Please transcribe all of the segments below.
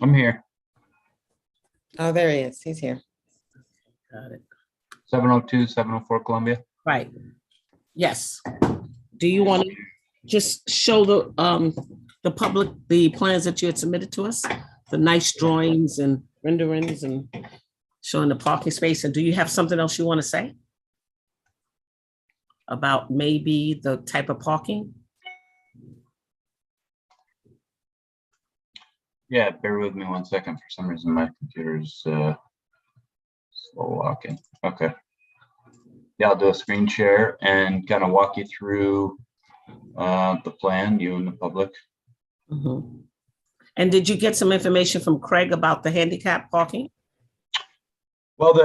I'm here. Oh, there he is. He's here. Got it. 702, 704 Columbia. Right. Yes. Do you want to just show the public the plans that you had submitted to us? The nice drawings and renderings and showing the parking space. And do you have something else you want to say about maybe the type of parking? Yeah, bear with me 1 second. For some reason, my computer's slow walking. Okay. Yeah, I'll do a screen share and kind of walk you through the plan, you and the public. Mhm. And did you get some information from Craig about the handicap parking? Well,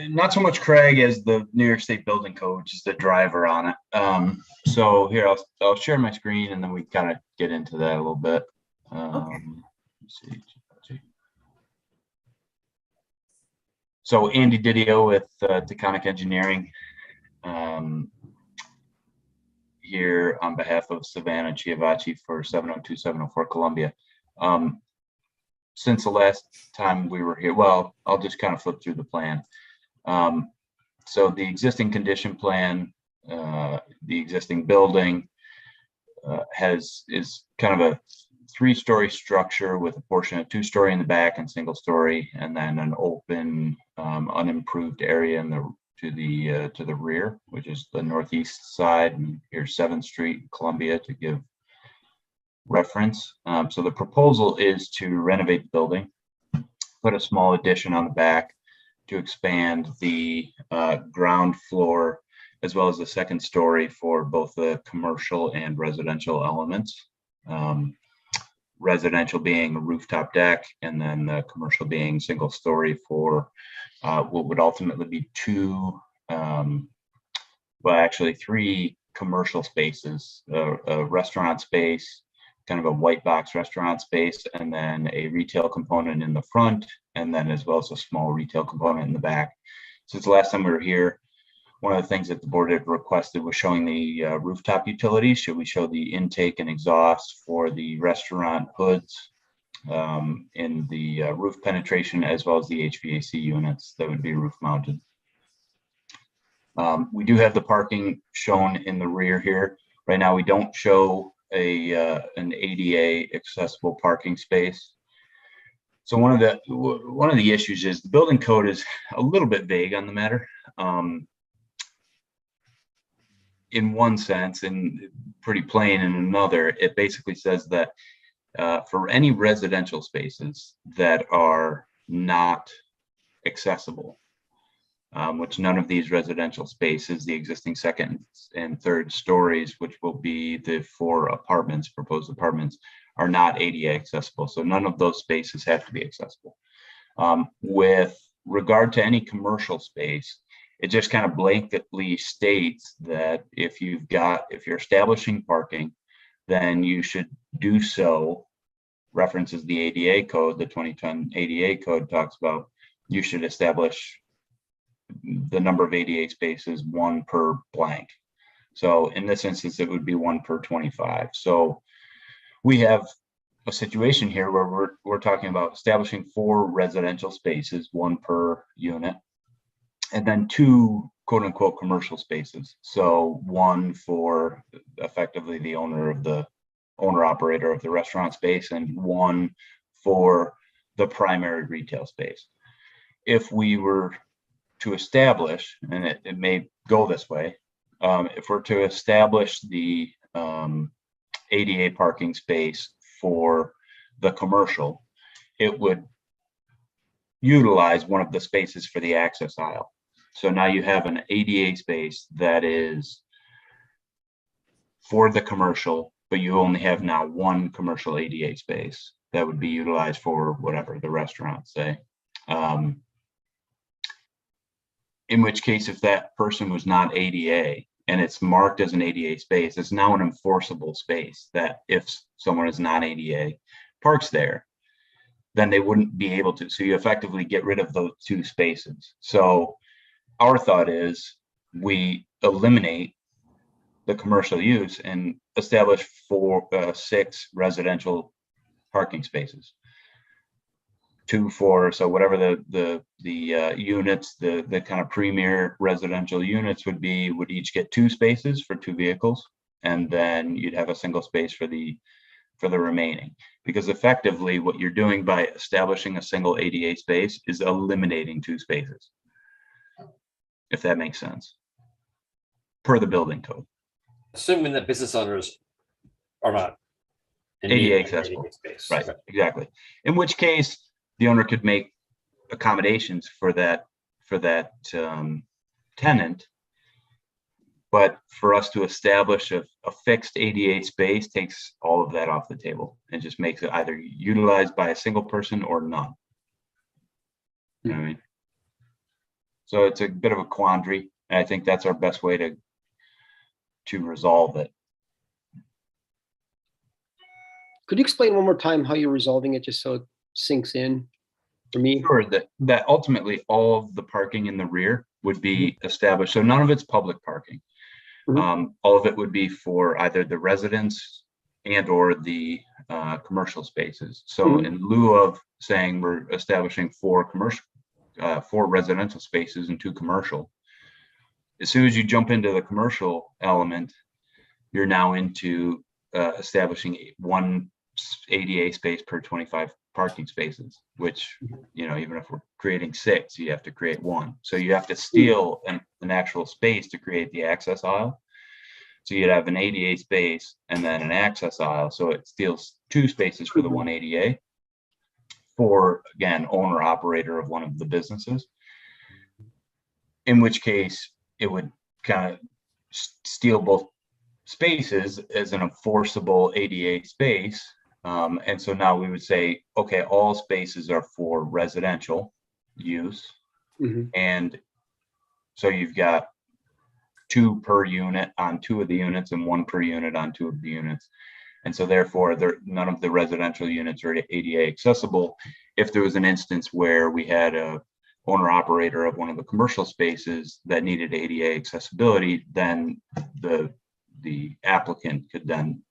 not so much Craig as the New York State Building Code, which is the driver on it. So here, I'll share my screen and then we kind of get into that a little bit. Okay. Let's see. So Andy Didio with Taconic Engineering here on behalf of Savannah Chiavacci for 702, 704 Columbia. Since the last time we were here, well, I'll just kind of flip through the plan. So the existing condition plan, the existing building is kind of a 3-story structure with a portion of 2-story in the back and single story, and then an open, unimproved area to the rear, which is the northeast side. And here's 7th Street, Columbia, to give reference. So the proposal is to renovate the building, put a small addition on the back to expand the ground floor, as well as the 2nd story for both the commercial and residential elements. Residential being a rooftop deck, and then the commercial being single story for what would ultimately be 3 commercial spaces, a restaurant space, kind of a white box restaurant space, and then a retail component in the front, and then as well as a small retail component in the back. Since the last time we were here, one of the things that the board had requested was showing the rooftop utilities. Should we show the intake and exhaust for the restaurant hoods in the roof penetration, as well as the HVAC units that would be roof mounted? We do have the parking shown in the rear here. Right now, we don't show an ADA accessible parking space. So one of the issues is the building code is a little bit vague on the matter. In one sense, and pretty plain in another, it basically says that for any residential spaces that are not accessible, which none of these residential spaces, the existing 2nd and 3rd stories, which will be the 4 apartments, proposed apartments, are not ADA accessible. So none of those spaces have to be accessible. With regard to any commercial space, it just kind of blanketly states that if you're establishing parking, then you should do so, references the ADA code, the 2010 ADA code talks about, you should establish the number of ADA spaces, 1 per blank. So in this instance, it would be 1 per 25. So we have a situation here where we're talking about establishing 4 residential spaces, 1 per unit, and then 2 quote unquote commercial spaces. So 1 for effectively the owner operator of the restaurant space, and 1 for the primary retail space. If we were to establish, and it may go this way, if we're to establish the ADA parking space for the commercial, it would utilize one of the spaces for the access aisle. So now you have an ADA space that is for the commercial, but you only have now 1 commercial ADA space that would be utilized for whatever the restaurant say. In which case, if that person was not ADA and it's marked as an ADA space, it's now an enforceable space that if someone is not ADA parks there, then they wouldn't be able to. So you effectively get rid of those 2 spaces. So our thought is we eliminate the commercial use and establish 6 residential parking spaces. 2 4, so whatever the units, the kind of premier residential units would be, would each get 2 spaces for 2 vehicles, and then you'd have a single space for the remaining. Because effectively what you're doing by establishing a single ADA space is eliminating 2 spaces, if that makes sense, per the building code. Assuming that business owners are not in need ADA of accessible. ADA space. Right, Okay. exactly. In which case, the owner could make accommodations for that tenant. But for us to establish a fixed ADA space takes all of that off the table and just makes it either utilized by a single person or none. You know what I mean? So it's a bit of a quandary, and I think that's our best way to resolve it. Could you explain one more time how you're resolving it, just so it sinks in for me? Sure, that ultimately all of the parking in the rear would be established. So none of it's public parking. All of it would be for either the residents and or the commercial spaces. So in lieu of saying we're establishing 4 residential spaces and 2 commercial, as soon as you jump into the commercial element, you're now into establishing 1 ADA space per 25 parking spaces, which, you know, even if we're creating 6, you have to create 1. So you have to steal an actual space to create the access aisle. So you'd have an ADA space and then an access aisle. So it steals 2 spaces for the 1 ADA for, again, owner operator of one of the businesses. In which case it would kind of steal both spaces as an enforceable ADA space. And so now we would say, okay, all spaces are for residential use. And so you've got 2 per unit on 2 of the units and 1 per unit on 2 of the units. And so therefore none of the residential units are ADA accessible. If there was an instance where we had a owner operator of one of the commercial spaces that needed ADA accessibility, then the applicant could then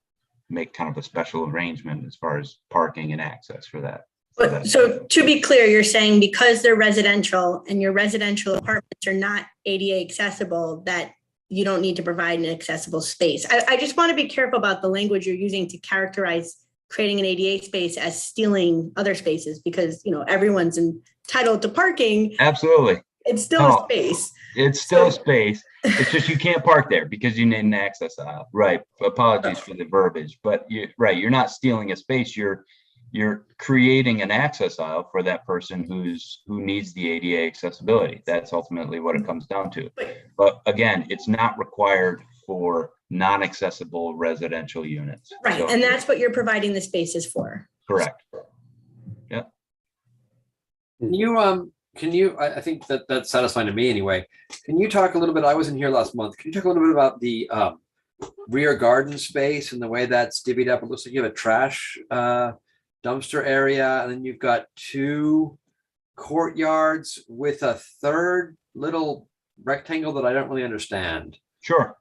make kind of a special arrangement as far as parking and access for that. But so to be clear, you're saying because they're residential and your residential apartments are not ADA accessible, that you don't need to provide an accessible space. I just want to be careful about the language you're using to characterize creating an ADA space as stealing other spaces, because, you know, everyone's entitled to parking. Absolutely. It's still a space. It's still a space. It's just you can't park there because you need an access aisle. Right. Apologies for the verbiage, but you're not stealing a space. You're creating an access aisle for that person who needs the ADA accessibility. That's ultimately what it comes down to. But again, it's not required for non-accessible residential units. Right. So, and that's what you're providing the spaces for. correct. Yeah. Can you, I think that's satisfying to me anyway. Can you talk a little bit, I wasn't here last month. Can you talk a little bit about the rear garden space and the way that's divvied up? It looks like you have a trash dumpster area, and then you've got 2 courtyards with a 3rd little rectangle that I don't really understand. Sure.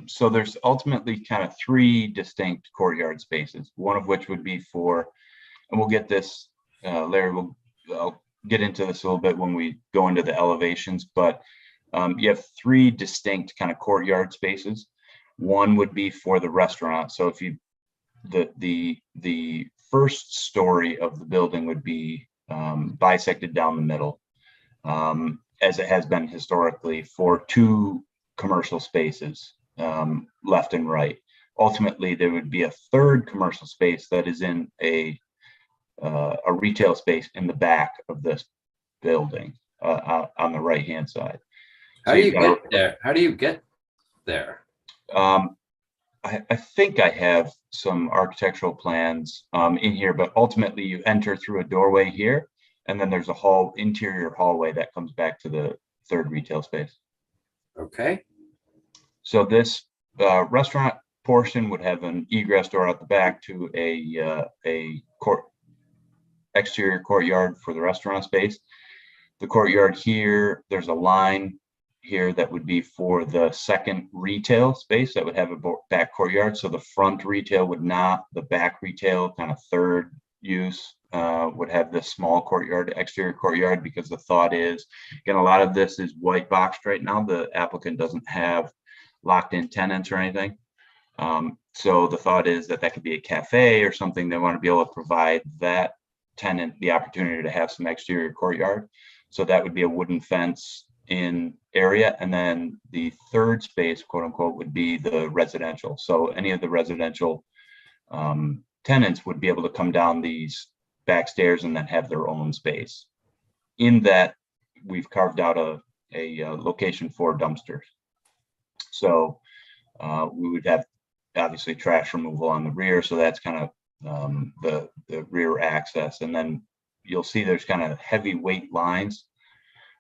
So there's ultimately kind of 3 distinct courtyard spaces, one of which would be for, and we'll get this, Larry, I'll get into this a little bit when we go into the elevations, but you have 3 distinct kind of courtyard spaces. One would be for the restaurant. So if you, the first story of the building would be bisected down the middle, as it has been historically, for 2 commercial spaces, left and right. Ultimately, there would be a 3rd commercial space that is in a retail space in the back of this building, on the right-hand side. How do you get there? How do you get there? I think I have some architectural plans in here, but ultimately you enter through a doorway here, and then there's a interior hallway that comes back to the 3rd retail space. Okay. So this restaurant portion would have an egress door out the back to a exterior courtyard for the restaurant space. The courtyard here, there's a line here that would be for the 2nd retail space that would have a back courtyard. So the front retail would not, the back retail kind of 3rd use would have this small courtyard, exterior courtyard, because the thought is, again, a lot of this is white boxed right now. The applicant doesn't have locked in tenants or anything. So the thought is that that could be a cafe or something. They want to be able to provide that tenant the opportunity to have some exterior courtyard. So that would be a wooden fence in area. And then the third space, quote unquote, would be the residential. So any of the residential tenants would be able to come down these back stairs and then have their own space. In that, we've carved out a location for dumpsters. So we would have obviously trash removal on the rear. So that's kind of the rear access. And then you'll see there's kind of heavyweight lines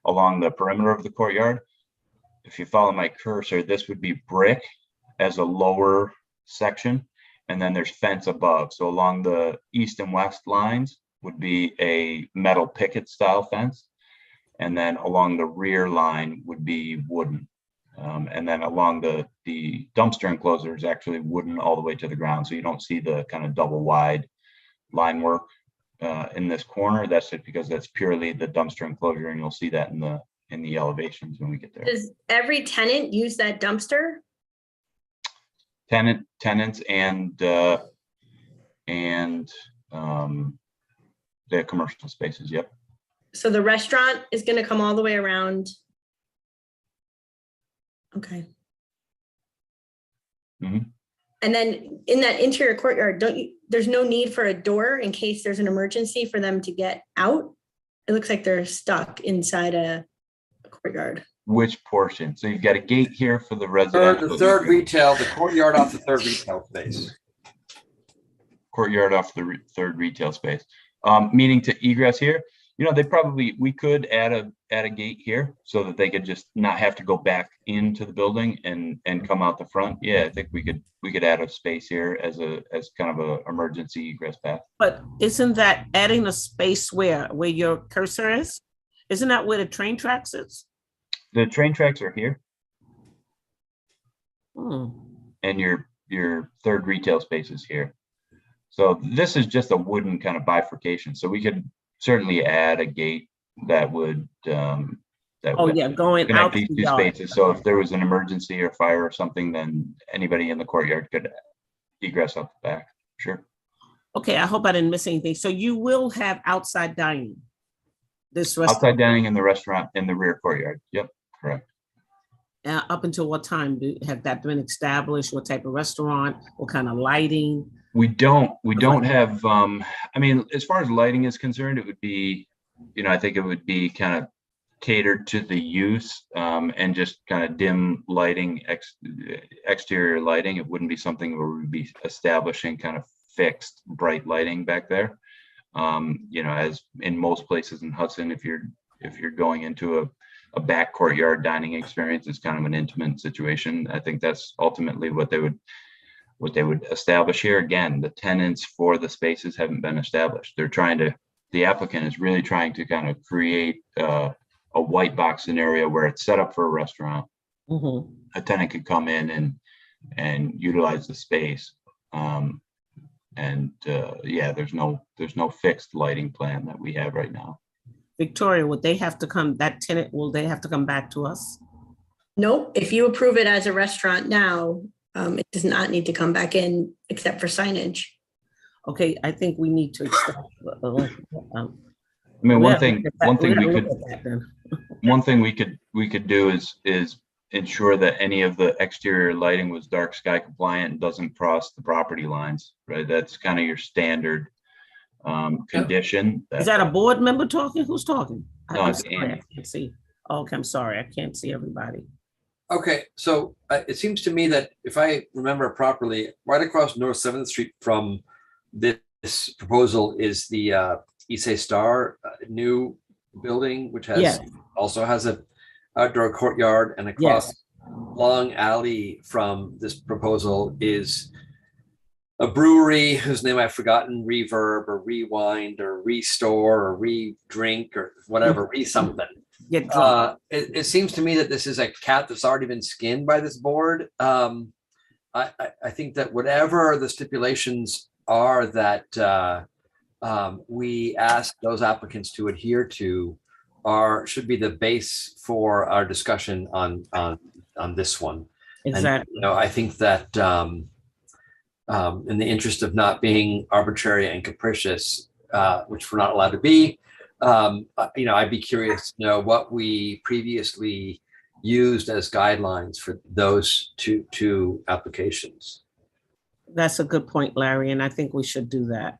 along the perimeter of the courtyard. If you follow my cursor, this would be brick as a lower section. And then there's fence above. So along the east and west lines would be a metal picket style fence. And then along the rear line would be wooden. And then along the dumpster enclosure is actually wooden all the way to the ground. So you don't see the kind of double wide line work in this corner. That's just because that's purely the dumpster enclosure, and you'll see that in the elevations when we get there. Does every tenant use that dumpster? Tenants and the commercial spaces. Yep. So the restaurant is going to come all the way around. Okay. Mhm. And then in that interior courtyard, there's no need for a door in case there's an emergency for them to get out? It looks like they're stuck inside a courtyard. Which portion? So you've got a gate here for the The residential. third retail, the courtyard off the third retail space. Courtyard off the third retail space. Meaning to egress here, we could add a gate here so that they could just not have to go back into the building and come out the front. Yeah, I think we could add a space here as kind of a emergency egress path. But isn't that adding a space where your cursor is? Isn't that where the train tracks is? The train tracks are here, Hmm. and your third retail space is here. So this is just a wooden kind of bifurcation. So we could certainly add a gate that would Oh, yeah, going out connect these the two yard. spaces. So if there was an emergency or fire or something, then anybody in the courtyard could egress out the back. Sure. Okay, I hope I didn't miss anything. So you will have outside dining? This restaurant, Outside dining in the restaurant in the rear courtyard. Yep, correct. up until what time? Have that been established? What type of restaurant? What kind of lighting? We don't have, as far as lighting is concerned, it would be, I think it would be kind of catered to the use and just kind of dim lighting, exterior lighting. It wouldn't be something where we'd be establishing kind of fixed bright lighting back there. As in most places in Hudson, if you're going into a back courtyard dining experience, it's kind of an intimate situation. I think that's ultimately what they would establish here. Again, the tenants for the spaces haven't been established. The applicant is really trying to kind of create a white box scenario where it's set up for a restaurant. Mhm. A tenant could come in and utilize the space. There's no fixed lighting plan that we have right now. Victoria, will they have to come back to us? Nope, if you approve it as a restaurant now, it does not need to come back in except for signage. Okay, I think we need to. One thing we could do is ensure that any of the exterior lighting was dark sky compliant and doesn't cross the property lines, right? That's kind of your standard condition. Is that a board member talking? Who's talking? No, I'm it's sorry, Andy. I can't see. Okay, I'm sorry, I can't see everybody. Okay, so it seems to me that if I remember properly, right across North 7th Street from this proposal is the Issei Star new building, which Yes. also has an outdoor courtyard, and across long alley from this proposal is a brewery whose name I've forgotten, Reverb or Rewind or Restore or Re-Drink or whatever, re-something. Get drunk. It seems to me that this is a cat that's already been skinned by this board. I think that whatever the stipulations are that we ask those applicants to adhere to should be the base for our discussion on this one. And, Exactly. you know, I think that in the interest of not being arbitrary and capricious, which we're not allowed to be, you know, I'd be curious to know what we previously used as guidelines for those two applications. That's a good point, Larry, and I think we should do that.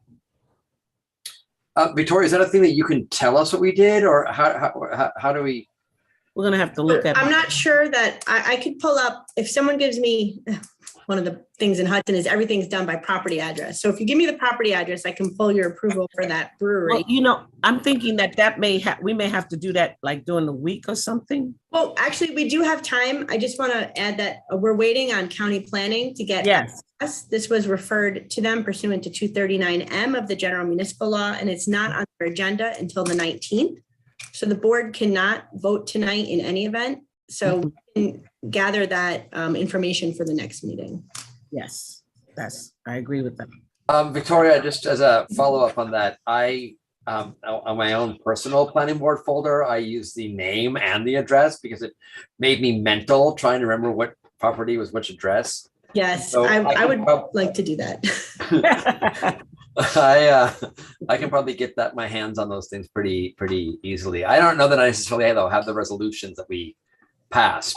Victoria, is that a thing that you can tell us what we did, or how do we? We're gonna have to look at. I'm not sure that I could pull up, if someone gives me, one of the things in Hudson is everything's done by property address. So if you give me the property address, I can pull your approval for that brewery. Well, you know, I'm thinking that we may have to do that like during the week or something. Well, actually, we do have time. I just want to add that we're waiting on county planning to get. Yes. This was referred to them pursuant to 239M of the general municipal law, and it's not on their agenda until the 19th. So the board cannot vote tonight in any event. So we can gather that information for the next meeting. Yes, I agree with that. Victoria, just as a follow-up on that, I on my own personal planning board folder, I use the name and the address because it made me mental trying to remember what property was which address. Yes, So I would like to do that. I can probably get my hands on those things pretty easily. I don't know that I necessarily have the resolutions that we pass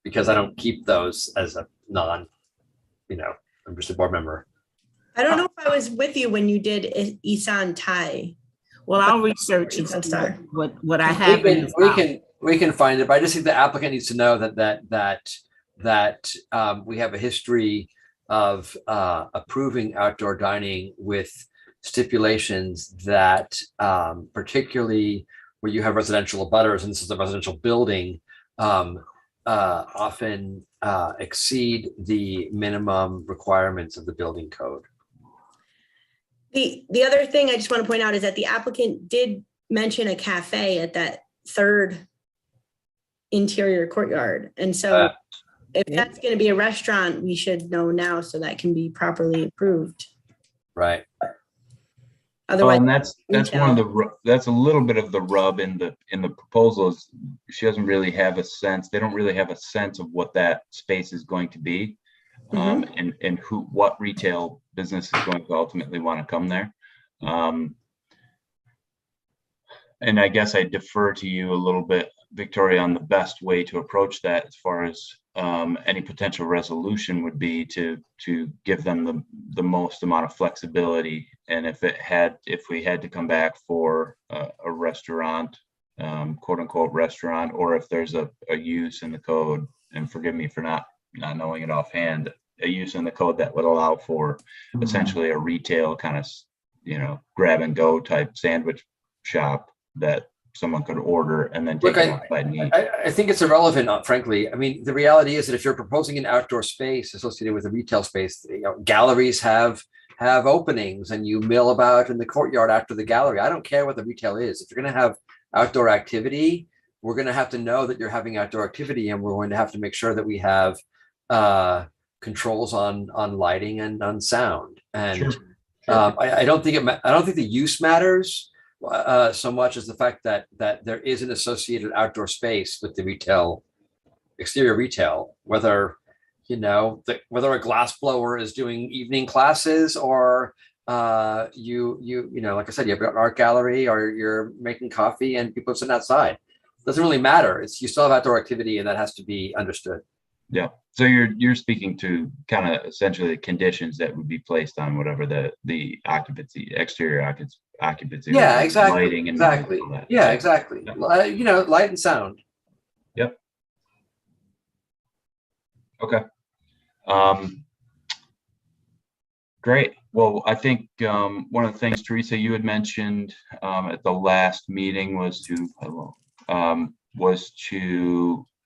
because I don't keep those as a I'm just a board member. I don't know if I was with you when you did Isan Thai. Well, I'll research and Isan see Star. what I have. We can find it, but I just think the applicant needs to know that we have a history of approving outdoor dining with stipulations that particularly where you have residential abutters, and this is a residential building, often exceed the minimum requirements of the building code. The other thing I just want to point out is that the applicant did mention a cafe at that third interior courtyard. And so if that's going to be a restaurant, we should know now so that can be properly approved. Right. Otherwise, and that's one of that's a little bit of the rub in the proposal is she doesn't really have a sense. They don't really have a sense of what that space is going to be, and what retail business is going to ultimately want to come there. And I guess I defer to you a little bit, Victoria, on the best way to approach that as far as any potential resolution would be to give them the most amount of flexibility. And if we had to come back for a restaurant, quote unquote restaurant, or if there's a use in the code, and forgive me for not knowing it offhand, a use in the code that would allow for essentially a retail kind of, grab and go type sandwich shop that someone could order and then take it outside and eat. I think it's irrelevant, frankly. I mean, the reality is that if you're proposing an outdoor space associated with a retail space, galleries have openings and you mill about in the courtyard after the gallery. I don't care what the retail is. If you're going to have outdoor activity, we're going to have to know that you're having outdoor activity, and we're going to have to make sure that we have controls on lighting and on sound. And Sure. I don't think the use matters so much as the fact that there is an associated outdoor space with the exterior retail, whether whether a glass blower is doing evening classes or like I said, you have an art gallery or you're making coffee and people are sitting outside. It doesn't really matter. You still have outdoor activity, and that has to be understood. Yeah. So you're speaking to kind of essentially the conditions that would be placed on whatever the occupancy, exterior occupancy. Yeah, exactly. Lighting and exactly. all that. Yeah, exactly. Yeah. Light and sound. Yep. Okay. Great. Well, I think one of the things, Teresa, you had mentioned at the last meeting was to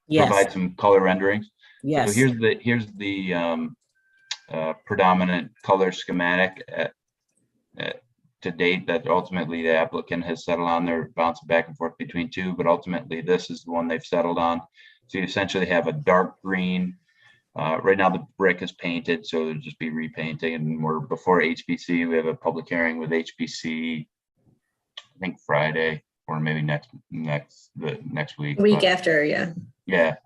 provide some color renderings. Yes. So here's the predominant color schematic to date that ultimately the applicant has settled on. They're bouncing back and forth between two, but ultimately this is the one they've settled on. So you essentially have a dark green Right now, the brick is painted, so it'll just be repainting, and we're before HPC. We have a public hearing with HPC, I think Friday or maybe next week. Week but after, yeah. yeah,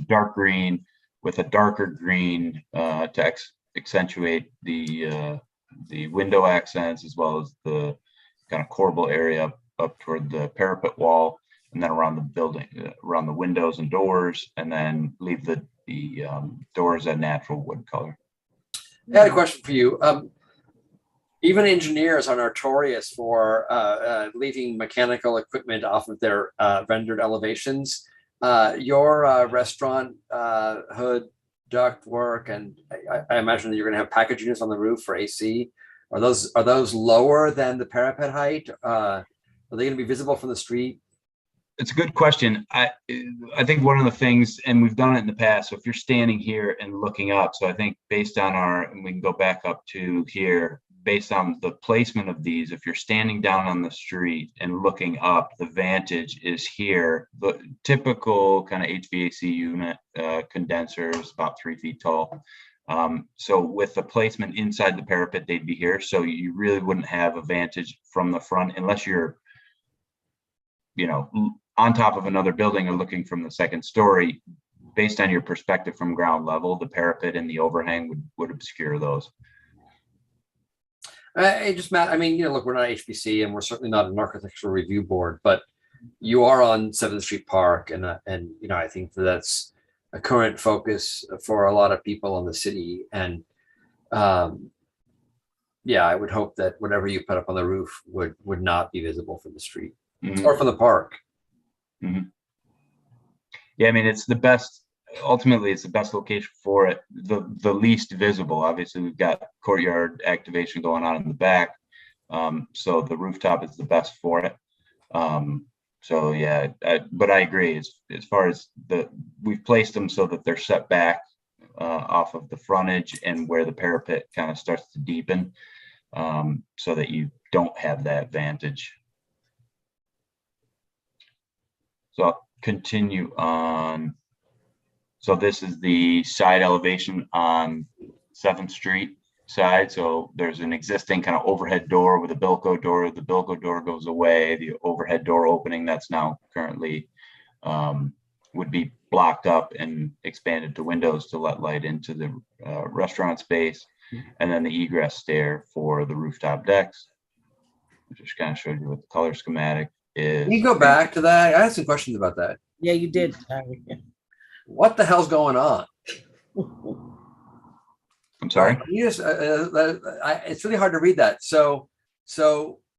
dark green with a darker green to accentuate the window accents, as well as the kind of corbel area up toward the parapet wall, and then around the building, around the windows and doors, and then leave the doors a natural wood color. I had a question for you. Even engineers are notorious for leaving mechanical equipment off of their rendered elevations. Your restaurant hood duct work, and I imagine that you're going to have package units on the roof for AC. Are those lower than the parapet height? Are they going to be visible from the street? It's a good question. I think one of the things, and we've done it in the past, so if you're standing here and looking up, so I think based on and we can go back up to here, based on the placement of these, if you're standing down on the street and looking up, the vantage is here. The typical kind of HVAC unit condenser is about 3 feet tall. So with the placement inside the parapet, they'd be here. So you really wouldn't have a vantage from the front unless you're, on top of another building or looking from the second story. Based on your perspective from ground level, the parapet and the overhang would obscure those. It just Matt, I mean, look, we're not HPC and we're certainly not an architectural review board, but you are on 7th Street Park, and I think that's a current focus for a lot of people in the city. And yeah, I would hope that whatever you put up on the roof would not be visible from the street or from the park. Mm-hmm. Yeah, I mean, it's the best. Ultimately, it's the best location for it. The least visible. Obviously, we've got courtyard activation going on in the back, so the rooftop is the best for it. So yeah, but I agree. As far as we've placed them so that they're set back off of the frontage and where the parapet kind of starts to deepen, so that you don't have that vantage. So I'll continue on. So this is the side elevation on 7th Street side. So there's an existing kind of overhead door with a Bilco door. The Bilco door goes away. The overhead door opening that's now currently would be blocked up and expanded to windows to let light into the restaurant space. And then the egress stair for the rooftop decks. I just kind of showed you what the color schematic is. Can you go back to that? I had some questions about that. Yeah, you did. What the hell's going on? I'm sorry. You just, it's really hard to read that. So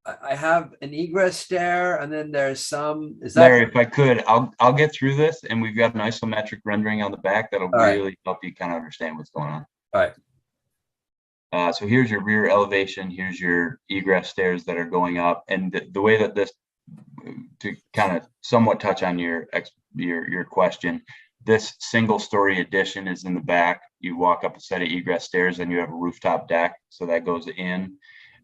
I have an egress stair, and then there's some. Is that Larry, if I could, I'll get through this, and we've got an isometric rendering on the back that'll really help you kind of understand what's going on. All right. So here's your rear elevation. Here's your egress stairs that are going up, and the way that this, to kind of somewhat touch on your question, this single story addition is in the back. You walk up a set of egress stairs and you have a rooftop deck. So that goes in,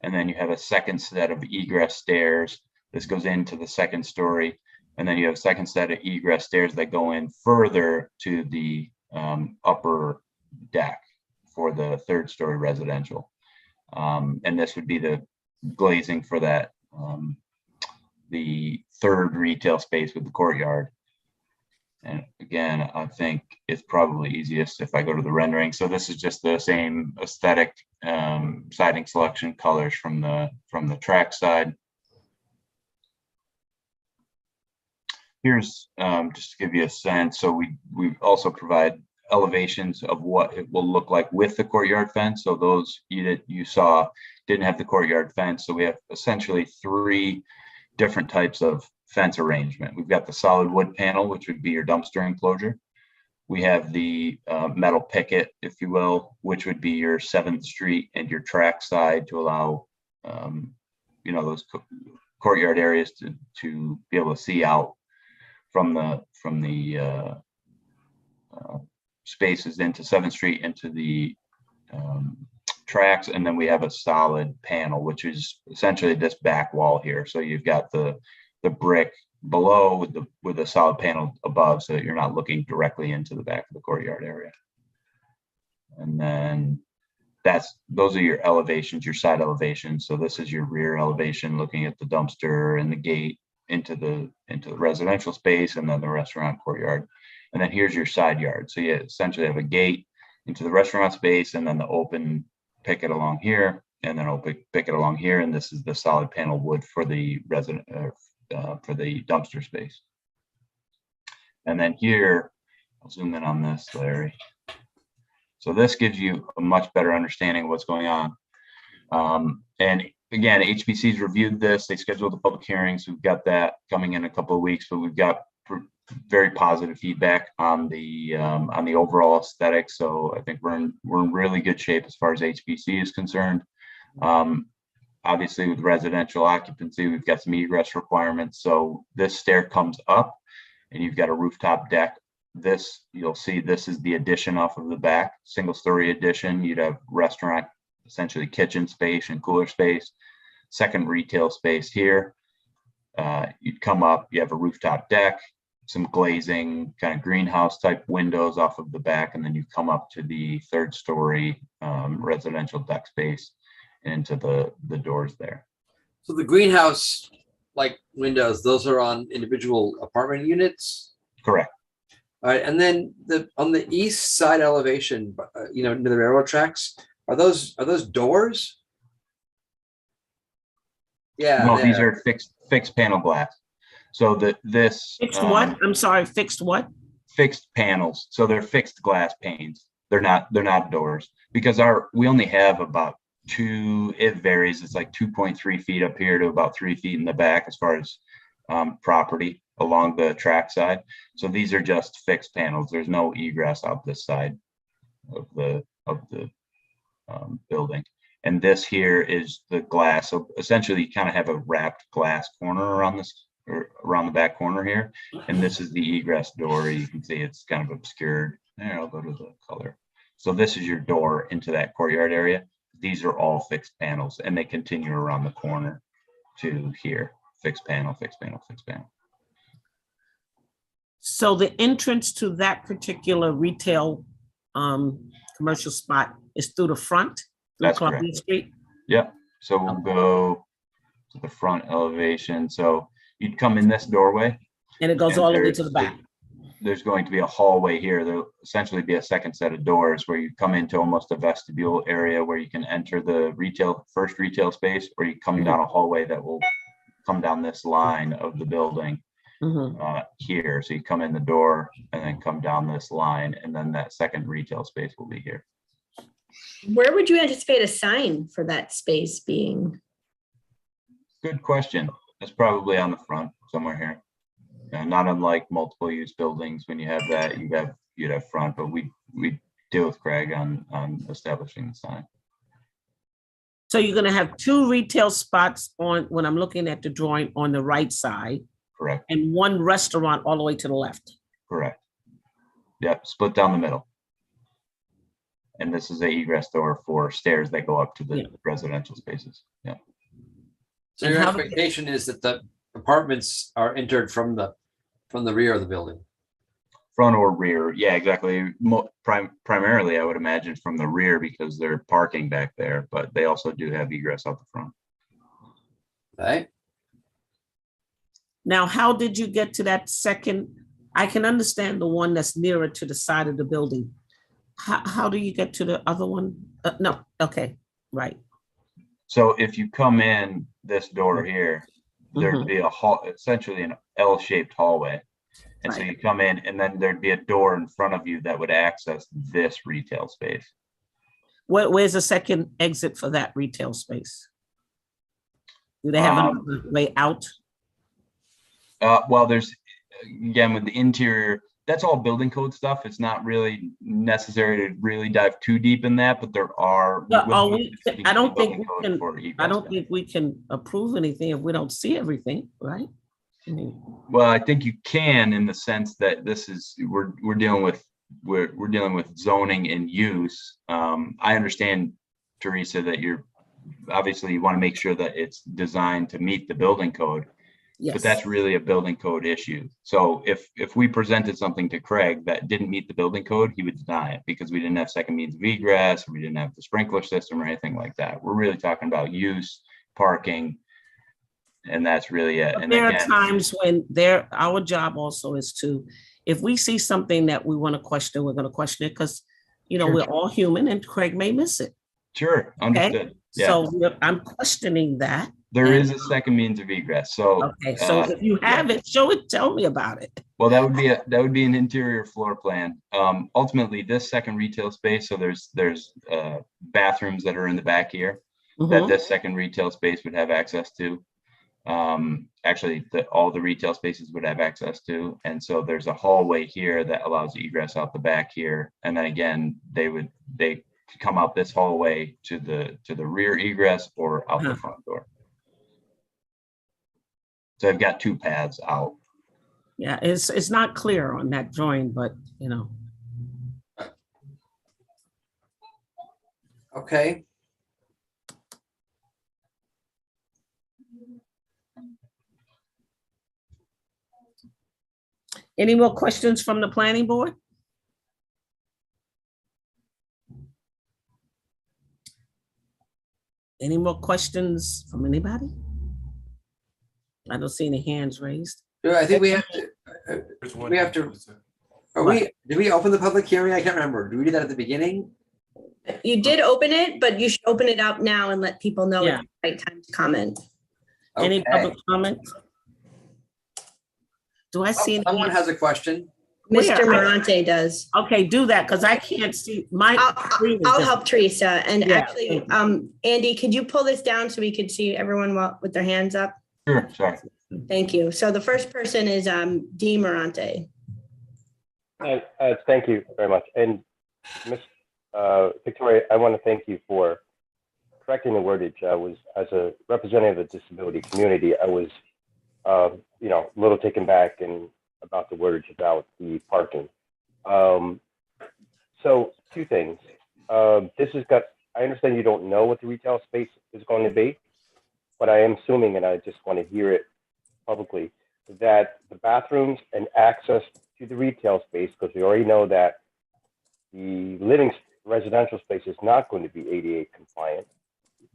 and then you have a second set of egress stairs. This goes into the second story. And then you have a second set of egress stairs that go in further to the upper deck for the 3rd story residential. And this would be the glazing for that, the 3rd retail space with the courtyard. And again, I think it's probably easiest if I go to the rendering. So this is just the same aesthetic siding selection colors from the track side. Here's just to give you a sense. So we also provide elevations of what it will look like with the courtyard fence. So those you saw didn't have the courtyard fence. So we have essentially 3 different types of fence arrangement. We've got the solid wood panel, which would be your dumpster enclosure. We have the metal picket, if you will, which would be your 7th Street and your track side to allow, those courtyard areas to be able to see out from the spaces into 7th Street into the tracks. And then we have a solid panel, which is essentially this back wall here. So you've got the brick below with the solid panel above, so that you're not looking directly into the back of the courtyard area. And then those are your elevations, your side elevations. So this is your rear elevation, looking at the dumpster and the gate into the residential space, and then the restaurant courtyard. And then here's your side yard. So you essentially have a gate into the restaurant space, and then the open picket along here, and then open picket along here. And this is the solid panel wood for the for the dumpster space. And then here, I'll zoom in on this, Larry. So this gives you a much better understanding of what's going on. And again, HPC's reviewed this. They scheduled the public hearings. We've got that coming in a couple of weeks, but we've got very positive feedback on the overall aesthetic. So I think we're in really good shape as far as HPC is concerned. Obviously, with residential occupancy, we've got some egress requirements. So this stair comes up, and you've got a rooftop deck. This, you'll see, this is the addition off of the back, single-story addition. You'd have restaurant, essentially kitchen space and cooler space, second retail space here. You'd come up, you have a rooftop deck, some glazing, kind of greenhouse type windows off of the back, and then you come up to the third story residential deck space and into the doors there. So the greenhouse like windows, those are on individual apartment units? Correct. All right, and then on the east side elevation, near the railroad tracks, are those doors? Yeah. No, these are fixed panel glass. So this Fixed what? I'm sorry, fixed what? fixed panels. So they're fixed glass panes. They're not doors, because we only have about it varies. It's like 2.3 feet up here to about 3 feet in the back as far as property along the track side. So these are just fixed panels. There's no egress out this side of the building. And this here is the glass. So essentially you kind of have a wrapped glass corner around the back corner here. And this is the egress door. You can see it's kind of obscured. There, I'll go to the color. So this is your door into that courtyard area. These are all fixed panels, and they continue around the corner to here. Fixed panel, fixed panel, fixed panel. So the entrance to that particular retail commercial spot is through the front, through That's Columbia correct. Street? Yep. So we'll go to the front elevation. So you'd come in this doorway. And it goes and all the way to the back. There's going to be a hallway here. There'll essentially be a second set of doors where you come into almost a vestibule area where you can enter the first retail space, or you come down a hallway that will come down this line of the building here. So you come in the door and then come down this line, and then that second retail space will be here. Where would you anticipate a sign for that space being? Good question. That's probably on the front somewhere here. Not unlike multiple use buildings. When you have that, you'd have front, but we deal with Craig on establishing the sign. So you're gonna have two retail spots when I'm looking at the drawing, on the right side, Correct. and one restaurant all the way to the left. Correct. Yep, split down the middle. And this is a egress door for stairs that go up to the residential spaces. Yeah. So your expectation is that the apartments are entered from the rear of the building? Front or rear. Yeah, exactly. Primarily, I would imagine from the rear, because they're parking back there, but they also do have egress out the front. Okay. Now, how did you get to that second? I can understand the one that's nearer to the side of the building. How do you get to the other one? No, okay, right. So if you come in this door here, there'd be essentially an L-shaped hallway. And so you come in, and then there'd be a door in front of you that would access this retail space. Where's the second exit for that retail space? Do they have another way out? Well, there's, again, with the interior, that's all building code stuff. It's not really necessary to really dive too deep in that, but there are. I don't think we can approve anything if we don't see everything, right? Well, I think you can, in the sense that we're dealing with zoning and use. I understand, Teresa, that you want to make sure that it's designed to meet the building code. but Yes. that's really a building code issue. So if we presented something to Craig that didn't meet the building code, he would deny it because we didn't have second means of egress, or we didn't have the sprinkler system or anything like that. We're really talking about use, parking, and that's really it. But And there are again, times when our job also is to, if we see something that we want to question, we're going to question it because, Sure. we're all human and Craig may miss it. sure, understood. Yeah, So I'm questioning that. there and- is a second means of egress. So, Okay, so if you have it, show it, tell me about it. well, that would be an interior floor plan. Ultimately, this second retail space, so there's bathrooms that are in the back here that Mhm. this second retail space would have access to. Actually, all the retail spaces would have access to. And so there's a hallway here that allows egress out the back here. And then again, they could come out this hallway to the rear egress or out the front door. So I've got two paths out. Yeah, it's not clear on that drawing, but Okay. any more questions from the planning board? Any more questions from anybody? I don't see any hands raised. Yeah, I think we have to, There's one. we have to- did we open the public hearing? I can't remember. Did we do that at the beginning? You did open it, but you should open it up now and let people know Yeah. it's the right time to comment. Any Okay. public comments? Do I see any? Someone has a question. Where? Mr. Morante does. Okay, do that, because I can't see my. screen is I'll just- help Teresa. And Yeah, actually, thank Andy, could you pull this down so we could see everyone with their hands up? Sure, sorry. Thank you. So the first person is D. Morante. Thank you very much. And Ms. Victoria, I want to thank you for correcting the wordage. I was, as a representative of the disability community, I was, a little taken back and about the wordage about the parking. So two things. I understand you don't know what the retail space is going to be, but I am assuming, and I just want to hear it publicly, that the bathrooms and access to the retail space, because we already know that the residential space is not going to be ADA compliant,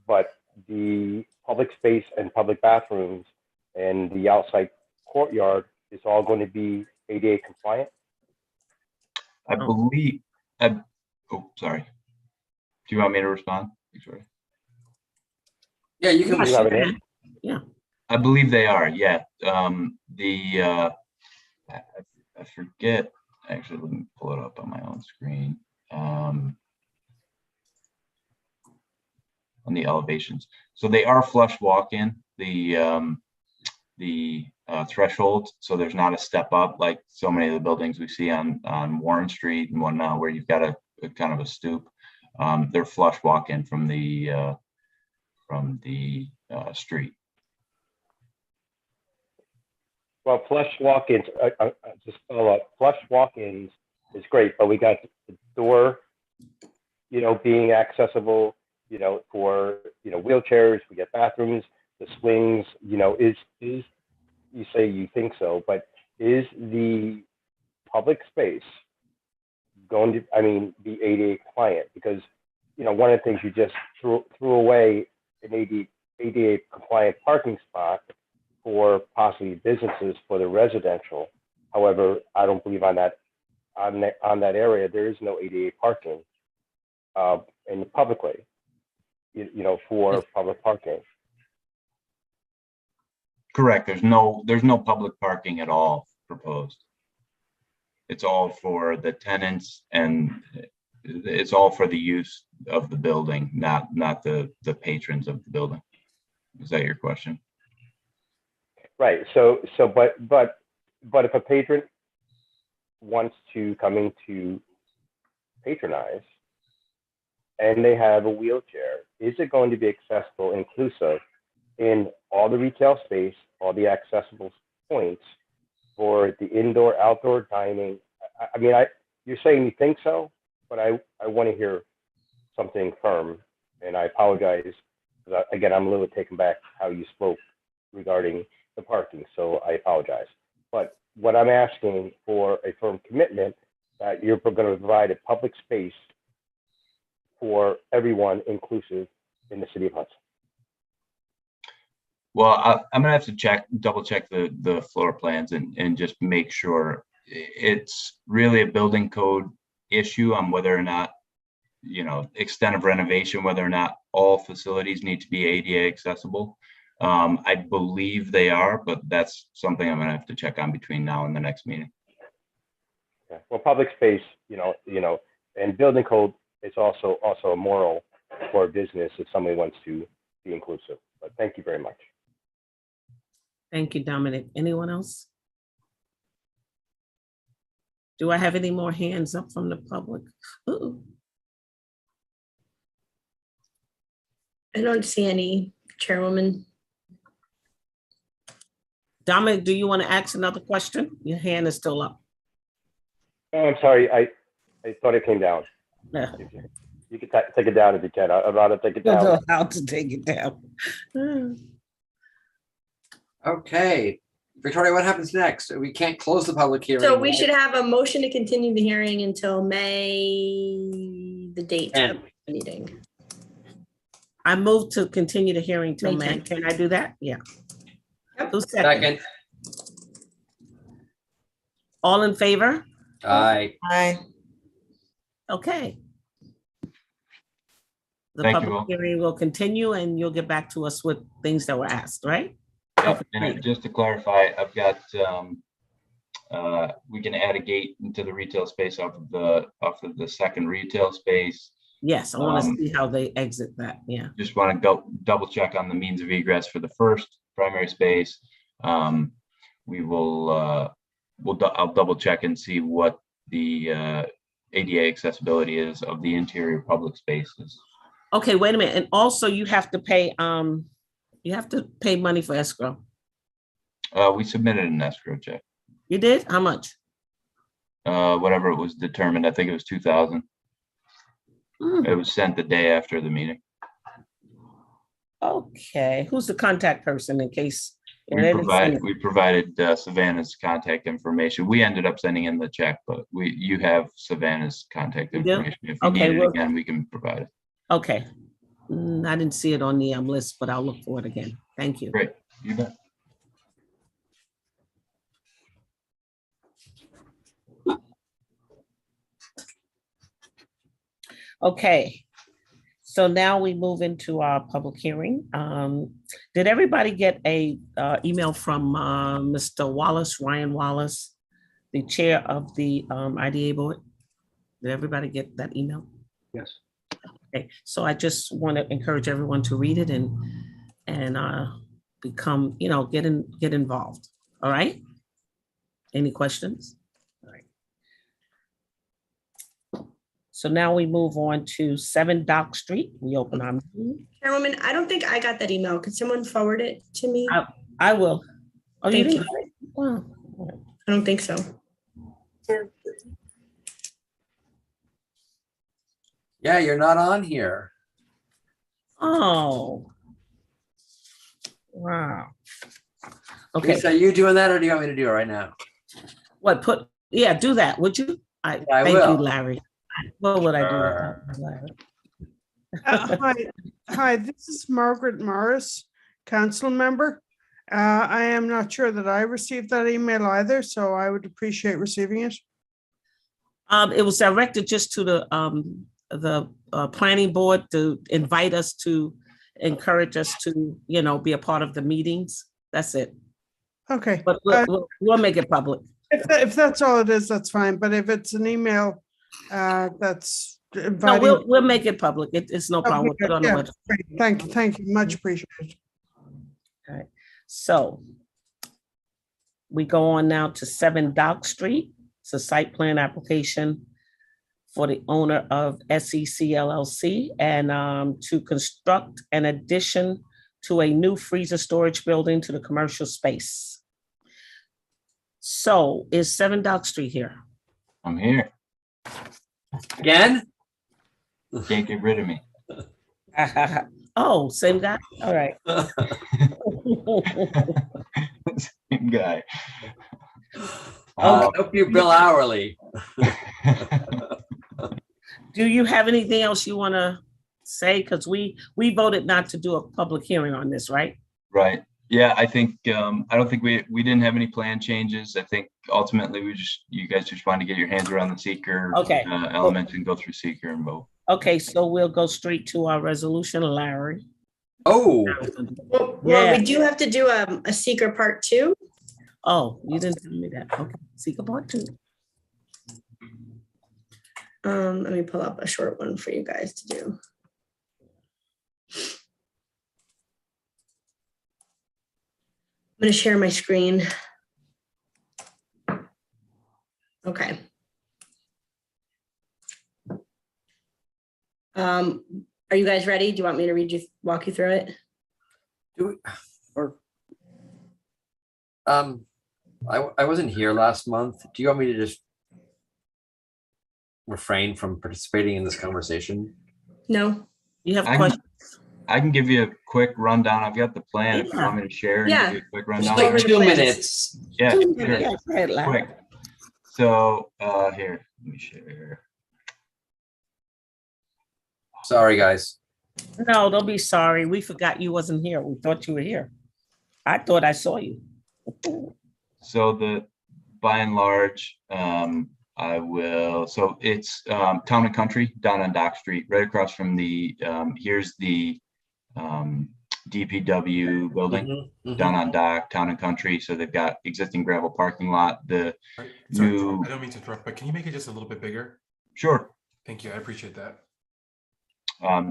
but the public space and public bathrooms and the outside courtyard is all going to be ADA compliant? I believe, sorry. Do you want me to respond? Victoria? Yeah, you can. Yes, have you an can. Yeah, I believe they are, yeah. I forget, actually, let me pull it up on my own screen. On the elevations. So they are flush walk-in, the thresholds. So there's not a step up like so many of the buildings we see on Warren Street and whatnot, where you've got a kind of a stoop. They're flush walk-in from the street. Well, flush walk-ins, just follow up, flush walk-ins is great, but we got the door, being accessible, for, wheelchairs, we get bathrooms, the swings, is, you say you think so, but is the public space going to, be ADA compliant? Because, one of the things you just threw away an ADA compliant parking spot for possibly businesses for the residential. However, I don't believe on that area, there is no ADA parking in the public way, for public parking. Correct. There's no public parking at all proposed. It's all for the tenants and it's all for the use of the building, not the patrons of the building. Is that your question? Right. So, but if a patron wants to come in to patronize and they have a wheelchair, is it going to be accessible, inclusive in all the retail space, all the accessible points for the indoor, outdoor dining? You're saying you think so, but I want to hear something firm, and I apologize because again, I'm a little taken back how you spoke regarding the parking. So but I'm asking for a firm commitment that you're going to provide a public space for everyone inclusive in the city of Hudson. Well, I'm gonna have to double check the floor plans and just make sure. It's really a building code issue on whether or not, extent of renovation, whether or not all facilities need to be ADA accessible. I believe they are, but that's something I'm gonna have to check on between now and the next meeting. Okay. Well, public space, and building code is also a moral for a business if somebody wants to be inclusive. But thank you very much. Thank you, Dominic. Anyone else? Do I have any more hands up from the public? Ooh. I don't see any, Chairwoman. Dominic, do you want to ask another question? Your hand is still up. Oh, I'm sorry. I thought it came down. Yeah. You can take it down if you can. I'd rather take it I don't down. know how to take it down. Okay, Victoria, what happens next? We can't close the public hearing. So we should have a motion to continue the hearing until May, the date of the meeting. I move to continue the hearing till May May. 10th. Can I do that? Yeah. Yep. Who's second? Second. All in favor? Aye. Aye. Okay. The Thank you public all. hearing will continue and you'll get back to us with things that were asked, right? Yep, and just to clarify, I've got, we can add a gate into the retail space off of the second retail space. Yes, I want to Um, see how they exit that. Yeah. Just want to go double check on the means of egress for the first primary space. We will, I'll double check and see what the ADA accessibility is of the interior public spaces. Okay, wait a minute. And also you have to pay money for escrow. We submitted an escrow check, You did? How much? whatever it was determined. I think it was 2,000. Hmm, It was sent the day after the meeting. okay, who's the contact person in case? and they didn't send it? We provided Savannah's contact information. We ended up sending in the check, but you have Savannah's contact You do? information. If you Okay, need it well- again, we can provide it. Okay. I didn't see it on the list, but I'll look for it again. Thank you. Great, you bet. Okay. So now we move into our public hearing. Did everybody get a email from Mr. Wallace, Ryan Wallace, the chair of the IDA board? Did everybody get that email? Yes. Okay, so I just want to encourage everyone to read it and become, get involved. All right? Any questions? All right. So now we move on to 7 Dock Street. We open our meeting. Chairwoman, I don't think I got that email. Could someone forward it to me? I will. Oh, you Thank didn't? you. Wow. I don't think so. Yeah, you're not on here. Oh. Wow. Okay, Lisa, are you doing that or do you want me to do it right now? yeah, do that, would you? I Thank you, will. Larry. What would I do Sure. without Larry? Hi, this is Margaret Morris, council member. I am not sure that I received that email either, so I would appreciate receiving it. It was directed just to the planning board to invite us to encourage us to, be a part of the meetings. That's it. Okay, But we'll make it public. if that's all it is, that's fine, but if it's an email that's No, inviting. we'll make it public. It's no problem. We'll put it on the Yeah, website. great. Thank you, much appreciated. So we go on now to 7 Dock Street. It's a site plan application for the owner of SEC LLC and to construct an addition to a new freezer storage building to the commercial space. So is 7 Dock Street here? I'm here. Again? Can't get rid of me. Oh, same guy? All right. Same guy. I hope you bill hourly. Do you have anything else you want to say? Because we voted not to do a public hearing on this, right? Right. Yeah, I think, I don't think we didn't have any plan changes. I think ultimately you guys just wanted to get your hands around the seeker Okay. elements and go through seeker and vote. Okay, so we'll go straight to our resolution, Larry. Oh, Well, Yeah. we do have to do a seeker part 2. Oh, you didn't tell me that. Okay, seeker part 2. Let me pull up a short one for you guys to do. I'm going to share my screen. Okay. Are you guys ready? Do you want me to walk you through it? I wasn't here last month. Do you want me to just refrain from participating in this conversation? No? You have I questions? I can give you a quick rundown. I've got the plan if you want me to share. and give Yeah. you a quick Just rundown. like over the 2 plans. minutes. Yeah, Two sure. minutes. Yeah, go ahead, Larry. Quick. So, here, let me share. Sorry, guys. No, don't be sorry. We forgot you wasn't here. We thought you were here. I thought I saw you. So by and large, so it's Town and Country down on Dock Street, right across from here's the DPW building down on Dock, Town and Country. So they've got existing gravel parking lot, Sorry, new. I don't mean to interrupt, but can you make it just a little bit bigger? Sure. Thank you. I appreciate that.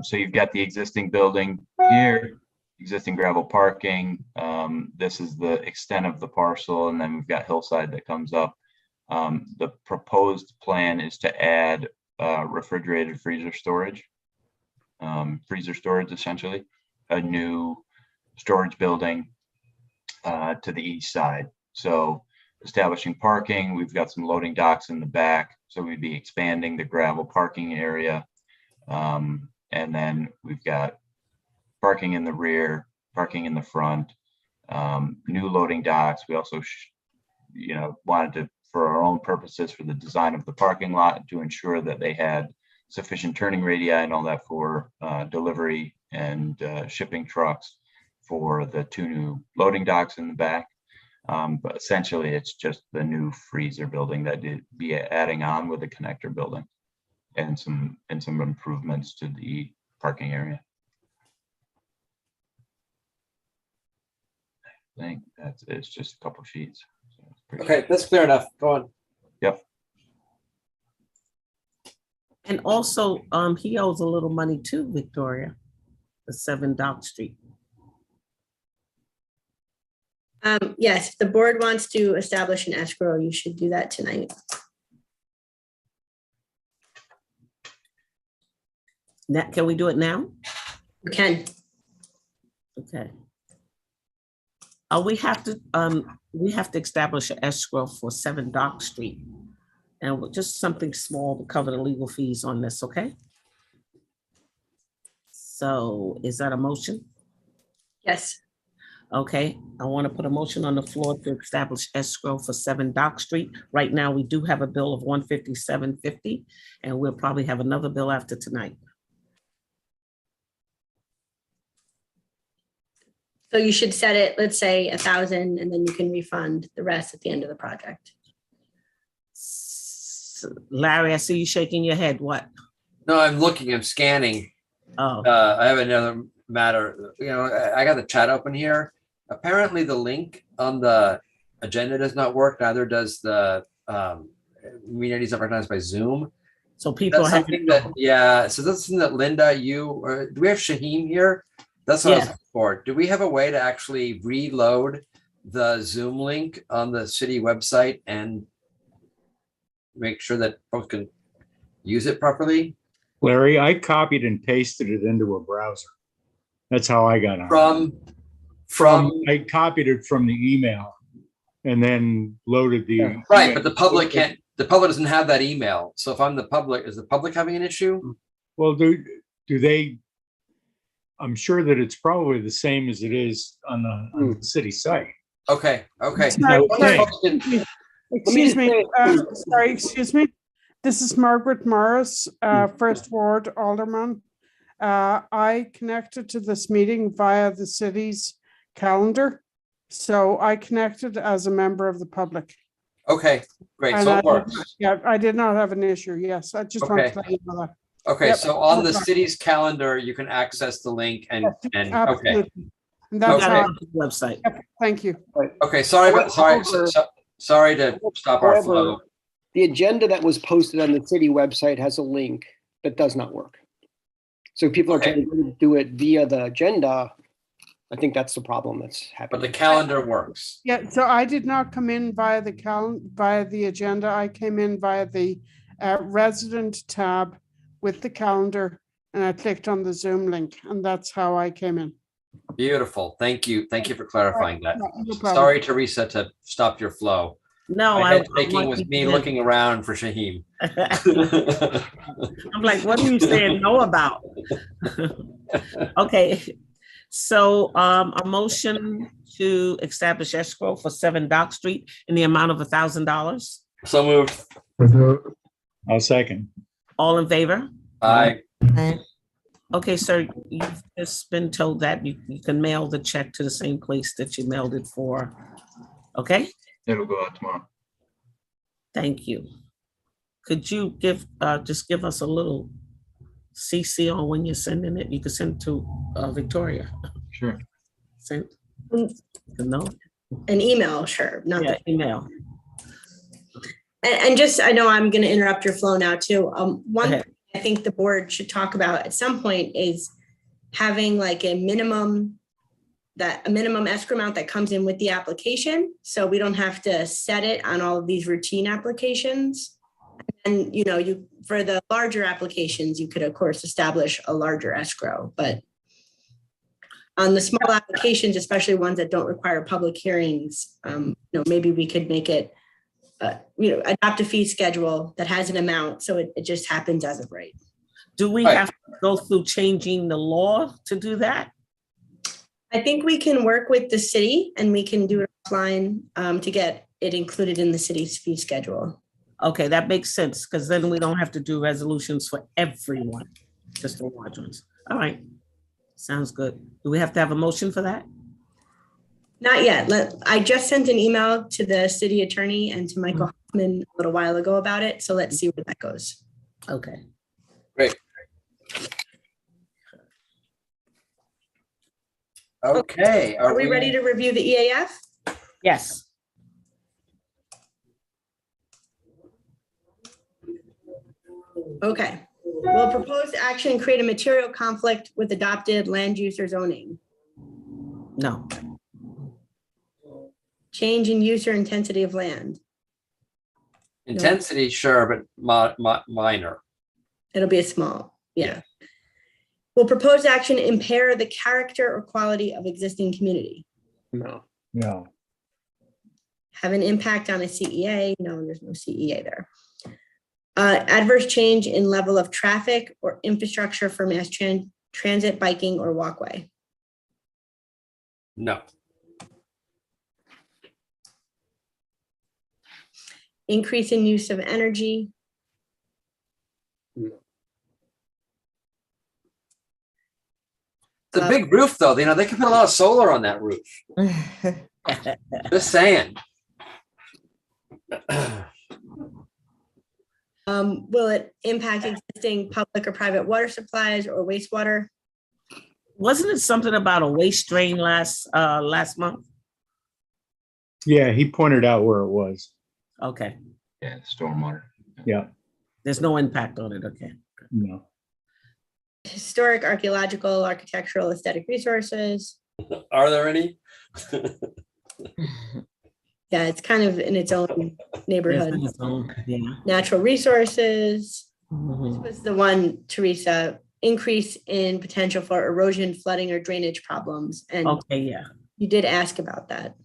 So you've got the existing building here, existing gravel parking. This is the extent of the parcel, and then we've got hillside that comes up. The proposed plan is to add refrigerated freezer storage essentially, a new storage building to the east side. So establishing parking, we've got some loading docks in the back, so we'd be expanding the gravel parking area. And then we've got parking in the rear, parking in the front, new loading docks. We also, wanted to, for our own purposes, for the design of the parking lot, to ensure that they had sufficient turning radii and all that for delivery and shipping trucks, for the 2 new loading docks in the back. But essentially, it's just the new freezer building that they'd be adding on with the connector building. And some improvements to the parking area. I think it's just a couple sheets. So it's pretty- Okay, that's clear enough. Go on. Yep. And also, he owes a little money too, Victoria, the 7 Dock Street. Yes, if the board wants to establish an escrow, you should do that tonight. Now, can we do it now? You can. Okay. We have to establish an escrow for 7 Dock Street. And just something small to cover the legal fees on this, okay? So is that a motion? Yes. Okay, I want to put a motion on the floor to establish escrow for 7 Dock Street. Right now, we do have a bill of $157.50, and we'll probably have another bill after tonight. So you should set it, let's say 1,000, and then you can refund the rest at the end of the project. Larry, I see you shaking your head. What? No, I'm looking, I'm scanning. Oh, I have another matter. I got the chat open here. Apparently the link on the agenda does not work. Neither does the meeting is not recognized by Zoom. so people That's are something that, yeah, so that's something that Linda, do we have Shaheem here? That's what I was Yeah. looking for. Do we have a way to actually reload the Zoom link on the city website and make sure that folks can use it properly? Larry, I copied and pasted it into a browser. That's how I got on. I copied it from the email and then loaded the. Right, but the public doesn't have that email. So if I'm the public, is the public having an issue? Well, do they? I'm sure that it's probably the same as it is on the city site. Okay. Now, Excuse me, just say- sorry, excuse me. This is Margaret Morris, First Ward Alderman. I connected to this meeting via the city's calendar. So I connected as a member of the public. Okay, great. And So I it did works. not- Yeah, I did not have an issue. Yes, I just wanted Okay. to let you know that. Okay, Yep, so on no the problem. city's calendar, you can access the link and, okay. Absolutely. And You that's got it how, on the website. thank you. Okay, sorry, but However- sorry to stop our flow. However, the agenda that was posted on the city website has a link that does not work. So people are Okay. trying to do it via the agenda. I think that's the problem that's But the happening. calendar works. Yeah, so I did not come in via the agenda. I came in via the resident tab with the calendar, and I clicked on the Zoom link, and that's how I came in. Beautiful. Thank you. Thank you for clarifying that. No problem. Sorry, Teresa, to stop your flow. No, My I. head shaking was me looking around for Shaheem. I'm like, what are you saying no about? Okay, so a motion to establish escrow for 7 Dock Street in the amount of $1,000. So moved. I'll second. All in favor? Aye. Okay, sir, you've just been told that you can mail the check to the same place that you mailed it for. Okay, It'll go out tomorrow. thank you. Could you just give us a little CC on when you're sending it? You can send it to Victoria. Sure. Send, Mm. no, An email, sure, not yeah, email. And just, I know I'm going to interrupt your flow now too. One ahead. thing I think the board should talk about at some point is having like a minimum escrow amount that comes in with the application. So we don't have to set it on all of these routine applications. And, for the larger applications, you could of course establish a larger escrow, but on the small applications, especially ones that don't require public hearings, maybe we could make it adopt a fee schedule that has an amount, so it just happens as of right. Do we Right. have to go through changing the law to do that? I think we can work with the city and we can do it offline to get it included in the city's fee schedule. Okay, that makes sense, because then we don't have to do resolutions for everyone, just the large ones. All right, sounds good. Do we have to have a motion for that? Not yet. I just sent an email to the city attorney and to Michael Hoffman a little while ago about it, so let's see where that goes. Okay. Great. Okay. Are we ready to review the EAF? Yes. Okay. Will proposed action create a material conflict with adopted land use or zoning? No. Change in use or intensity of land? Intensity, sure, but minor. It'll be a small, yeah. Will proposed action impair the character or quality of existing community? No. No. Have an impact on a CEA? No, there's no CEA there. Adverse change in level of traffic or infrastructure for mass transit, biking, or walkway? No. Increase in use of energy? It's a big roof, though. They can put a lot of solar on that roof. Just saying. Will it impact existing public or private water supplies or wastewater? Wasn't it something about a waste drain last month? Yeah, he pointed out where it was. Okay, Yeah, stormwater. Yeah, there's no impact on it, okay. no. Historic, archaeological, architectural, aesthetic resources? Are there any? Yeah, it's kind of in its own neighborhood. Yeah. Natural resources. This Mhm. was the one, Teresa, increase in potential for erosion, flooding, or drainage problems. And Okay, yeah. you did ask about that.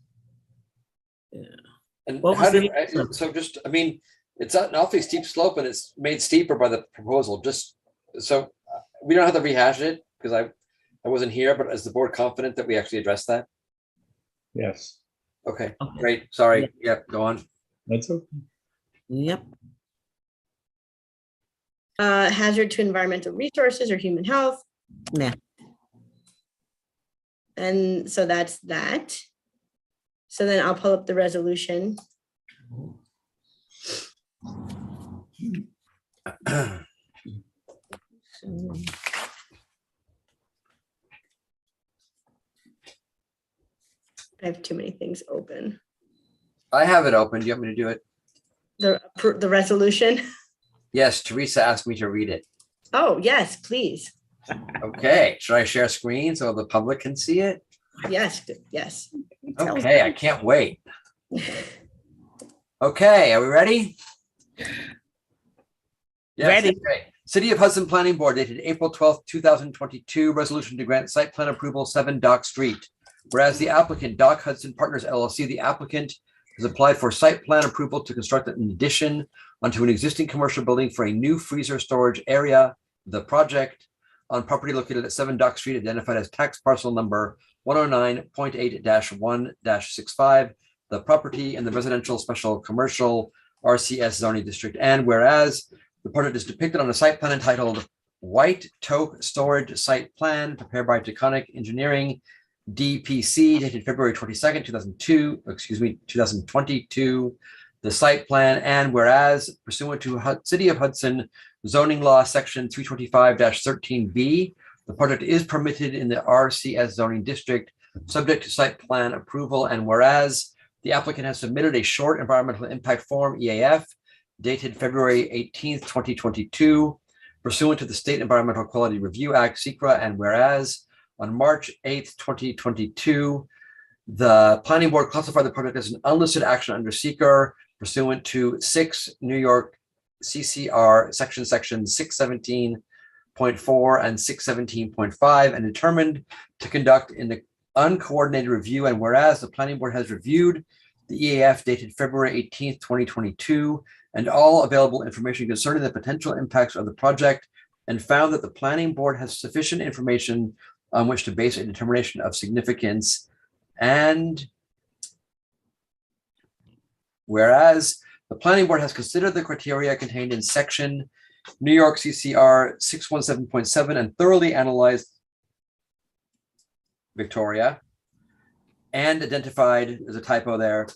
And What how was did, the- so just, it's an awfully steep slope and it's made steeper by the proposal, just, so we don't have to rehash it, because I wasn't here, but is the board confident that we actually addressed that? Yes. Okay, Okay. great, sorry, yep, go on. That's okay. Yep. Hazard to environmental resources or human health. Yeah. And so that's that. So then I'll pull up the resolution. I have too many things open. I have it open. Do you want me to do it? The resolution. Yes, Teresa asked me to read it. Oh, yes, please. Okay, should I share screen so the public can see it? Yes, yes. Okay, I can't wait. Okay, are we ready? Yes, Ready. okay. City of Hudson Planning Board dated April 12th, 2022, resolution to grant site plan approval 7 Dock Street. Whereas the applicant, Dock Hudson Partners LLC, the applicant has applied for site plan approval to construct an addition onto an existing commercial building for a new freezer storage area. The project on property located at 7 Dock Street, identified as tax parcel number 109.8-1-65, the property in the residential special commercial RCS zoning district. And whereas the project is depicted on a site plan entitled White Toke Storage Site Plan prepared by Taconic Engineering, DPC, dated February 22nd, 2022, the site plan. And whereas pursuant to City of Hudson zoning law section 325-13B, the project is permitted in the RCS zoning district subject to site plan approval. And whereas the applicant has submitted a short environmental impact form, EAF, dated February 18th, 2022, pursuant to the State Environmental Quality Review Act, SECRA. And whereas on March 8th, 2022, the planning board classified the project as an unlisted action under SECRA pursuant to 6 New York CCR section 617.4 and 617.5, and determined to conduct an uncoordinated review. And whereas the planning board has reviewed the EAF dated February 18th, 2022, and all available information concerning the potential impacts of the project, and found that the planning board has sufficient information on which to base a determination of significance. And whereas the planning board has considered the criteria contained in section New York CCR 617.7 and thoroughly analyzed Victoria and identified, there's a typo there,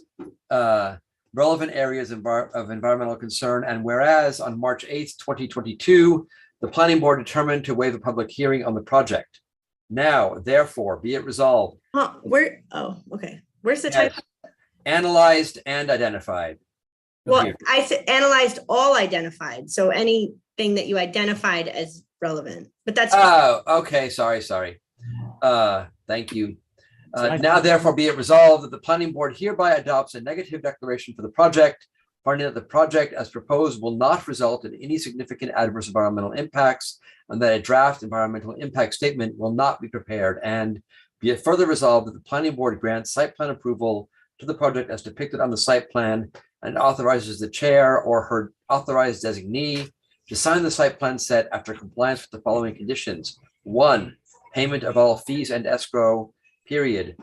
relevant areas of environmental concern. And whereas on March 8th, 2022, the planning board determined to waive a public hearing on the project. Now, therefore, be it resolved. Oh, okay. Where's the Yes. type? Analyzed and identified. Well, I said analyzed all identified. So anything that you identified as relevant, but that's. Oh, okay. Sorry. Thank you. Now, therefore, be it resolved that the planning board hereby adopts a negative declaration for the project, finding that the project as proposed will not result in any significant adverse environmental impacts, and that a draft environmental impact statement will not be prepared. And be it further resolved that the planning board grants site plan approval to the project as depicted on the site plan and authorizes the chair or her authorized designee to sign the site plan set after compliance with the following conditions. 1, payment of all fees and escrow, period.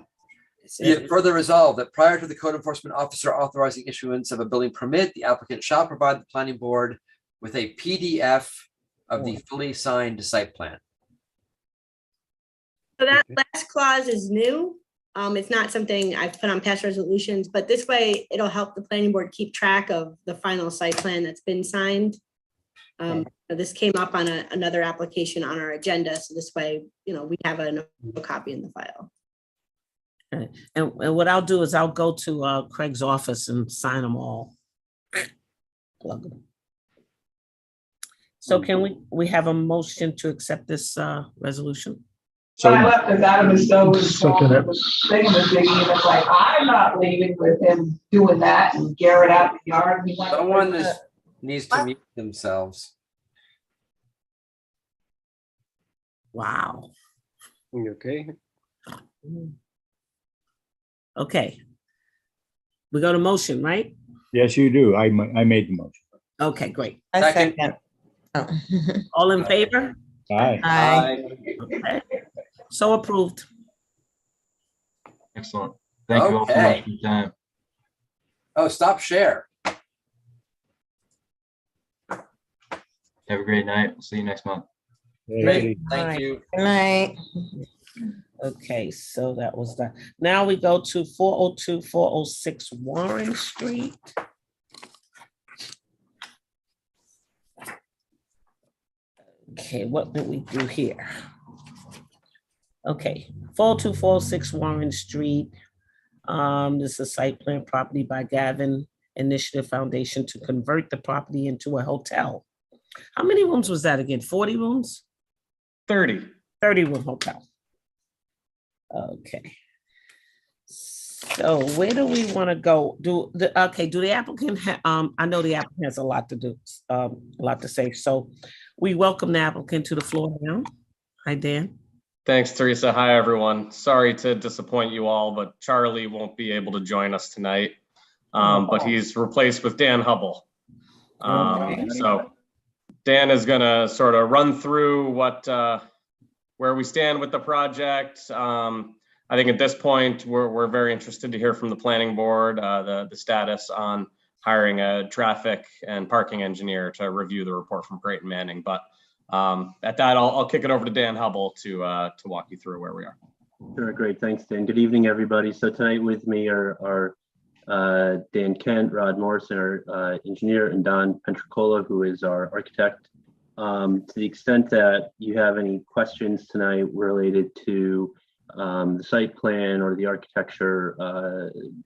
Be it further resolved that prior to the code enforcement officer authorizing issuance of a building permit, the applicant shall provide the planning board with a PDF of the fully signed site plan. So that last clause is new. It's not something I've put on past resolutions, but this way it'll help the planning board keep track of the final site plan that's been signed. This came up on another application on our agenda. So this way, we have a copy in the file. Okay. And what I'll do is I'll go to Craig's office and sign them all. Plug them. So can we have a motion to accept this resolution? When I left, because Adam is so involved with thingamajiggy, it's like, I'm not leaving with him doing that and Garrett out in the yard. Someone needs to mute themselves. Wow. Okay. Okay. We go to motion, right? Yes, you do. I made the motion. Okay, great. I Second. second. Oh. All in favor? Aye. Aye. Okay. So approved. Excellent. Thank you all so much Okay. for your time. Oh, stop share. Have a great night. We'll see you next month. Great. Thank you. Good night. Okay, so that was that. Now we go to 402, 406 Warren Street. Okay, what did we do here? Okay, 402, 406 Warren Street. This is a site plan property by Gavin Initiative Foundation to convert the property into a hotel. How many rooms was that again? 40 rooms? 30. 30 room hotel. Okay. So where do we want to go? Do the applicant I know the applicant has a lot to do, a lot to say. So we welcome the applicant to the floor now. Hi, Dan. Thanks, Teresa. Hi, everyone. Sorry to disappoint you all, but Charlie won't be able to join us tonight. But he's replaced with Dan Hubble. So Dan is going to sort of run through where we stand with the project. I think at this point, we're very interested to hear from the planning board, the status on hiring a traffic and parking engineer to review the report from Creighton Manning. But at that, I'll kick it over to Dan Hubble to walk you through where we are. Sure, great. Thanks, Dan. Good evening, everybody. So tonight with me are Dan Kent, Rod Morrison, our engineer, and Don Pentricola, who is our architect. To the extent that you have any questions tonight related to the site plan or the architecture,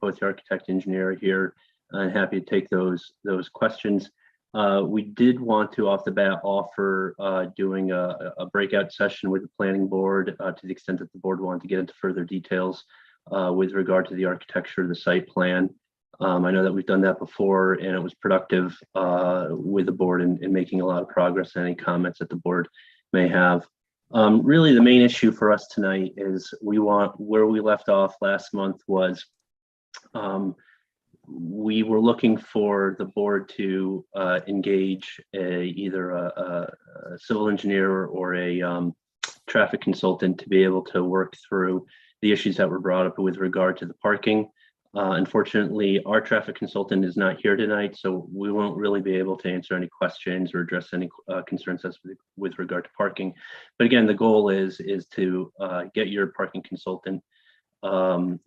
both the architect and engineer are here. I'm happy to take those questions. We did want to off the bat offer doing a breakout session with the planning board to the extent that the board wanted to get into further details with regard to the architecture of the site plan. I know that we've done that before and it was productive with the board in making a lot of progress. Any comments that the board may have. Really the main issue for us tonight is where we left off last month was we were looking for the board to engage either a civil engineer or a traffic consultant to be able to work through the issues that were brought up with regard to the parking. Unfortunately, our traffic consultant is not here tonight, so we won't really be able to answer any questions or address any concerns with regard to parking. But again, the goal is to get your parking consultant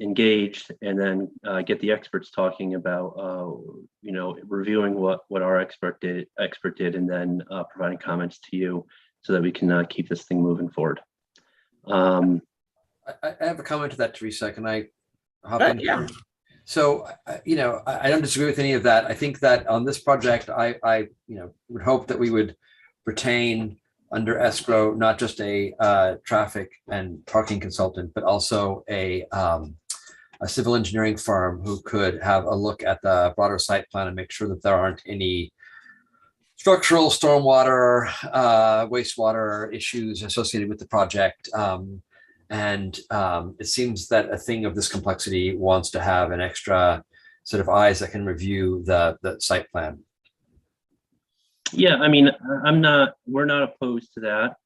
engaged and then get the experts talking about reviewing what our expert did and then providing comments to you so that we can keep this thing moving forward. I have a comment to that, Teresa. Can I hop in? Yeah. So, I don't disagree with any of that. I think that on this project, I would hope that we would retain under escrow, not just a traffic and parking consultant, but also a civil engineering firm who could have a look at the broader site plan and make sure that there aren't any structural, stormwater, wastewater issues associated with the project. And it seems that a thing of this complexity wants to have an extra set of eyes that can review the site plan. Yeah, I mean, we're not opposed to that.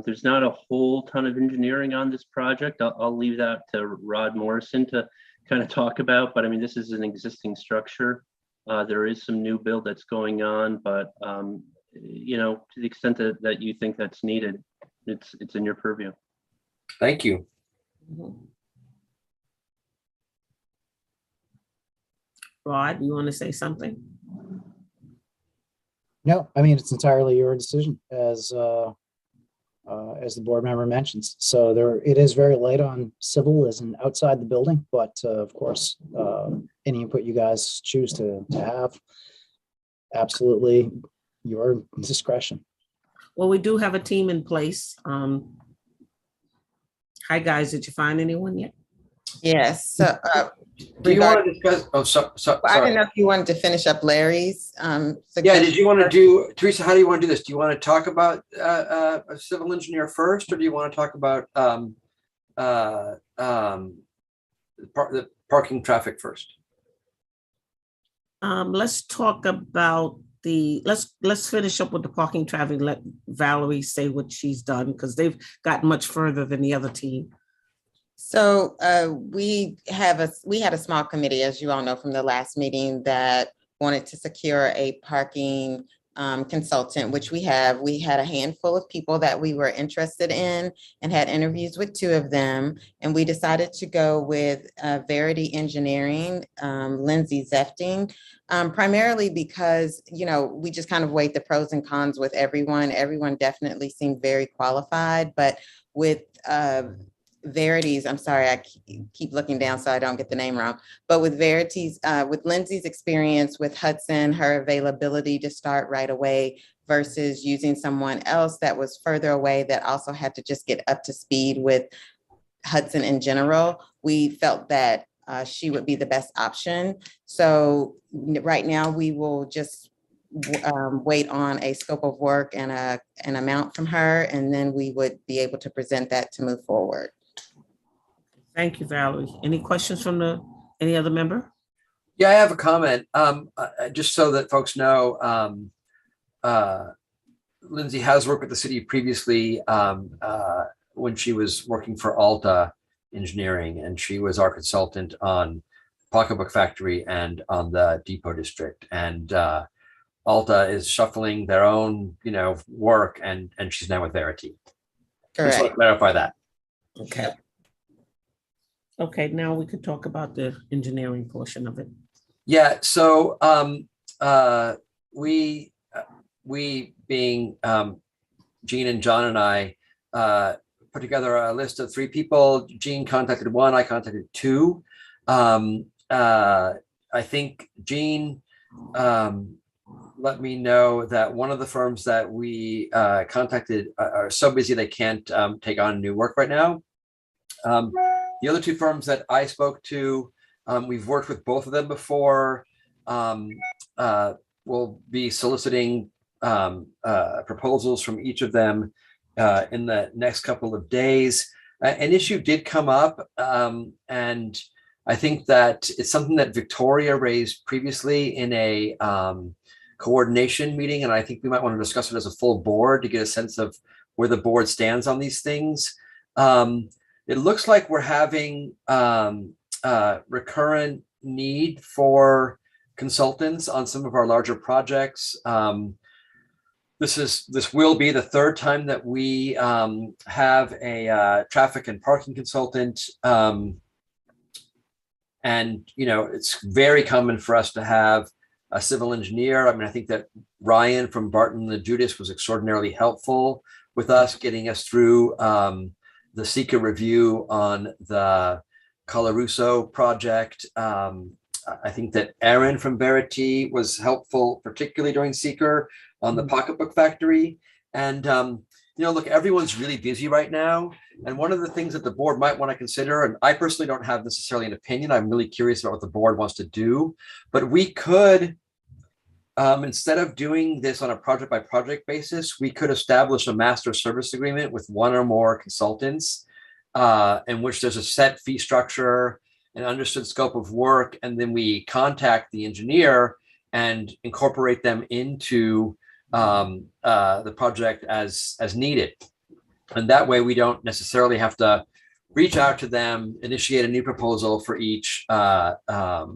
There's not a whole ton of engineering on this project. I'll leave that to Rod Morrison to kind of talk about, but I mean, this is an existing structure. There is some new build that's going on, but to the extent that you think that's needed, it's in your purview. Thank you. Rod, you want to say something? No, I mean, it's entirely your decision as the board member mentions. So it is very light on civil as in outside the building, but of course, any input you guys choose to have, absolutely your discretion. Well, we do have a team in place. Hi, guys. Did you find anyone yet? Yes. So, do you want to discuss? Oh, sorry. I don't know if you wanted to finish up Larry's. Yeah. Did you want to do, Teresa? How do you want to do this? Do you want to talk about a civil engineer first, or do you want to talk about the parking traffic first? Let's talk about let's finish up with the parking traffic. Let Valerie say what she's done because they've gotten much further than the other team. So we had a small committee, as you all know from the last meeting, that wanted to secure a parking consultant, which we have. We had a handful of people that we were interested in and had interviews with 2 of them. And we decided to go with Verity Engineering, Lindsay Zefting, primarily because, you know, we just kind of weighed the pros and cons with everyone. Everyone definitely seemed very qualified, but with Verity's, I'm sorry, I keep looking down so I don't get the name wrong, but with Verity's, with Lindsay's experience with Hudson, her availability to start right away versus using someone else that was further away that also had to just get up to speed with Hudson in general, we felt that she would be the best option. So right now we will just wait on a scope of work and an amount from her, and then we would be able to present that to move forward. Thank you, Valerie. Any questions from any other member? Yeah, I have a comment. Just so that folks know, Lindsay has worked with the city previously when she was working for Alta Engineering, and she was our consultant on Pocketbook Factory and on the Depot District. And Alta is shuffling their own, you know, work, and she's now with Verity. Just want to clarify that. Okay. Okay, now we could talk about the engineering portion of it. Yeah, so we being Gene and John and I put together a list of 3 people. Gene contacted 1, I contacted 2. I think Gene let me know that one of the firms that we contacted are so busy they can't take on new work right now. The other 2 firms that I spoke to, we've worked with both of them before. We'll be soliciting proposals from each of them in the next couple of days. An issue did come up, and I think that it's something that Victoria raised previously in a coordination meeting, and I think we might want to discuss it as a full board to get a sense of where the board stands on these things. It looks like we're having recurrent need for consultants on some of our larger projects. This will be the 3rd time that we have a traffic and parking consultant. And, you know, it's very common for us to have a civil engineer. I mean, I think that Ryan from Barton and Judas was extraordinarily helpful with us, getting us through the seeker review on the Colarusso project. I think that Aaron from Verity was helpful, particularly during seeker on the Pocketbook Factory. And, you know, look, everyone's really busy right now. And one of the things that the board might want to consider, and I personally don't have necessarily an opinion, I'm really curious about what the board wants to do, but we could, instead of doing this on a project by project basis, we could establish a master service agreement with 1 or more consultants in which there's a set fee structure, an understood scope of work, and then we contact the engineer and incorporate them into the project as needed. And that way we don't necessarily have to reach out to them, initiate a new proposal for each project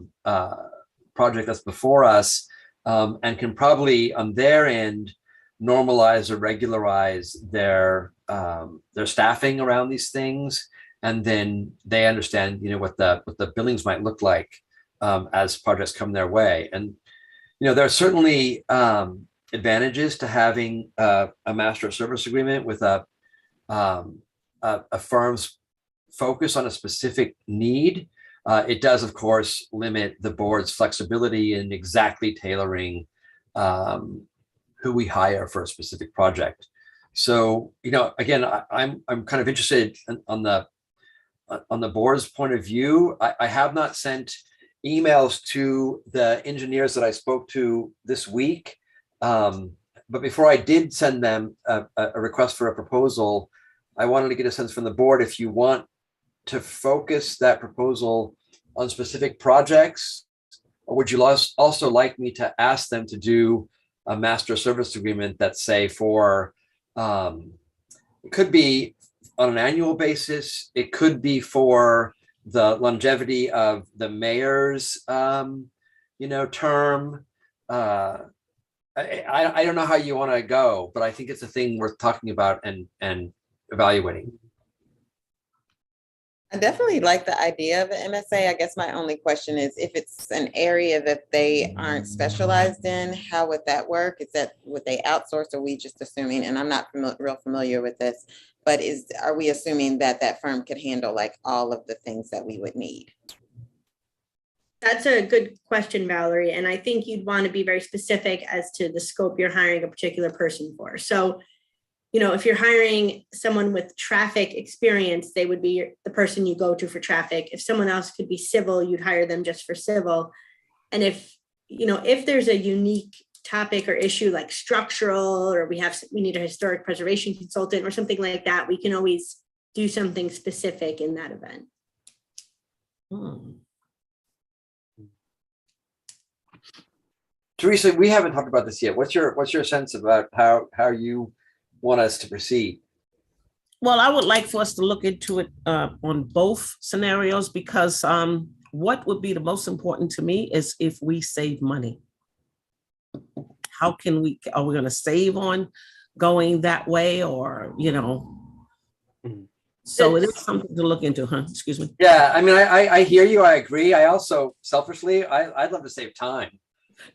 that's before us, and can probably on their end normalize or regularize their staffing around these things, and then they understand, you know, what the billings might look like as projects come their way. And you know, there are certainly advantages to having a master service agreement with a firm's focus on a specific need. It does, of course, limit the board's flexibility in exactly tailoring who we hire for a specific project. So, you know, again, I'm kind of interested on the board's point of view. I have not sent emails to the engineers that I spoke to this week. But before I did send them a request for a proposal, I wanted to get a sense from the board if you want to focus that proposal on specific projects, or would you also like me to ask them to do a master service agreement that, say, for it could be on an annual basis, it could be for the longevity of the mayor's you know, term. I don't know how you want to go, but I think it's a thing worth talking about and evaluating. I definitely like the idea of an MSA. I guess my only question is if it's an area that they aren't specialized in, how would that work? Would they outsource, or are we just assuming, and I'm not real familiar with this, but are we assuming that that firm could handle like all of the things that we would need? That's a good question, Valerie. And I think you'd want to be very specific as to the scope you're hiring a particular person for. So, if you're hiring someone with traffic experience, they would be the person you go to for traffic. If someone else could be civil, you'd hire them just for civil. And if there's a unique topic or issue like structural, or we need a historic preservation consultant or something like that, we can always do something specific in that event. Teresa, we haven't talked about this yet. What's your sense about how you want us to proceed? Well, I would like for us to look into it on both scenarios, because what would be the most important to me is if we save money. Are we going to save on going that way, or, so it is something to look into, huh? Excuse me. Yeah, I mean, I hear you. I agree. I also, selfishly, I'd love to save time.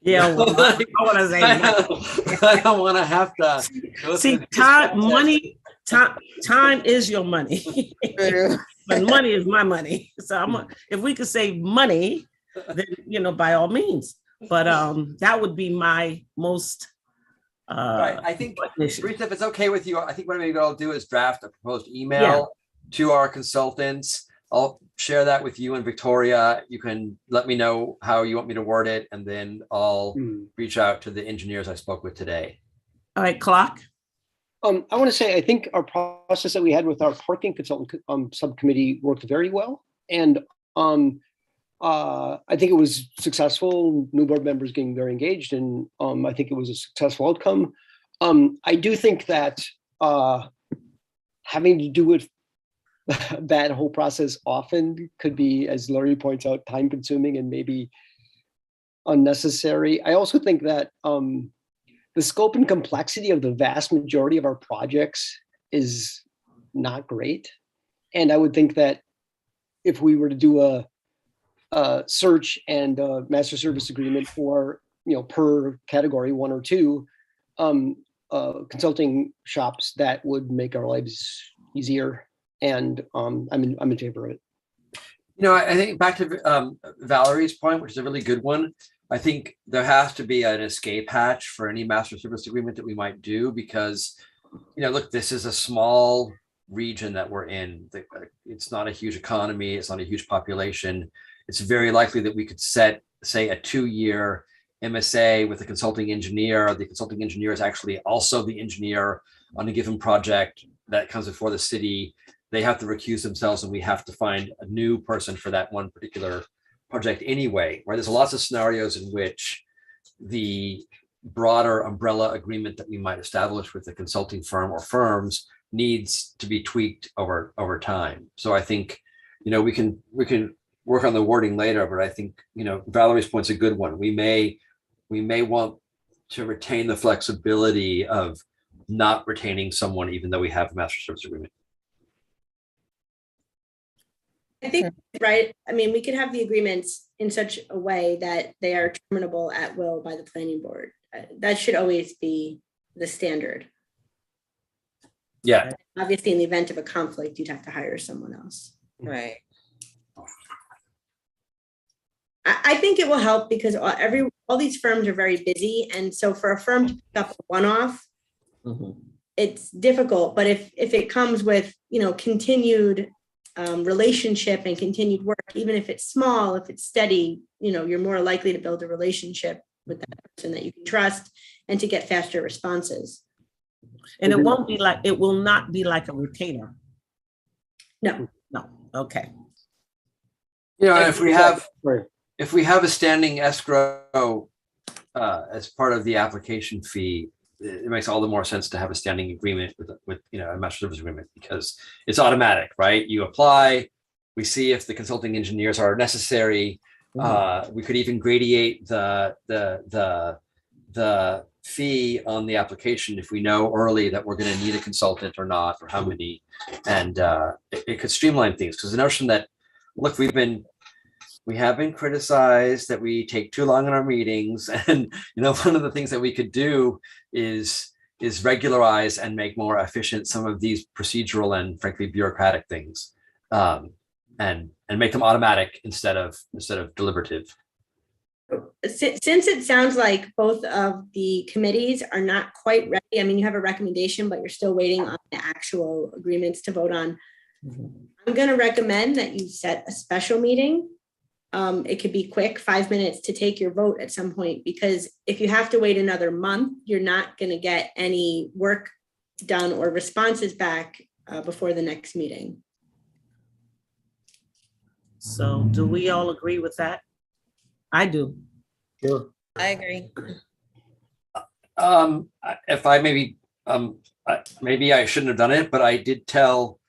Yeah, well, I want to say I don't want to have to see time is your money. But money is my money. So if we could save money, then by all means. But that would be my most right. I think, Teresa, if it's okay with you, I think what maybe I'll do is draft a proposed email to our consultants. I'll share that with you and Victoria. You can let me know how you want me to word it, and then I'll reach out to the engineers I spoke with today. All right, Clock. I want to say, I think our process that we had with our parking consultant subcommittee worked very well. And I think it was successful. New board members getting very engaged, and I think it was a successful outcome. I do think that having to do it that whole process often could be, as Larry points out, time consuming and maybe unnecessary. I also think that the scope and complexity of the vast majority of our projects is not great. And I would think that if we were to do a search and a master service agreement for, per category 1 or 2 consulting shops, that would make our lives easier. And I'm in favor of it. I think back to Valerie's point, which is a really good one. I think there has to be an escape hatch for any master service agreement that we might do, because, look, this is a small region that we're in. It's not a huge economy. It's not a huge population. It's very likely that we could set, say, a 2-year MSA with a consulting engineer. The consulting engineer is actually also the engineer on a given project that comes before the city. They have to recuse themselves, and we have to find a new person for that one particular project anyway, where there's lots of scenarios in which the broader umbrella agreement that we might establish with the consulting firm or firms needs to be tweaked over time. So I think, we can work on the wording later, but I think, Valerie's point's a good one. We may want to retain the flexibility of not retaining someone, even though we have a master service agreement. I think, right. I mean, we could have the agreements in such a way that they are terminable at will by the planning board. That should always be the standard. Yeah. Obviously, in the event of a conflict, you'd have to hire someone else. Right. I think it will help because all these firms are very busy. And so for a firm to pick up a one-off, it's difficult. But if it comes with, continued relationship and continued work, even if it's small, if it's steady, you're more likely to build a relationship with that person that you can trust and to get faster responses. And it will not be like a retainer. No. Okay. If we have a standing escrow as part of the application fee, it makes all the more sense to have a standing agreement with a master service agreement, because it's automatic, right? You apply, we see if the consulting engineers are necessary. We could even gradiate the fee on the application if we know early that we're going to need a consultant or not, or how many, and it could streamline things. Because the notion that, look, we have been criticized that we take too long in our meetings, and one of the things that we could do is regularize and make more efficient some of these procedural and frankly bureaucratic things, and make them automatic instead of deliberative. Since it sounds like both of the committees are not quite ready, I mean, you have a recommendation, but you're still waiting on the actual agreements to vote on. I'm going to recommend that you set a special meeting. It could be quick, 5 minutes to take your vote at some point, because if you have to wait another month, you're not going to get any work done or responses back before the next meeting. So do we all agree with that? I do. Sure. I agree. If I maybe I shouldn't have done it, but I did tell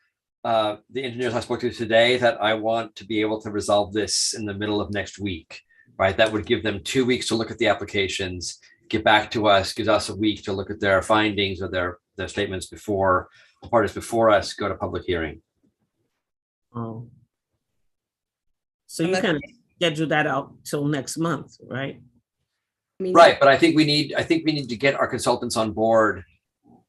the engineers I spoke to today that I want to be able to resolve this in the middle of next week, right? That would give them 2 weeks to look at the applications, get back to us, gives us a week to look at their findings or their statements before us go to public hearing. Oh. So you kind of schedule that out till next month, right? Right, but I think we need to get our consultants on board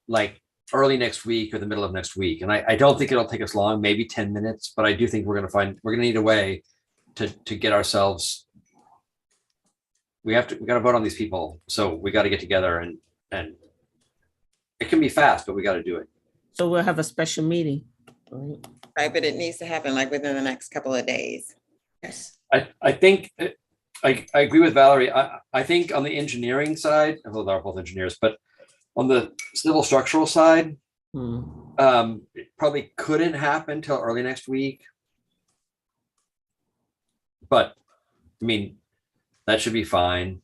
like early next week or the middle of next week. And I don't think it'll take us long, maybe 10 minutes, but I do think we're gonna need a way to get ourselves. We gotta vote on these people. So we gotta get together and it can be fast, but we gotta do it. So we'll have a special meeting. Right, but it needs to happen like within the next couple of days. Yes. I think I agree with Valerie. I think on the engineering side, although they're both engineers, but on the civil structural side, it probably couldn't happen till early next week. But I mean, that should be fine.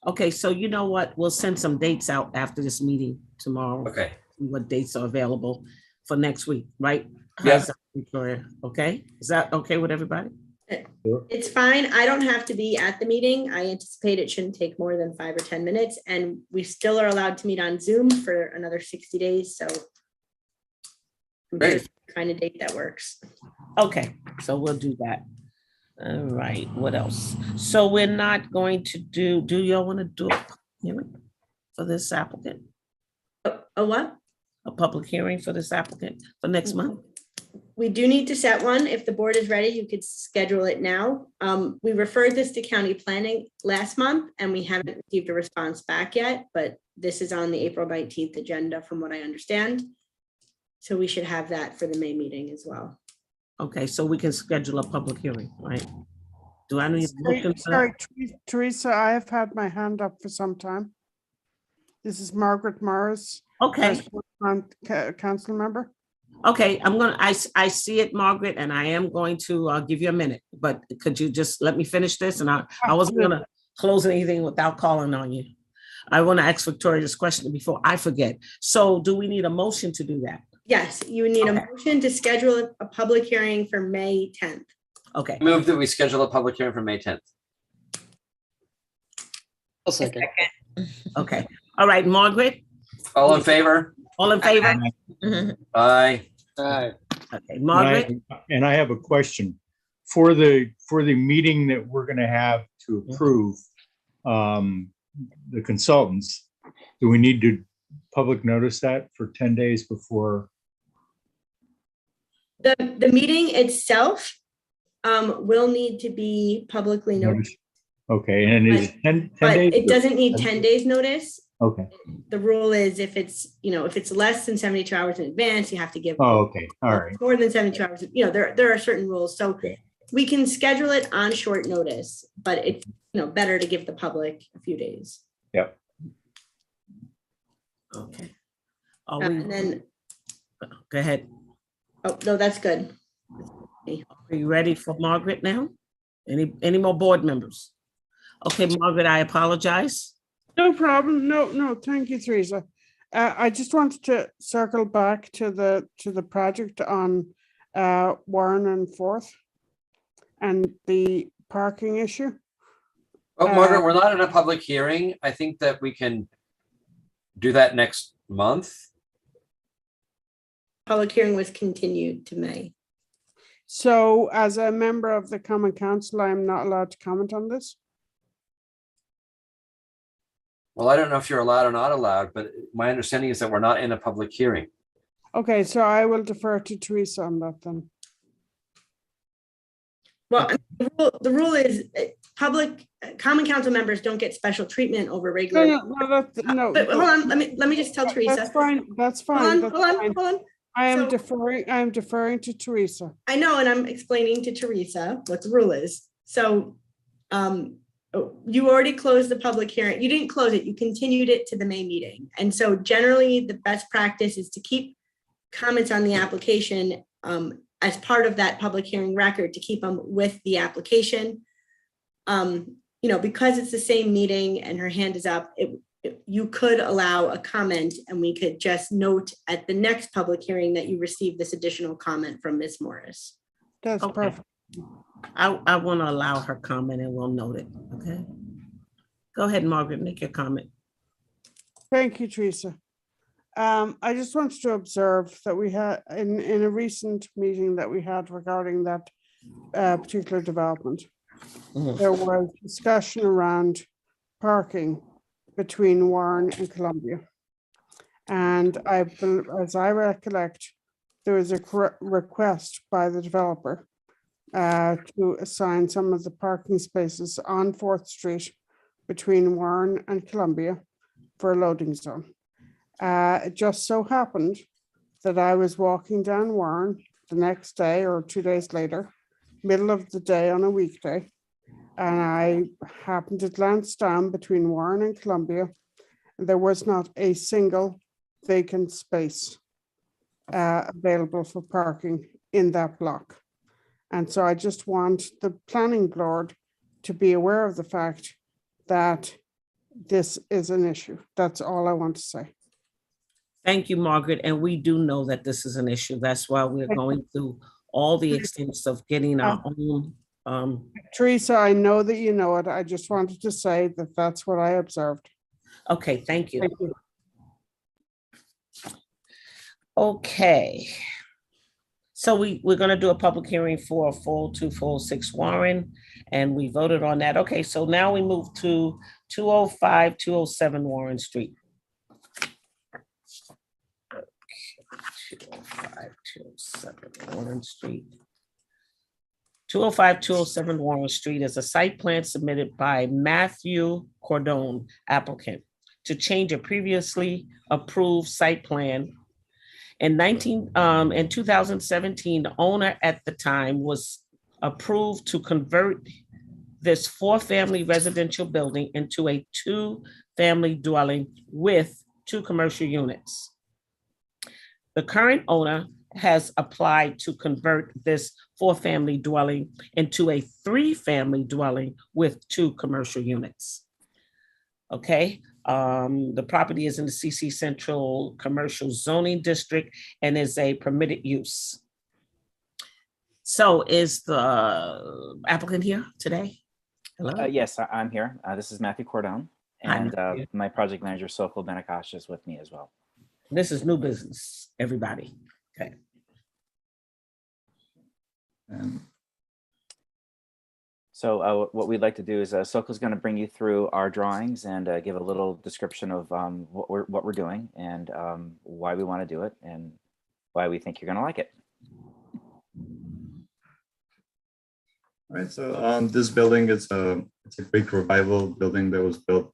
Okay, so you know what? We'll send some dates out after this meeting tomorrow. Okay. What dates are available for next week, right? Yeah. How's that, Victoria? Okay, is that okay with everybody? It's fine. I don't have to be at the meeting. I anticipate it shouldn't take more than 5 or 10 minutes, and we still are allowed to meet on Zoom for another 60 days. So Great. Find a date that works. Okay, so we'll do that. All right, what else? So we're not going to do y'all want to do a hearing for this applicant? A what? A public hearing for this applicant for next month? We do need to set one. If the board is ready, you could schedule it now. We referred this to county planning last month and we haven't received a response back yet, but this is on the April 19th agenda from what I understand. So we should have that for the May meeting as well. Okay, so we can schedule a public hearing, right? Do I need? Sorry, Teresa, I have had my hand up for some time. This is Margaret Morris. Okay. Council member. Okay, I see it, Margaret, and I am going to give you a minute, but could you just let me finish this? And I wasn't gonna close anything without calling on you. I want to ask Victoria this question before I forget. So do we need a motion to do that? Yes, you would need a motion to schedule a public hearing for May 10th. Okay. Move that we schedule a public hearing for May 10th. I'll second. Okay. All right, Margaret? All in favor? All in favor? Aye. Aye. Okay, Margaret? And I have a question. For the meeting that we're going to have to approve the consultants, do we need to public notice that for 10 days before? The meeting itself will need to be publicly noticed. Okay, and is 10 but days? It doesn't need 10 days notice. Okay. The rule is if it's less than 72 hours in advance, you have to give. Oh, okay. All right. More than 72 hours, there are certain rules. So we can schedule it on short notice, but it's better to give the public a few days. Yep. Okay. And then go ahead. Oh, no, that's good. Are you ready for Margaret now? Any more board members? Okay, Margaret, I apologize. No problem. No, thank you, Teresa. I just wanted to circle back to the project on Warren and 4th and the parking issue. Oh, Margaret, we're not in a public hearing. I think that we can do that next month. Public hearing was continued to May. So as a member of the Common Council, I'm not allowed to comment on this? Well, I don't know if you're allowed or not allowed, but my understanding is that we're not in a public hearing. Okay, so I will defer to Teresa on that then. Well, the rule is common council members don't get special treatment over regular. No. But hold on, let me just tell Teresa. That's fine, that's fine. Hold on. I am So- deferring to Teresa. I know, and I'm explaining to Teresa what the rule is. So you already closed the public hearing. You didn't close it, you continued it to the May meeting. And so generally the best practice is to keep comments on the application as part of that public hearing record, to keep them with the application. Because it's the same meeting and her hand is up, you could allow a comment and we could just note at the next public hearing that you received this additional comment from Ms. Morris. That's perfect. I want to allow her comment and we'll note it, okay? Go ahead, Margaret, make your comment. Thank you, Teresa. I just wanted to observe that we had in a recent meeting that we had regarding that particular development, there was discussion around parking between Warren and Columbia. And as I recollect, there was a request by the developer to assign some of the parking spaces on 4th Street between Warren and Columbia for a loading zone. It just so happened that I was walking down Warren the next day or 2 days later, middle of the day on a weekday, and I happened to glance down between Warren and Columbia. There was not a single vacant space available for parking in that block. And so I just want the planning board to be aware of the fact that this is an issue. That's all I want to say. Thank you, Margaret. And we do know that this is an issue. That's why we're going through all the extents of getting our own. Teresa, I know that you know it. I just wanted to say that that's what I observed. Okay, thank you. Thank you. Okay. So we're going to do a public hearing for a full 246 Warren, and we voted on that. Okay, so now we move to 205, 207 Warren Street. 205, 207 Warren Street. 205, 207 Warren Street is a site plan submitted by Matthew Cordone, applicant, to change a previously approved site plan. In 2017, the owner at the time was approved to convert this 4-family residential building into a 2-family dwelling with 2 commercial units. The current owner has applied to convert this 4-family dwelling into a 3-family dwelling with 2 commercial units. Okay, the property is in the CC Central Commercial Zoning District and is a permitted use. So is the applicant here today? Hello? Yes, I'm here. This is Matthew Cordone, and my project manager, Sokol Benakash, is with me as well. This is new business, everybody. Okay. So what we'd like to do is Sokol's going to bring you through our drawings and give a little description of what we're doing and why we want to do it and why we think you're going to like it. All right, so this building is it's a Greek revival building that was built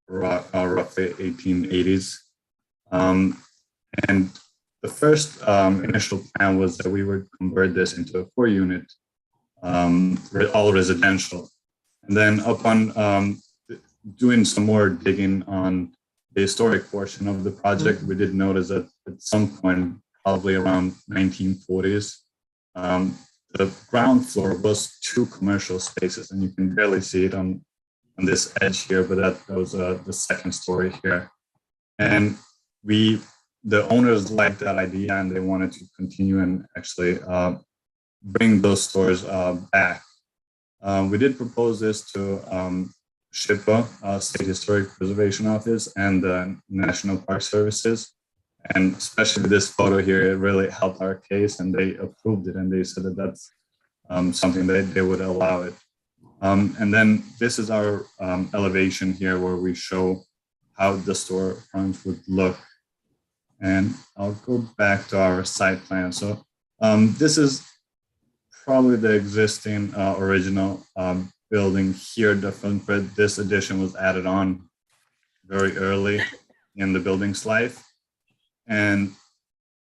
roughly 1880s. And the first initial plan was that we would convert this into a 4-unit, all residential. And then upon doing some more digging on the historic portion of the project, we did notice that at some point, probably around 1940s, the ground floor was 2 commercial spaces, and you can barely see it on this edge here, but that was the 2nd story here. And the owners liked that idea, and they wanted to continue and actually bring those stores back. We did propose this to SHPA, State Historic Preservation Office, and the National Park Services. And especially with this photo here, it really helped our case, and they approved it, and they said that that's something that they would allow it. And then this is our elevation here where we show how the storefront would look. And I'll go back to our site plan. So this is probably the existing original building here. The footprint, this addition was added on very early in the building's life. And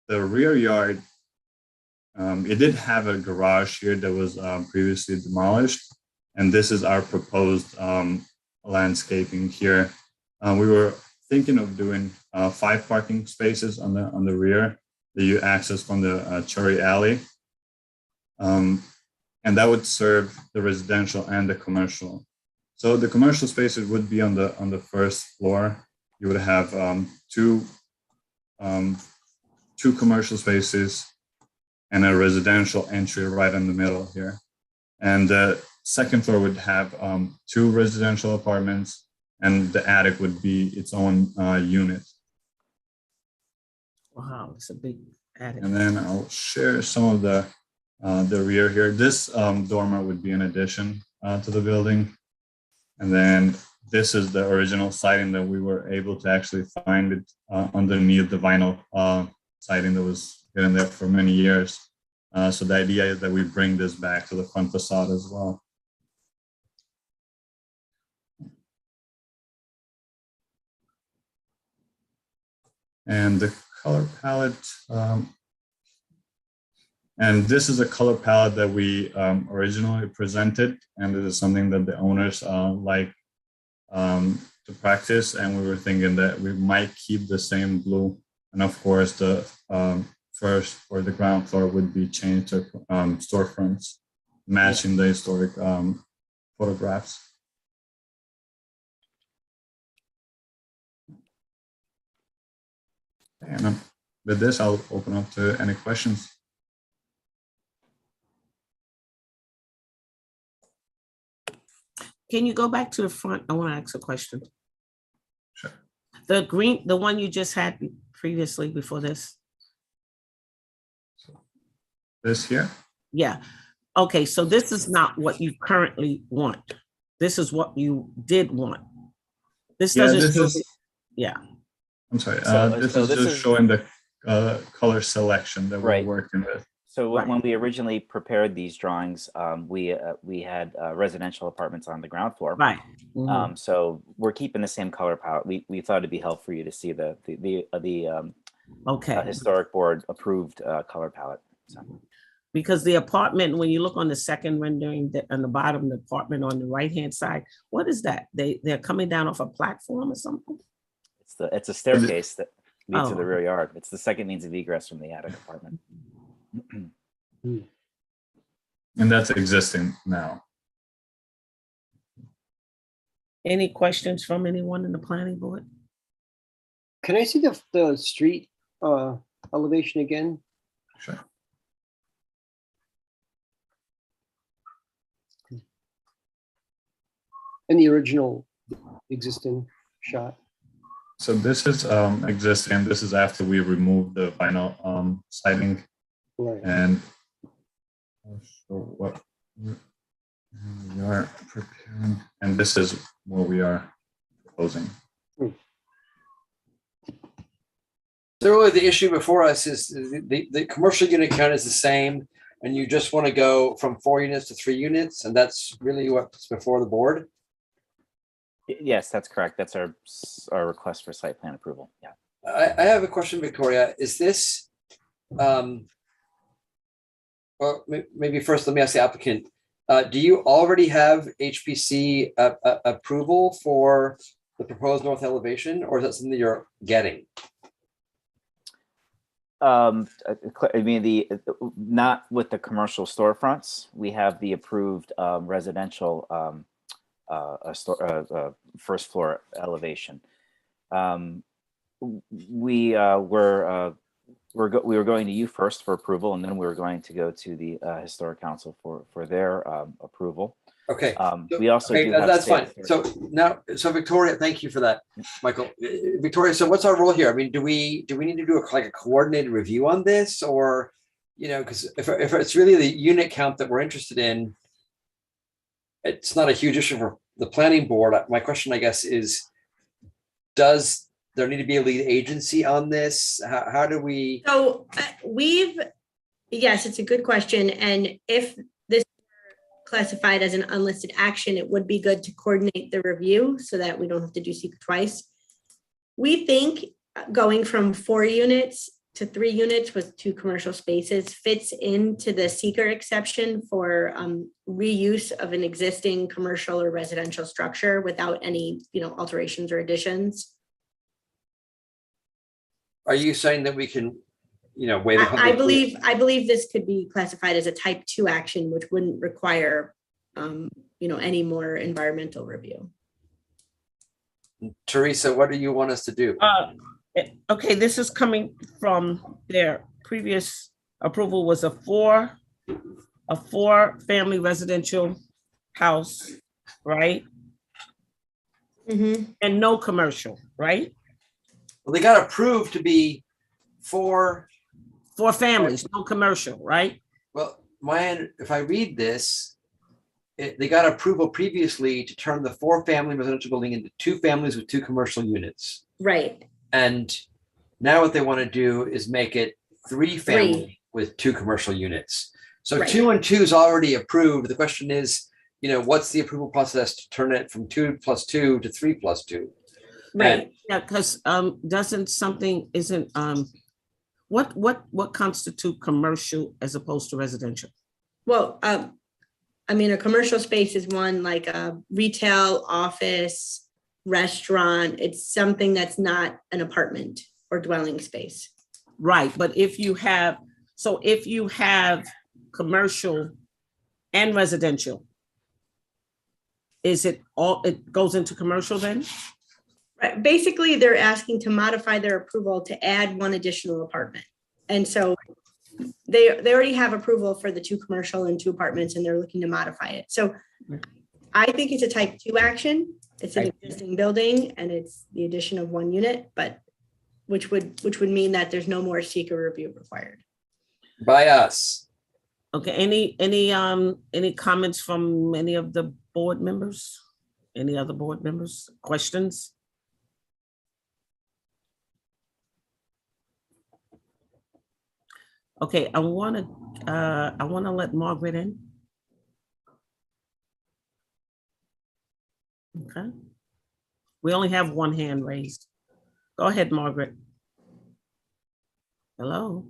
the rear yard, it did have a garage here that was previously demolished. And this is our proposed landscaping here. We were thinking of doing 5 parking spaces on the rear that you access from the Cherry Alley. And that would serve the residential and the commercial. So the commercial spaces would be on the first floor. You would have two commercial spaces and a residential entry right in the middle here. And the second floor would have 2 residential apartments, and the attic would be its own unit. Wow, it's a big attic. And then I'll share some of the rear here. This dormer would be an addition to the building. And then this is the original siding that we were able to actually find it underneath the vinyl siding that was in there for many years. So the idea is that we bring this back to the front facade as well. And the color palette, and this is a color palette that we originally presented, and it is something that the owners like to practice, and we were thinking that we might keep the same blue, and of course the first or the ground floor would be changed to storefronts, matching the historic photographs. And with this, I'll open up to any questions. Can you go back to the front? I want to ask a question. Sure. The green, the one you just had previously before this? This here? Yeah. Okay, so this is not what you currently want. This is what you did want. This doesn't. Yeah. I'm sorry. This so is this just is- showing the color selection that Right. we're working with. So when we originally prepared these drawings, we had residential apartments on the ground floor. Right. Mhm. So we're keeping the same color palette. We thought it'd be helpful for you to see the Okay. historic board approved color palette. So. Because the apartment, when you look on the second rendering on the bottom, the apartment on the right-hand side, what is that? They're coming down off a platform or something? It's a staircase that leads to Oh. the rear yard. It's the second means of egress from the attic apartment. And that's existing now. Any questions from anyone in the planning board? Can I see the street elevation again? Sure. In the original existing shot. So this is existing. This is after we removed the vinyl siding. Right. And I'll show what we are preparing. And this is what we are proposing. So really the issue before us is the commercial unit count is the same, and you just want to go from 4 units to 3 units, and that's really what's before the board? Yes, that's correct. That's our request for site plan approval. Yeah. I have a question, Victoria. Is this, well, maybe first let me ask the applicant. Do you already have HPC approval for the proposed north elevation, or is that something you're getting? I mean, not with the commercial storefronts. We have the approved residential first floor elevation. We were we were going to you first for approval, and then we were going to go to the Historic Council for their approval. Okay. We also Okay, do have that's state fine. So now, so Victoria, thank you for that, Michael. Victoria, so what's our role here? I mean, do we need to do like a coordinated review on this, or, you know, because if it's really the unit count that we're interested in, it's not a huge issue for the planning board. My question, I guess, is, does there need to be a lead agency on this? How do we? So yes, it's a good question. And if this were classified as an unlisted action, it would be good to coordinate the review so that we don't have to do seeker twice. We think going from 4 units to 3 units with 2 commercial spaces fits into the seeker exception for reuse of an existing commercial or residential structure without any, alterations or additions. Are you saying that we can, waive? I believe this could be classified as a type 2 action, which wouldn't require, any more environmental review. Teresa, what do you want us to do? Okay, this is coming from their previous approval was a 4-family residential house, right? Mm-hmm. And no commercial, right? Well, they got approved to be 4 families, no commercial, right? Well, if I read this, they got approval previously to turn the 4-family residential building into 2 families with 2 commercial units. Right. And now what they want to do is make it 3 family with 2 commercial units. So Right. 2 and 2 is already approved. The question is, what's the approval process to turn it from 2 + 2 to 3 + 2? Right. Yeah, because what constitute commercial as opposed to residential? Well, a commercial space is one like a retail, office, restaurant. It's something that's not an apartment or dwelling space. Right, but if you have commercial and residential, it goes into commercial then? Right. Basically, they're asking to modify their approval to add 1 additional apartment. And so they already have approval for the 2 commercial and 2 apartments, and they're looking to modify it. So I think it's a type 2 action. It's an existing building and it's the addition of 1 unit, but which would mean that there's no more seeker review required. By us. Okay, any comments from any of the board members? Any other board members? Questions? Okay, I want to let Margaret in. Okay. We only have 1 hand raised. Go ahead, Margaret. Hello?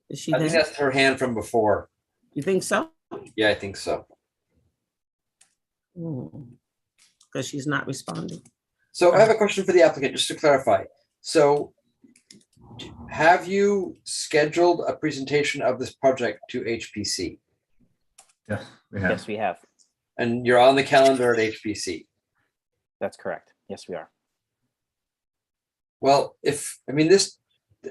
Is she I think there? that's her hand from before. You think so? Yeah, I think so. Because she's not responding. So I have a question for the applicant, just to clarify. So have you scheduled a presentation of this project to HPC? Yes, we have. Yes, we have. And you're on the calendar at HPC? That's correct. Yes, we are. Well, I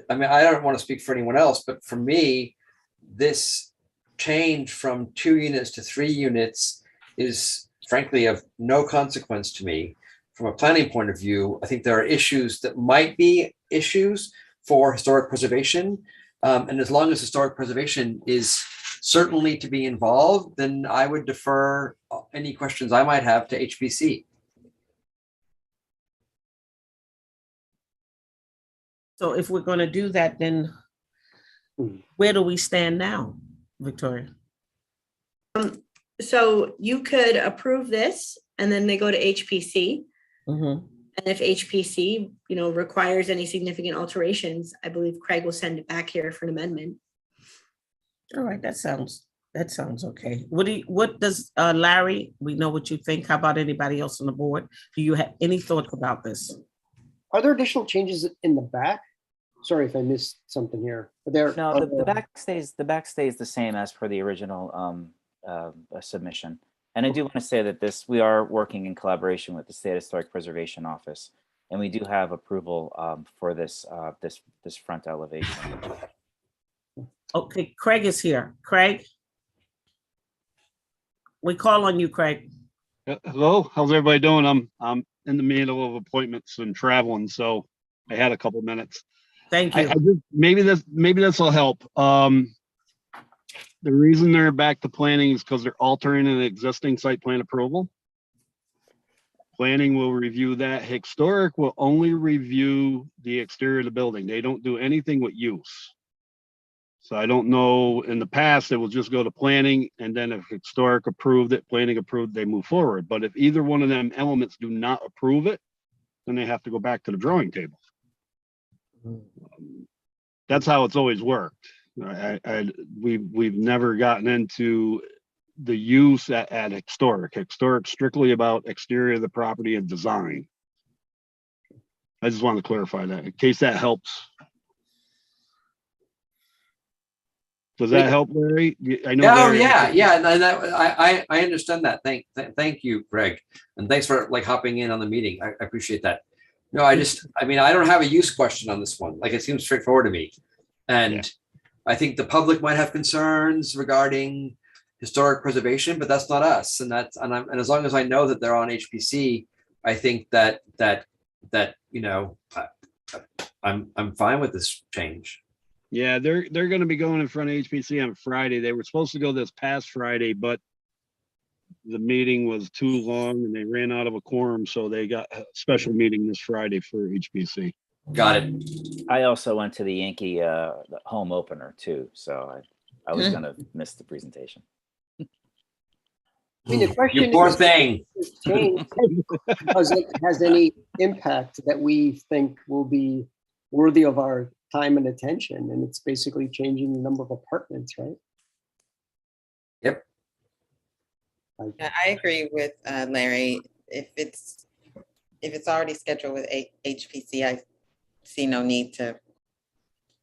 don't want to speak for anyone else, but for me, this change from 2 units to 3 units is frankly of no consequence to me. From a planning point of view, I think there are issues that might be issues for historic preservation. And as long as historic preservation is certainly to be involved, then I would defer any questions I might have to HPC. So if we're going to do that, then where do we stand now, Victoria? So you could approve this and then they go to HPC. Mm-hmm. And if HPC, requires any significant alterations, I believe Craig will send it back here for an amendment. All right, that sounds okay. What does Larry, we know what you think. How about anybody else on the board? Do you have any thoughts about this? Are there additional changes in the back? Sorry if I missed something here. No, the back stays the same as per the original submission. And I do want to say that we are working in collaboration with the State Historic Preservation Office. And we do have approval for this front elevation. Okay, Craig is here. Craig? We call on you, Craig. Hello, how's everybody doing? I'm in the middle of appointments and traveling, so I had a couple minutes. Thank you. I just, maybe this will help. The reason they're back to planning is because they're altering an existing site plan approval. Planning will review that. Historic will only review the exterior of the building. They don't do anything with use. So I don't know, in the past, it will just go to planning, and then if historic approved it, planning approved, they move forward. But if either one of them elements do not approve it, then they have to go back to the drawing table. That's how it's always worked. We've never gotten into the use at historic. Historic strictly about exterior of the property and design. I just want to clarify that in case that helps. Does that help, Larry? I know. Oh, Larry, yeah. And I understand that. Thank you, Greg. And thanks for like hopping in on the meeting. I appreciate that. No, I mean, I don't have a use question on this one. Like, it seems straightforward to me. And I think the public might have concerns regarding historic preservation, but that's not us. And as long as I know that they're on HPC, I think that you know, I'm fine with this change. Yeah, they're going to be going in front of HPC on Friday. They were supposed to go this past Friday, but the meeting was too long and they ran out of a quorum, so they got a special meeting this Friday for HPC. Got it. I also went to the Yankee home opener too, so I was going to miss the presentation. I mean, the question You poor thing. Because it has any impact that we think will be worthy of our time and attention, and it's basically changing the number of apartments, right? Yep. I agree with Larry. If it's already scheduled with HPC, I see no need to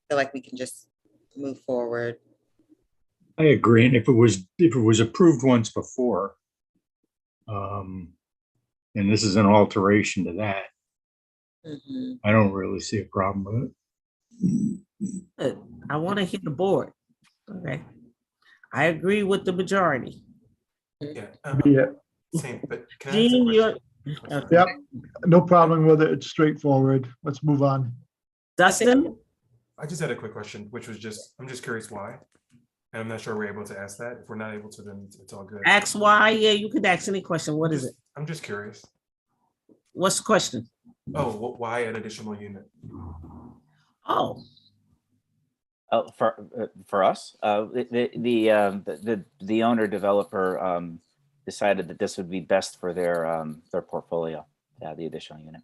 feel like we can just move forward. I agree. And if it was approved once before, and this is an alteration to that, I don't really see a problem with it. Good. I want to hear the board. Okay. I agree with the majority. Yeah. Same, but can I ask a Jean, you're question? okay. Yep, no problem with it. It's straightforward. Let's move on. Dustin? I just had a quick question, which was I'm just curious why. And I'm not sure we're able to ask that. If we're not able to, then it's all good. Ask why. Yeah, you could ask any question. What is it? I'm just curious. What's the question? Oh, why an additional unit? Oh, for us, the owner developer decided that this would be best for their portfolio, the additional unit.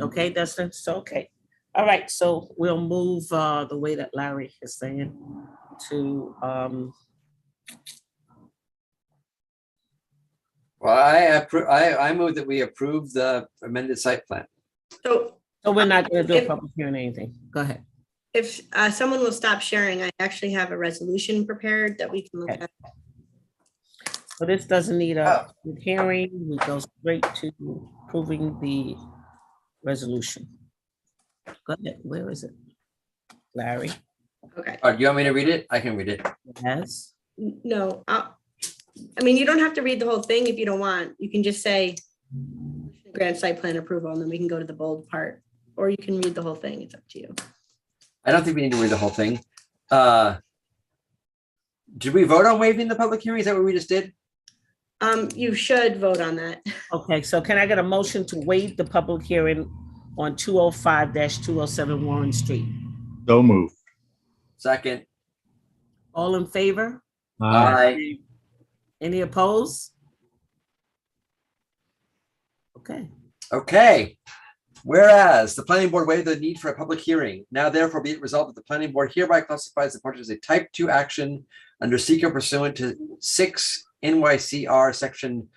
okay, Dustin. So okay. All right. So we'll move the way that Larry is saying to Well, I move that we approve the amended site plan. So we're not going to do a public hearing or anything. Go ahead. if someone will stop sharing, I actually have a resolution prepared that we can look at. So this doesn't need a hearing. We go straight to approving the resolution. Go ahead. Where is it? Larry? Okay. Do you want me to read it? I can read it. Yes. No, I mean, you don't have to read the whole thing if you don't want. You can just say grant site plan approval, and then we can go to the bold part, or you can read the whole thing. It's up to you. I don't think we need to read the whole thing. Did we vote on waiving the public hearing? Is that what we just did? You should vote on that. Okay, so can I get a motion to waive the public hearing on 205-207 Warren Street? So moved. Second. All in favor? Aye. Any opposed? Okay. Okay. Whereas the planning board waived the need for a public hearing, now therefore be it resolved that the planning board hereby classifies the project as a type 2 action under seeker pursuant to 6 NYCR section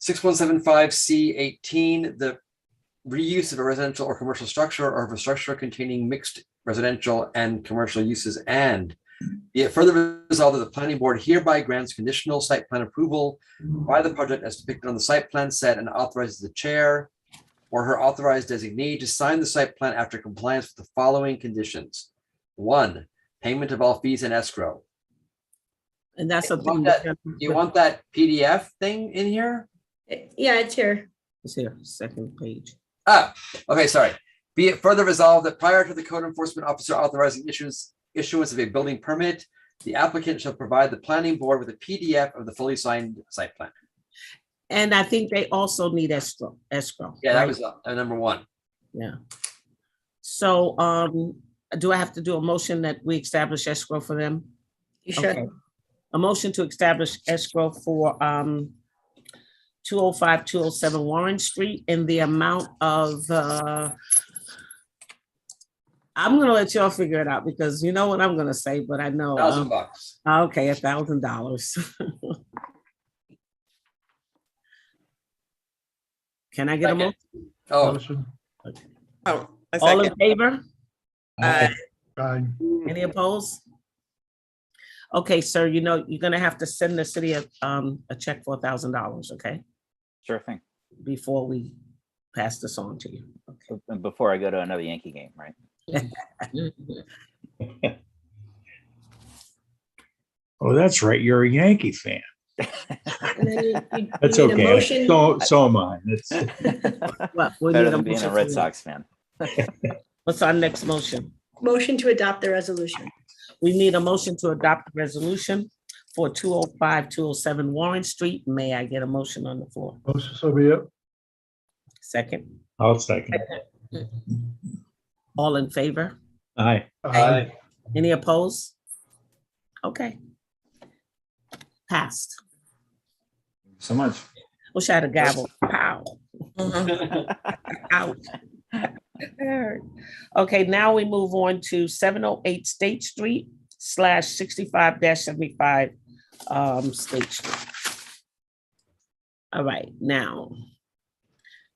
6175C18, the reuse of a residential or commercial structure or of a structure containing mixed residential and commercial uses, and Be it further resolved that the planning board hereby grants conditional site plan approval by the project as depicted on the site plan set and authorizes the chair or her authorized designee to sign the site plan after compliance with the following conditions. 1, payment of all fees and escrow. And that's Do something. you want that PDF thing in here? Yeah, it's here. It's here, second page. Ah, okay, sorry. Be it further resolved that prior to the code enforcement officer authorizing issuance of a building permit, the applicant shall provide the planning board with a PDF of the fully signed site plan. And I think they also need escrow. Yeah, that right? was number 1. Yeah. So do I have to do a motion that we establish escrow for them? You should. Okay. A motion to establish escrow for 205, 207 Warren Street in the amount of I'm gonna let y'all figure it out because you know what I'm gonna say, but I know $1,000. Okay, $1,000. Can I get a motion? Oh, Oh, a All in second. favor? Aye. Any opposed? Okay, sir, you know, you're gonna have to send the city a check for $1,000, okay? Sure thing. Before we pass this on to you. And before I go to another Yankee game, right? Oh, that's right. You're a Yankee fan. And then you That's need a okay. motion. So am I. It's Well, we Better need than being a motion Red for- Sox fan. What's our next motion? Motion to adopt the resolution. We need a motion to adopt the resolution for 205, 207 Warren Street. May I get a motion on the floor? So be it. Second, I'll second. all in favor? Aye. Aye. Any opposed? Okay. Passed. So much. Wish I had a gavel. Pow. Out. Okay, now we move on to 708 State Street / 65-75 State Street. All right, now,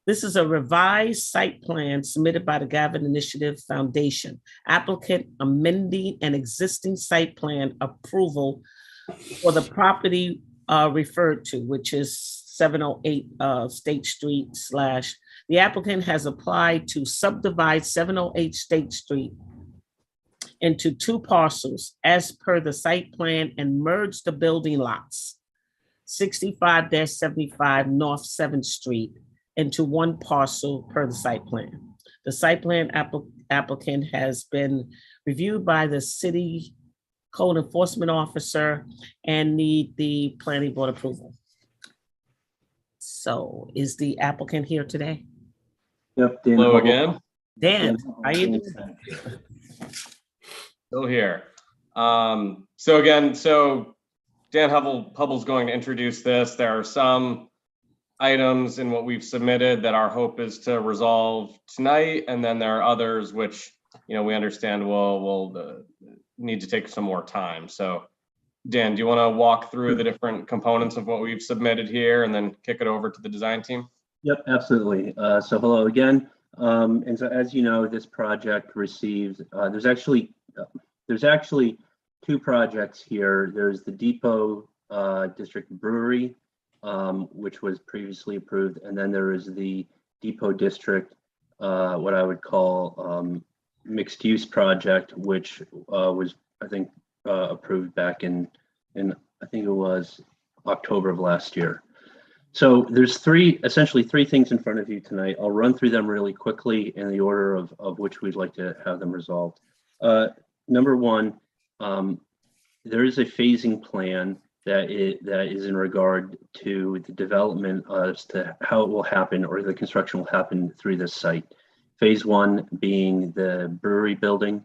this is a revised site plan submitted by the Gavin Initiative Foundation. Applicant amending an existing site plan approval for the property referred to, which is 708 State Street / the applicant has applied to subdivide 708 State Street into 2 parcels as per the site plan and merge the building lots 65-75 North 7th Street into 1 parcel per the site plan. The site plan applicant has been reviewed by the city code enforcement officer and need the planning board approval. So is the applicant here today? Yep. Dan Hello Hubble. again. Dan, how you doing? Still here. So Dan Hubble's going to introduce this. There are some items in what we've submitted that our hope is to resolve tonight, and then there are others which, you know, we understand will need to take some more time. So Dan, do you want to walk through the different components of what we've submitted here and then kick it over to the design team? Yep, absolutely. So hello again. And so as you know, this project received, there's actually 2 projects here. There's the Depot District Brewery, which was previously approved. And then there is the Depot District, what I would call mixed use project, which was, I think, approved back in I think it was October of last year. So there's essentially three things in front of you tonight. I'll run through them really quickly in the order of which we'd like to have them resolved. Number 1, there is a phasing plan that is in regard to the development as to how it will happen or the construction will happen through this site. Phase 1 being the brewery building,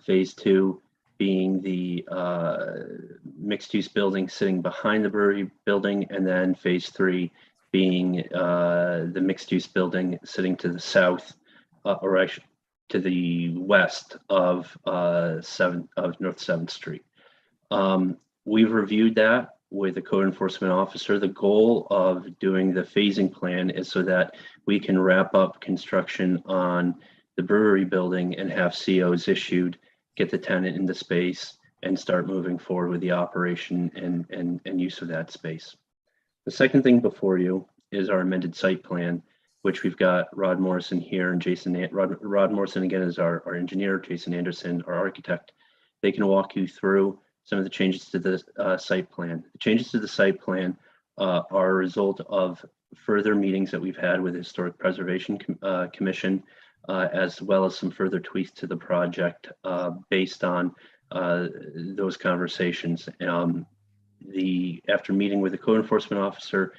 phase 2 being the mixed-use building sitting behind the brewery building, and then phase 3 being the mixed-use building sitting to the south, or actually to the west of North 7th Street. We've reviewed that with the code enforcement officer. The goal of doing the phasing plan is so that we can wrap up construction on the brewery building and have COs issued, get the tenant into space, and start moving forward with the operation and use of that space. The second thing before you is our amended site plan, which we've got Rod Morrison here and Rod Morrison again is our engineer, Jason Anderson, our architect. They can walk you through some of the changes to the site plan. The changes to the site plan are a result of further meetings that we've had with the Historic Preservation Commission, as well as some further tweaks to the project based on those conversations. After meeting with the code enforcement officer,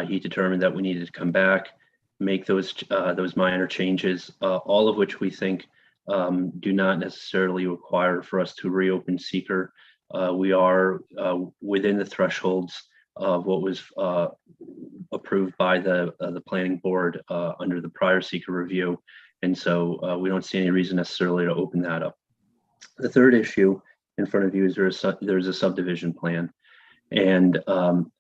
he determined that we needed to come back, make those minor changes, all of which we think do not necessarily require for us to reopen seeker. We are within the thresholds of what was approved by the planning board under the prior seeker review. And so we don't see any reason necessarily to open that up. The third issue in front of you is there's a subdivision plan. And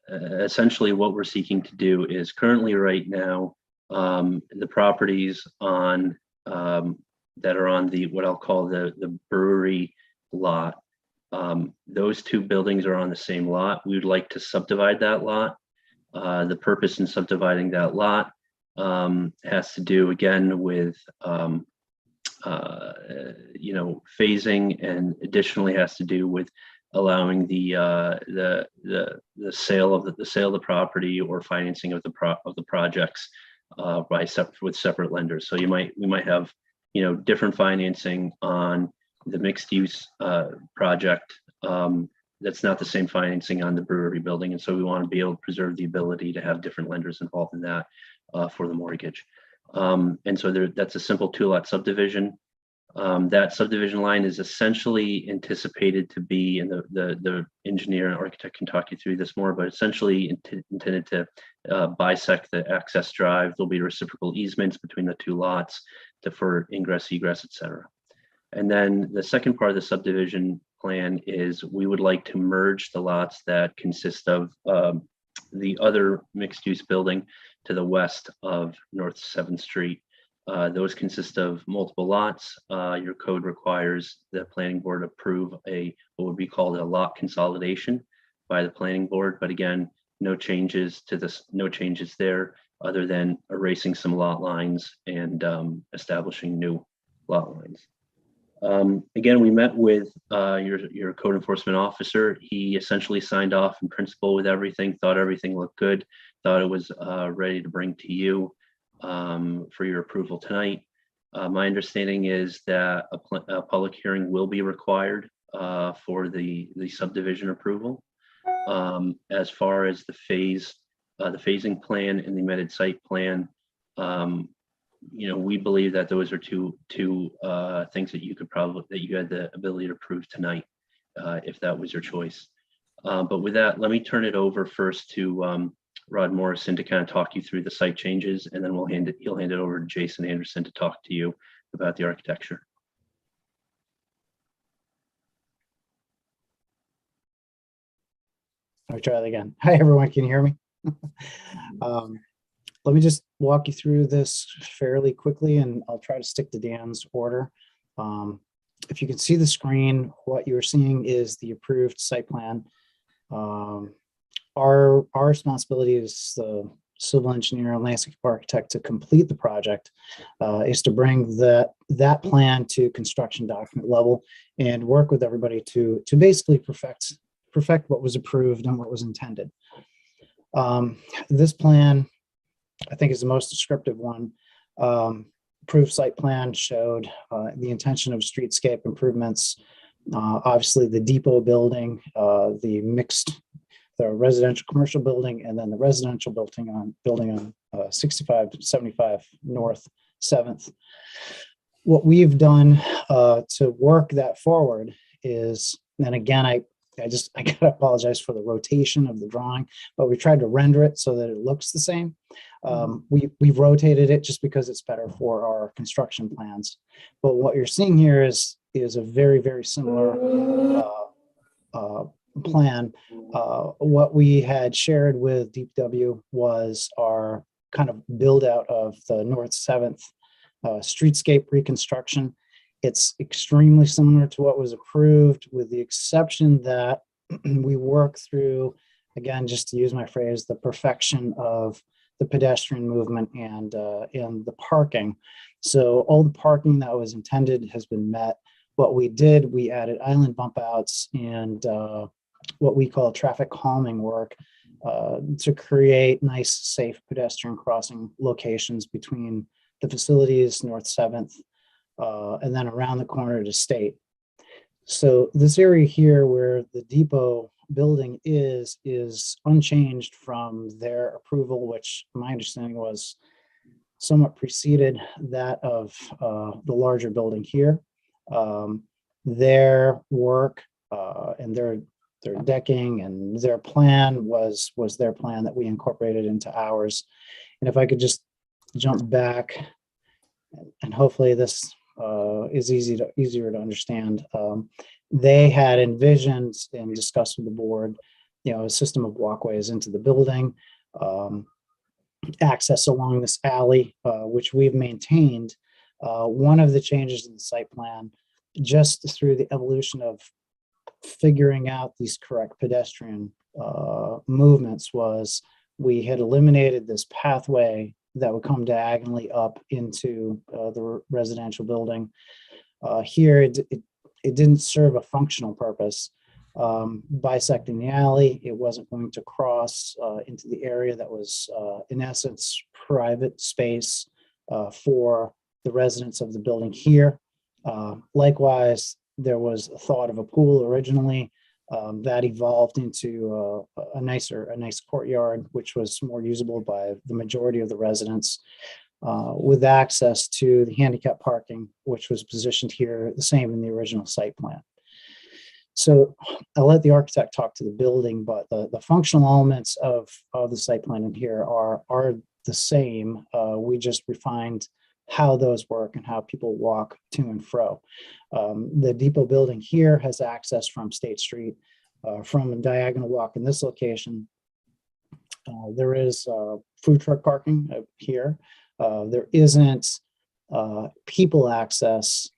essentially what we're seeking to do is currently right now, the properties on that are on the what I'll call the brewery lot, those two buildings are on the same lot. We would like to subdivide that lot. The purpose in subdividing that lot has to do again with phasing, and additionally has to do with allowing the sale of the property or financing of the projects with separate lenders. So we might have different financing on the mixed use project. That's not the same financing on the brewery building, and so we want to be able to preserve the ability to have different lenders involved in that for the mortgage. And so that's a simple 2-lot subdivision. That subdivision line is essentially anticipated to be, and the engineer and architect can talk you through this more, but essentially intended to bisect the access drive. There'll be reciprocal easements between the two lots for ingress, egress, et cetera. And then the second part of the subdivision plan is we would like to merge the lots that consist of the other mixed-use building to the west of North 7th Street. Those consist of multiple lots. Your code requires the planning board approve what would be called a lot consolidation by the planning board. But again, no changes to this, no changes there other than erasing some lot lines and establishing new lot lines. Again, we met with your code enforcement officer. He essentially signed off in principle with everything, thought everything looked good, thought it was ready to bring to you for your approval tonight. My understanding is that a public hearing will be required for the subdivision approval. As far as the phasing plan and the amended site plan, we believe that those are two things that you had the ability to approve tonight, if that was your choice. But with that, let me turn it over first to Rod Morrison to kind of talk you through the site changes, and then he'll hand it over to Jason Anderson to talk to you about the architecture. Let me try that again. Hi, everyone. Can you hear me? Let me just walk you through this fairly quickly, and I'll try to stick to Dan's order. If you can see the screen, what you're seeing is the approved site plan. Our responsibility as the civil engineer and landscape architect to complete the project is to bring that plan to construction document level and work with everybody to basically perfect what was approved and what was intended. This plan, I think, is the most descriptive one. Approved site plan showed the intention of streetscape improvements. Obviously, the depot building, the residential commercial building, and then the residential building on 65 to 75 North 7th. What we've done to work that forward is, and again, I gotta apologize for the rotation of the drawing, but we tried to render it so that it looks the same. We've rotated it just because it's better for our construction plans. But what you're seeing here is a very, very similar plan. What we had shared with DPW was our kind of build out of the North 7th streetscape reconstruction. It's extremely similar to what was approved, with the exception that we work through, again, just to use my phrase, the perfection of the pedestrian movement and the parking. So all the parking that was intended has been met. What we did, we added island bump outs and what we call traffic calming work to create nice, safe pedestrian crossing locations between the facilities, North 7th, and then around the corner to State. So this area here where the depot building is unchanged from their approval, which my understanding was somewhat preceded that of the larger building here. Their work and their decking and their plan was their plan that we incorporated into ours. And if I could just jump back, and hopefully this is easier to understand. They had envisioned and discussed with the board, a system of walkways into the building, access along this alley, which we've maintained. One of the changes in the site plan, just through the evolution of figuring out these correct pedestrian movements, was we had eliminated this pathway that would come diagonally up into the residential building. Here, it didn't serve a functional purpose. Bisecting the alley, it wasn't going to cross into the area that was, in essence, private space for the residents of the building here. Likewise, there was a thought of a pool originally that evolved into a nice courtyard, which was more usable by the majority of the residents, with access to the handicap parking, which was positioned here the same in the original site plan. So I'll let the architect talk to the building, but the functional elements of the site plan in here are the same. We just refined how those work and how people walk to and fro. The depot building here has access from State Street, from a diagonal walk in this location. There is food truck parking here. There isn't people access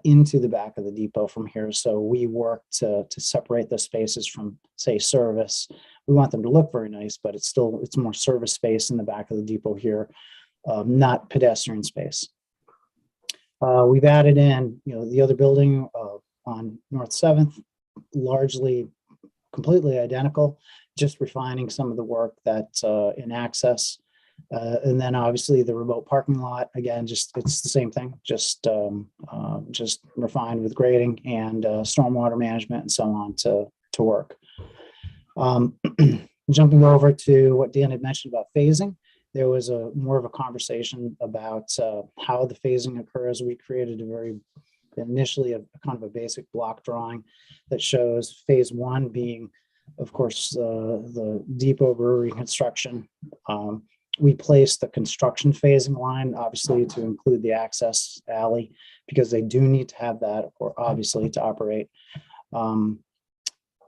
into the back of the depot from here. So we work to separate the spaces from, say, service. We want them to look very nice, but it's more service space in the back of the depot here, not pedestrian space. We've added in, the other building on North 7th, largely completely identical, just refining some of the work that's in access. And then obviously the remote parking lot, again, it's the same thing, just refined with grading and stormwater management and so on to work. Jumping over to what Dan had mentioned about phasing, there was more of a conversation about how the phasing occurs. We created initially a kind of a basic block drawing that shows phase 1 being, of course, the depot brewery construction. We placed the construction phasing line, obviously, to include the access alley, because they do need to have that, or obviously, to operate.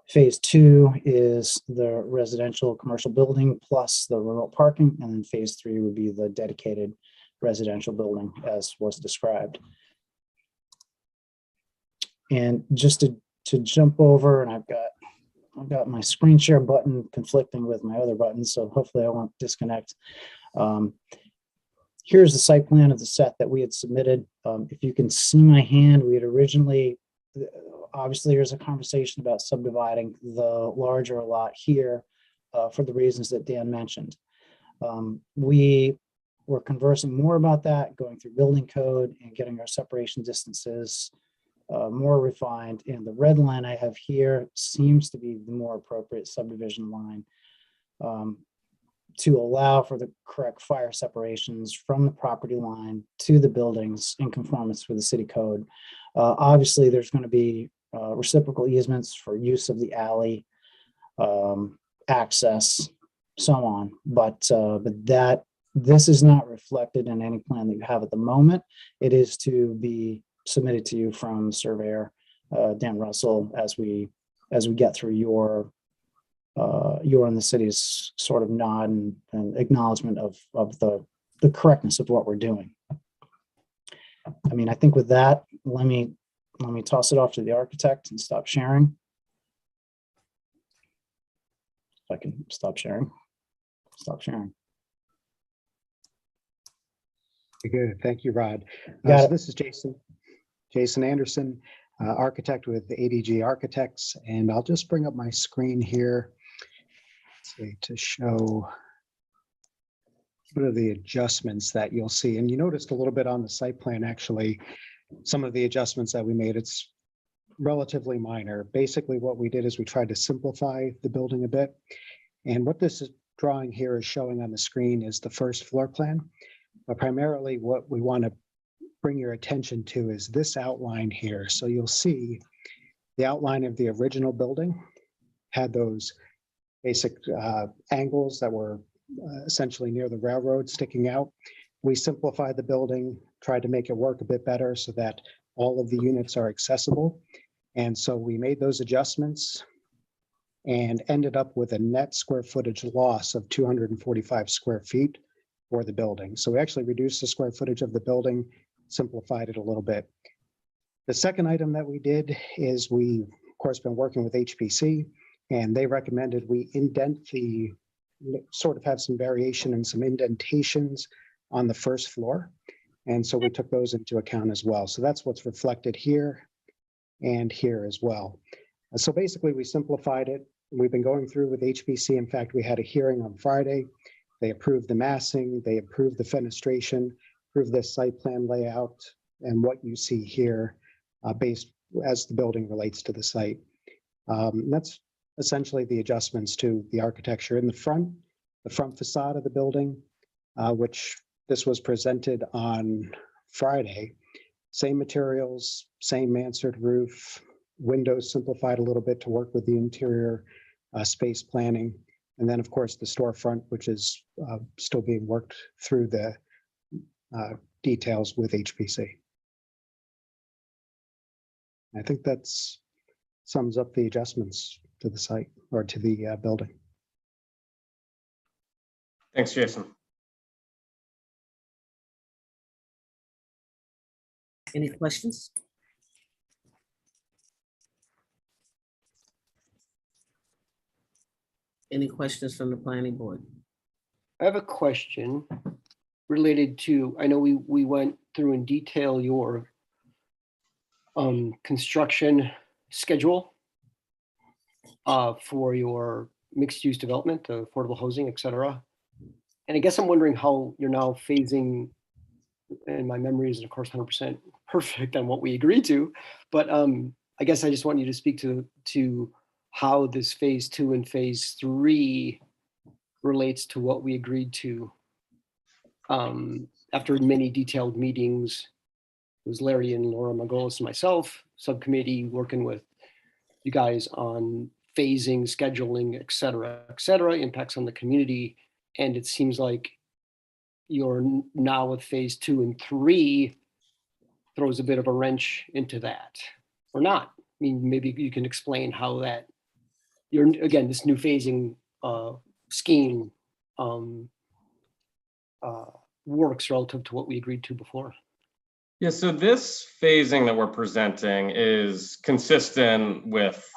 Phase 2 is the residential commercial building plus the remote parking, and then phase 3 would be the dedicated residential building as was described. And just to jump over, and I've got my screen share button conflicting with my other buttons, so hopefully I won't disconnect. Here's the site plan of the set that we had submitted. If you can see my hand, we had originally, obviously there's a conversation about subdividing the larger lot here for the reasons that Dan mentioned. We were conversing more about that, going through building code and getting our separation distances more refined. And the red line I have here seems to be the more appropriate subdivision line to allow for the correct fire separations from the property line to the buildings in conformance with the city code. Obviously, there's going to be reciprocal easements for use of the alley, access, so on. But this is not reflected in any plan that you have at the moment. It is to be submitted to you from surveyor Dan Russell as we get through your and the city's sort of nod and acknowledgement of the correctness of what we're doing. I mean, I think with that, let me toss it off to the architect and stop sharing. If I can stop sharing. Stop sharing. Good. Thank you, Rod. Got So it. this is Jason Anderson, architect with ADG Architects, and I'll just bring up my screen here to show what are the adjustments that you'll see. And you noticed a little bit on the site plan, actually, some of the adjustments that we made. It's relatively minor. Basically, what we did is we tried to simplify the building a bit. And what this drawing here is showing on the screen is the first floor plan. But primarily what we want to bring your attention to is this outline here. So you'll see the outline of the original building had those basic angles that were essentially near the railroad sticking out. We simplified the building, tried to make it work a bit better so that all of the units are accessible. And so we made those adjustments and ended up with a net square footage loss of 245 square feet for the building. So we actually reduced the square footage of the building, simplified it a little bit. The second item that we did is we, of course, been working with HPC, and they recommended we indent the, sort of have some variation and some indentations on the first floor. And so we took those into account as well. So that's what's reflected here and here as well. So basically we simplified it. We've been going through with HPC. In fact, we had a hearing on Friday. They approved the massing, they approved the fenestration, approved the site plan layout and what you see here based as the building relates to the site. That's essentially the adjustments to the architecture in the front facade of the building, which this was presented on Friday. Same materials, same mansard roof, windows simplified a little bit to work with the interior space planning. And then, of course, the storefront, which is still being worked through the details with HPC. I think that's sums up the adjustments to the site or to the building. Thanks, Jason. Any questions? Any questions from the planning board? I have a question related to, I know we went through in detail your construction schedule for your mixed use development, affordable housing, et cetera. And I guess I'm wondering how you're now phasing, and my memory isn't of course 100% perfect on what we agreed to, but I guess I just want you to speak to how this phase 2 and phase 3 relates to what we agreed to after many detailed meetings. It was Larry and Laura Margolis and myself, subcommittee working with you guys on phasing, scheduling, et cetera, impacts on the community. And it seems like you're now with phase 2 and 3 throws a bit of a wrench into that, or not. I mean, maybe you can explain how that, again, this new phasing scheme works relative to what we agreed to before. Yeah, so this phasing that we're presenting is consistent with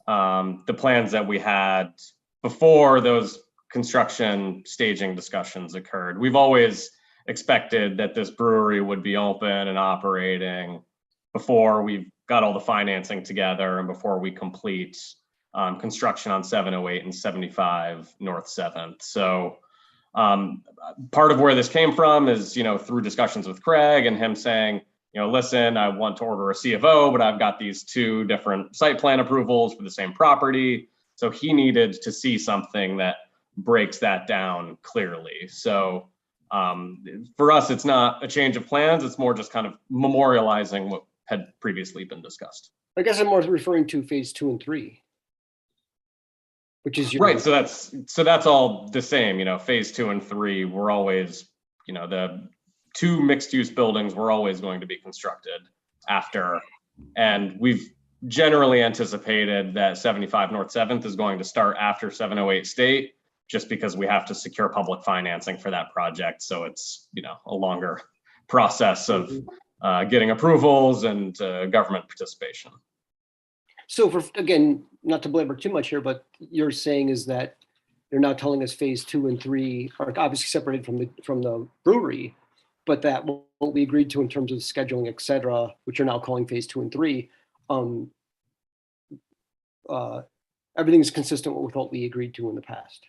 the plans that we had before those construction staging discussions occurred. We've always expected that this brewery would be open and operating before we've got all the financing together and before we complete construction on 708 and 75 North 7th. So part of where this came from is, through discussions with Craig and him saying, listen, I want to order a CFO, but I've got these 2 different site plan approvals for the same property. So he needed to see something that breaks that down clearly. So for us, it's not a change of plans. It's more just kind of memorializing what had previously been discussed. I guess I'm more referring to phase 2 and 3. Which is right. So that's all the same, phase 2 and 3, we're always, the 2 mixed use buildings were always going to be constructed after. And we've generally anticipated that 75 North 7th is going to start after 708 State, just because we have to secure public financing for that project. So it's, a longer process of getting approvals and government participation. So for, again, not to belabor too much here, but you're saying is that you're now telling us phase 2 and 3 are obviously separated from the brewery, but that what we agreed to in terms of scheduling, et cetera, which you're now calling phase 2 and 3, everything is consistent with what we agreed to in the past.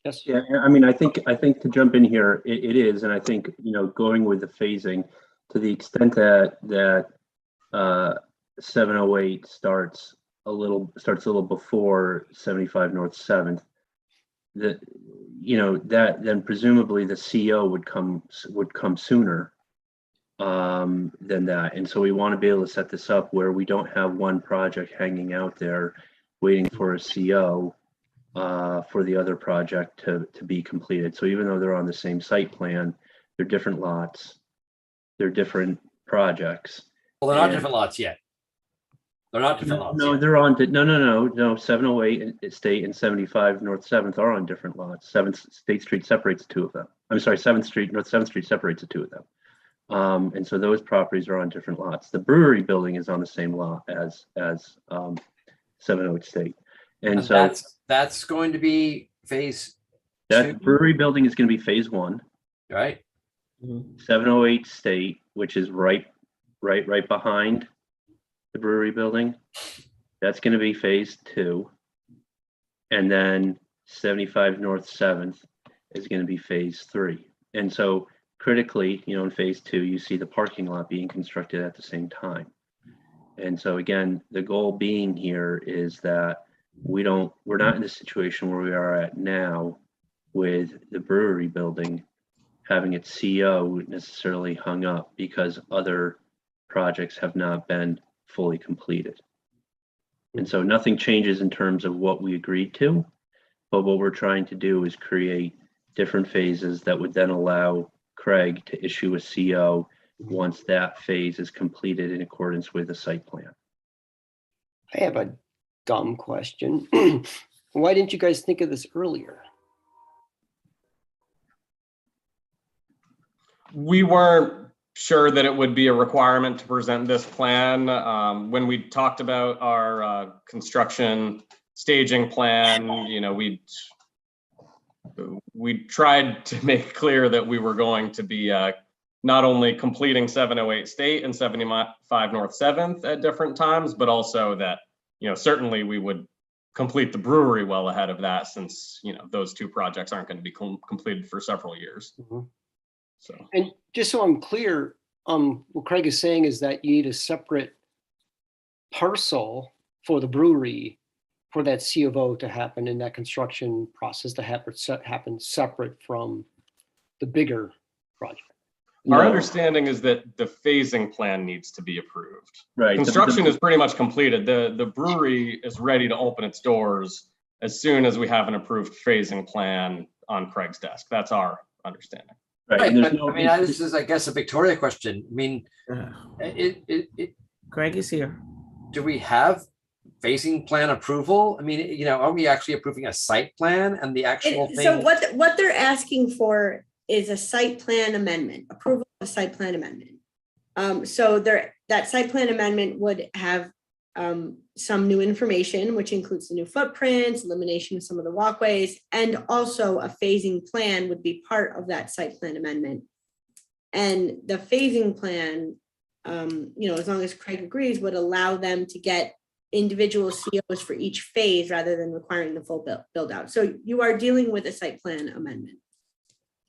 Yes. Yeah, I mean, I think to jump in here, it is, and I think, you know, going with the phasing to the extent that 708 starts a little before 75 North 7th, that, you know, that then presumably the CO would come sooner than that. And so we want to be able to set this up where we don't have one project hanging out there waiting for a CO for the other project to be completed. So even though they're on the same site plan, they're different lots, they're different projects. Well, they're not different lots yet. They're not different lots. No, yet. they're on, no, 708 State and 75 North 7th are on different lots. 7th State Street separates the two of them. I'm sorry, 7th Street, North 7th Street separates the two of them. And so those properties are on different lots. The brewery building is on the same lot as 708 State. And so that's going to be phase that 2. brewery building is going to be phase 1. Right. 708 State, which is right behind the brewery building, that's going to be phase 2. And then 75 North 7th is going to be phase 3. And so critically, you know, in phase 2, you see the parking lot being constructed at the same time. And so again, the goal being here is that we're not in the situation where we are at now with the brewery building having its CO necessarily hung up because other projects have not been fully completed. And so nothing changes in terms of what we agreed to, but what we're trying to do is create different phases that would then allow Craig to issue a CO once that phase is completed in accordance with the site plan. I have a dumb question. Why didn't you guys think of this earlier? We weren't sure that it would be a requirement to present this plan. When we talked about our construction staging plan, you know, we tried to make clear that we were going to be not only completing 708 State and 75 North 7th at different times, but also that, you know, certainly we would complete the brewery well ahead of that, since, you know, those two projects aren't going to be completed for several years. So, and just so I'm clear, what Craig is saying is that you need a separate parcel for the brewery for that C of O to happen and that construction process to happen separate from the bigger project. our understanding is that the phasing plan needs to be approved. Right. Construction is pretty much completed. The brewery is ready to open its doors as soon as we have an approved phasing plan on Craig's desk. That's our understanding. Right, but I mean, this is, I guess, a Victoria question. I mean, Craig is here. Do we have phasing plan approval? I mean, you know, are we actually approving a site plan and the actual thing? So what they're asking for is a site plan amendment, approval of a site plan amendment. So that site plan amendment would have some new information, which includes the new footprints, elimination of some of the walkways, and also a phasing plan would be part of that site plan amendment. And the phasing plan, you know, as long as Craig agrees, would allow them to get individual COs for each phase rather than requiring the full build out. So you are dealing with a site plan amendment.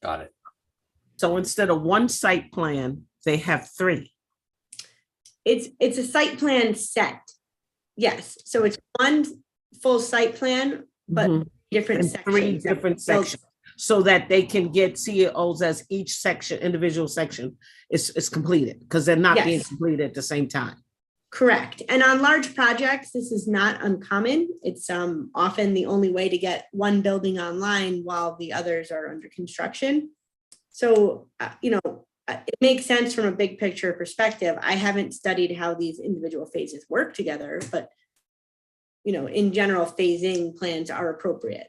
Got it. So instead of one site plan, they have 3. It's a site plan set. Yes. So it's one full site plan, but different sections. 3 different sections, so that they can get COs as each section, individual section is completed, because they're not being completed at the same time. Correct. And on large projects, this is not uncommon. It's often the only way to get one building online while the others are under construction. So, you know, it makes sense from a big picture perspective. I haven't studied how these individual phases work together, but, you know, in general, phasing plans are appropriate.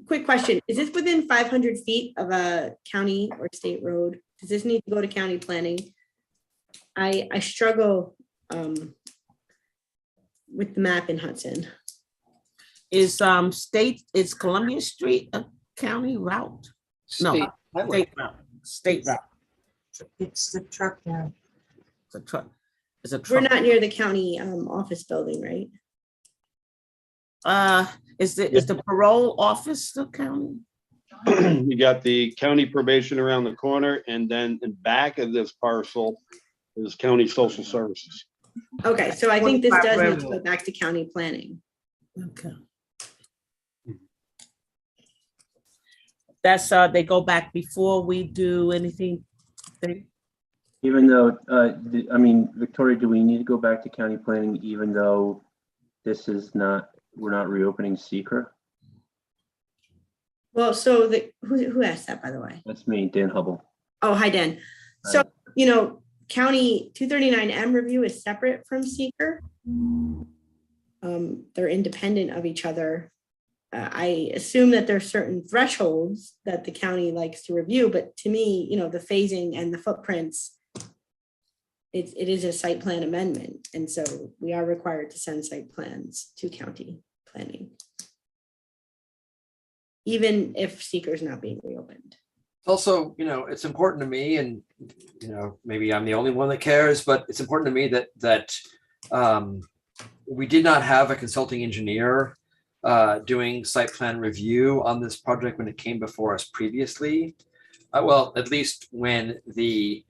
Quick question, is this within 500 feet of a county or state road? Does this need to go to county planning? I struggle with the map in Hudson. Is Columbia Street a county route? No, State highway. state route, state route. It's the truck now. It's a truck. It's a We're truck. not near the county office building, right? Is the parole office the county? You got the county probation around the corner, and then in back of this parcel is county social services. Okay, so I think this 25 does need to Railroad. go back to county planning. Okay. That's, they go back before we do anything. Even though, I mean, Victoria, do we need to go back to county planning even though this is not, we're not reopening secret? Well, so who asked that, by the way? That's me, Dan Hubble. Oh, hi, Dan. So, county 239M review is separate from seeker. They're independent of each other. I assume that there's certain thresholds that the county likes to review, but to me, the phasing and the footprints, it is a site plan amendment. And so we are required to send site plans to county planning, even if seeker is not being reopened. Also, it's important to me, and maybe I'm the only one that cares, but it's important to me that we did not have a consulting engineer doing site plan review on this project when it came before us previously. Well, at least when the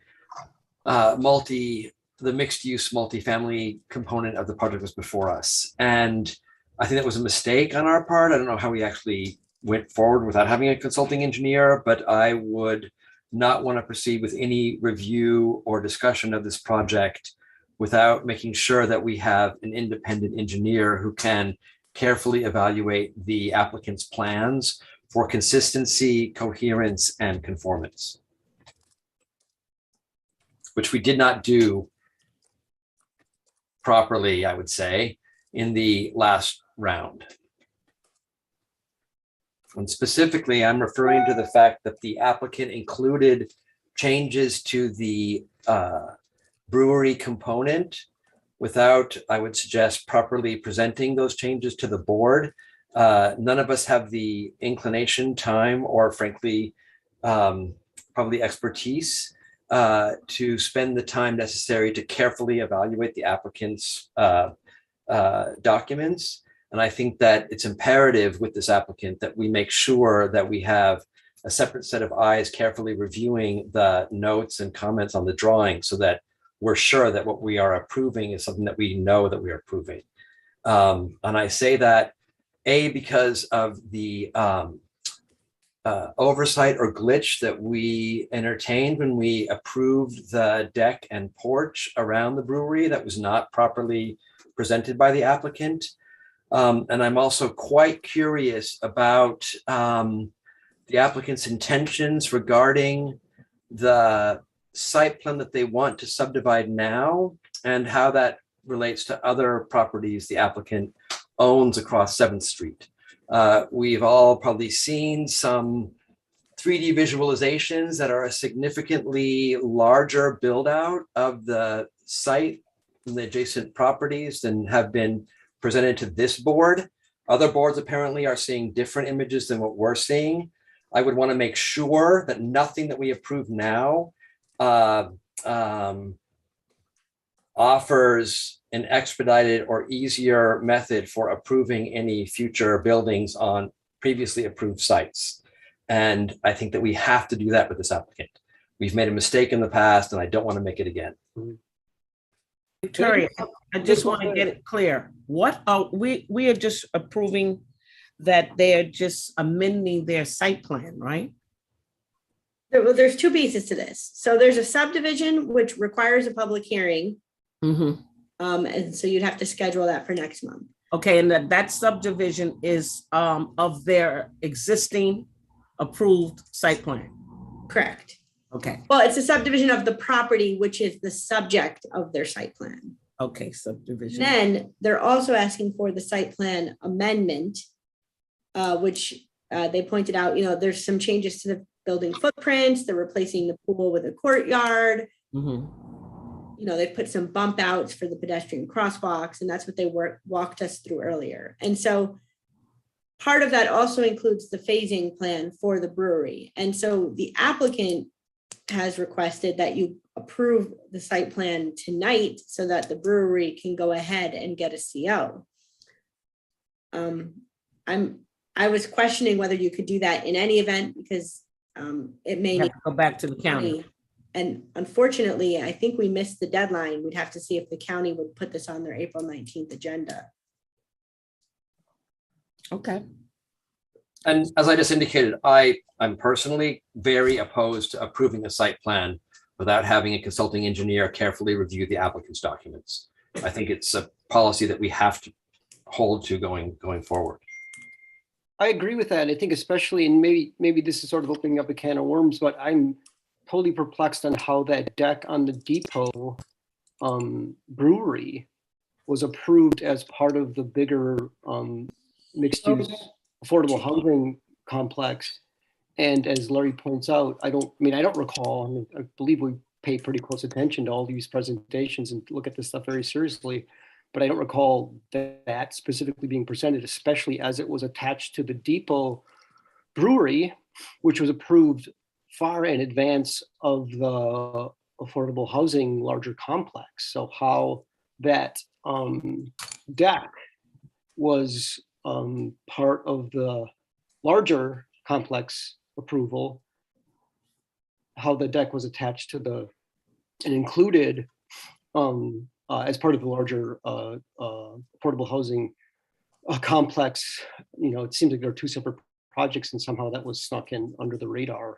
mixed use multifamily component of the project was before us. And I think that was a mistake on our part. I don't know how we actually went forward without having a consulting engineer, but I would not want to proceed with any review or discussion of this project without making sure that we have an independent engineer who can carefully evaluate the applicant's plans for consistency, coherence, and conformance, which we did not do properly, I would say, in the last round. And specifically, I'm referring to the fact that the applicant included changes to the brewery component without, I would suggest, properly presenting those changes to the board. None of us have the inclination, time, or frankly, probably expertise to spend the time necessary to carefully evaluate the applicant's documents. And I think that it's imperative with this applicant that we make sure that we have a separate set of eyes carefully reviewing the notes and comments on the drawing so that we're sure that what we are approving is something that we know that we are approving. And I say that, A, because of the oversight or glitch that we entertained when we approved the deck and porch around the brewery that was not properly presented by the applicant. And I'm also quite curious about the applicant's intentions regarding the site plan that they want to subdivide now and how that relates to other properties the applicant owns across 7th Street. We've all probably seen some 3D visualizations that are a significantly larger build out of the site and the adjacent properties than have been presented to this board. Other boards apparently are seeing different images than what we're seeing. I would want to make sure that nothing that we approve now offers an expedited or easier method for approving any future buildings on previously approved sites. And I think that we have to do that with this applicant. We've made a mistake in the past and I don't want to make it again. Victoria, I just want to get it clear. What are we are just approving that they're just amending their site plan, right? Well, there's two pieces to this. So there's a subdivision which requires a public hearing. And so you'd have to schedule that for next month. Okay, and that subdivision is of their existing approved site plan. Correct. Okay. Well, it's a subdivision of the property, which is the subject of their site plan. Okay, subdivision. Then they're also asking for the site plan amendment, which they pointed out, there's some changes to building footprints, they're replacing the pool with a courtyard. You know, they've put some bump outs for the pedestrian crosswalks, and that's what they walked us through earlier. And so part of that also includes the phasing plan for the brewery. And so the applicant has requested that you approve the site plan tonight so that the brewery can go ahead and get a CO. I was questioning whether you could do that in any event because it may You have need to go back to the county. And unfortunately, I think we missed the deadline. We'd have to see if the county would put this on their April 19th agenda. Okay. And as I just indicated, I'm personally very opposed to approving a site plan without having a consulting engineer carefully review the applicant's documents. I think it's a policy that we have to hold to going forward. I agree with that. I think especially, and maybe this is sort of opening up a can of worms, but I'm totally perplexed on how that deck on the depot brewery was approved as part of the bigger mixed use affordable housing complex. And as Larry points out, I don't recall, I believe we pay pretty close attention to all these presentations and look at this stuff very seriously, but I don't recall that specifically being presented, especially as it was attached to the depot brewery, which was approved far in advance of the affordable housing larger complex. So how that deck was part of the larger complex approval, how the deck was attached to the and included as part of the larger affordable housing complex. You know, it seems like there are two separate projects, and somehow that was snuck in under the radar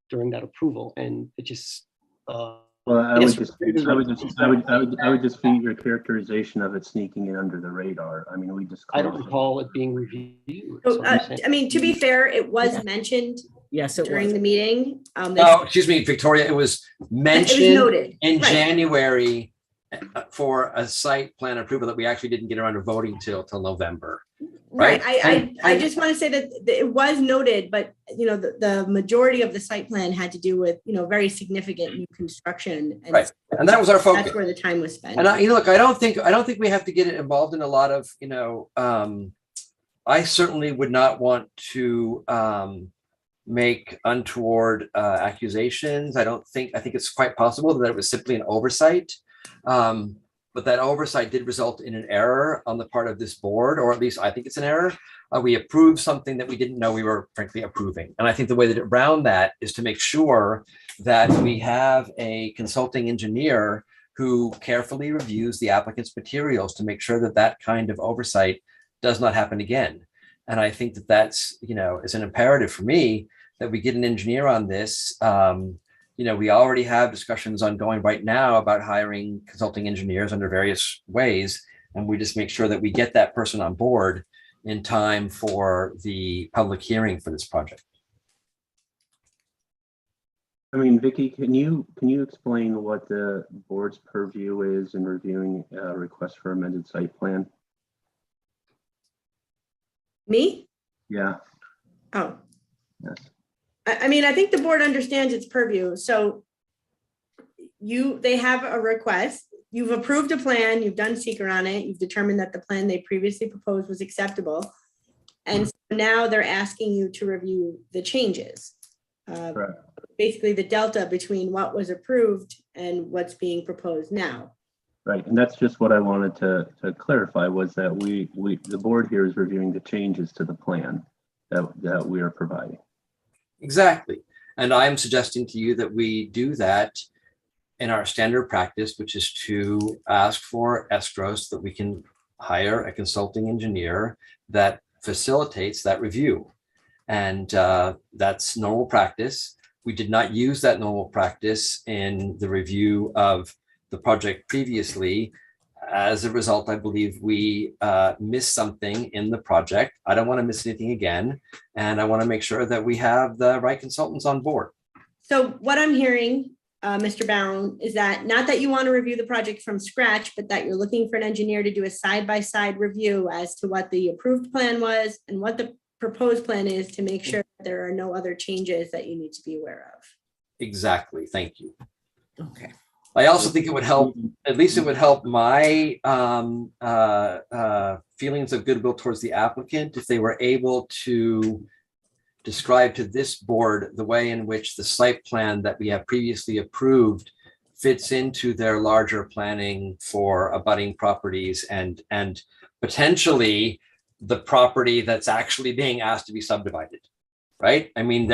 during that approval, and it just. Well, I would dispute your characterization of it sneaking in under the radar. I mean, we just. I don't recall it being reviewed. So, I mean, to be fair, it was mentioned. Yes, during the meeting. Oh, excuse me, Victoria. It was mentioned noted. in Right. January for a site plan approval that we actually didn't get around to voting till November. Right. And I just want to say that it was noted, but you know, the majority of the site plan had to do with, you know, very significant new construction. And right. And that was our focus. That's where the time was spent. And look, I don't think we have to get involved in a lot of, you know, I certainly would not want to make untoward accusations. I think it's quite possible that it was simply an oversight. But that oversight did result in an error on the part of this board, or at least I think it's an error. We approved something that we didn't know we were frankly approving. And I think the way that around that is to make sure that we have a consulting engineer who carefully reviews the applicant's materials to make sure that that kind of oversight does not happen again. And I think that that's, you know, is an imperative for me that we get an engineer on this. You know, we already have discussions ongoing right now about hiring consulting engineers under various ways. And we just make sure that we get that person on board in time for the public hearing for this project. I mean, Vicky, can you explain what the board's purview is in reviewing a request for amended site plan? Me? Yeah. Oh. Yes. I mean, I think the board understands its purview. So they have a request. You've approved a plan. You've done seeker on it. You've determined that the plan they previously proposed was acceptable. And so now they're asking you to review the changes. Basically the delta between what was approved and what's being proposed now. Right, and that's just what I wanted to clarify, was that the board here is reviewing the changes to the plan that we are providing. Exactly. And I'm suggesting to you that we do that in our standard practice, which is to ask for escrow so that we can hire a consulting engineer that facilitates that review. And that's normal practice. We did not use that normal practice in the review of the project previously. As a result, I believe we missed something in the project. I don't want to miss anything again. And I want to make sure that we have the right consultants on board. So what I'm hearing, Mr. Barron, is that not that you want to review the project from scratch, but that you're looking for an engineer to do a side-by-side review as to what the approved plan was and what the proposed plan is to make sure that there are no other changes that you need to be aware of. Exactly. Thank you. Okay. I also think it would help, at least it would help my feelings of goodwill towards the applicant if they were able to describe to this board the way in which the site plan that we have previously approved fits into their larger planning for abutting properties and potentially the property that's actually being asked to be subdivided, right? I mean,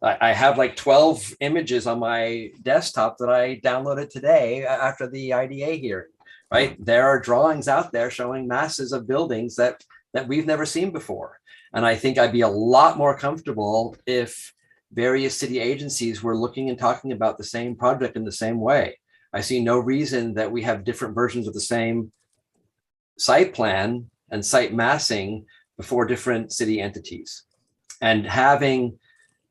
I have like 12 images on my desktop that I downloaded today after the IDA hearing, right? There are drawings out there showing masses of buildings that we've never seen before. And I think I'd be a lot more comfortable if various city agencies were looking and talking about the same project in the same way. I see no reason that we have different versions of the same site plan and site massing before different city entities. And having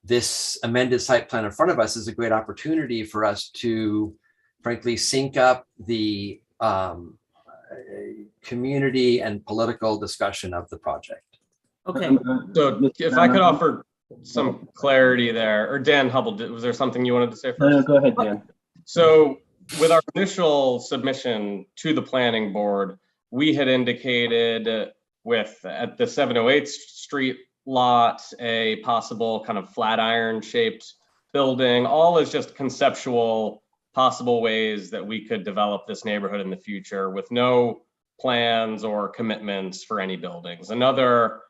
this amended site plan in front of us is a great opportunity for us to, frankly, sync up the community and political discussion of the project. Okay. So if I could offer some clarity there, or Dan Hubble, was there something you wanted to say first? No, go ahead, Dan. So with our initial submission to the planning board, we had indicated at the 708th Street lot, a possible kind of flat iron shaped building, all is just conceptual possible ways that we could develop this neighborhood in the future with no plans or commitments for any buildings. Another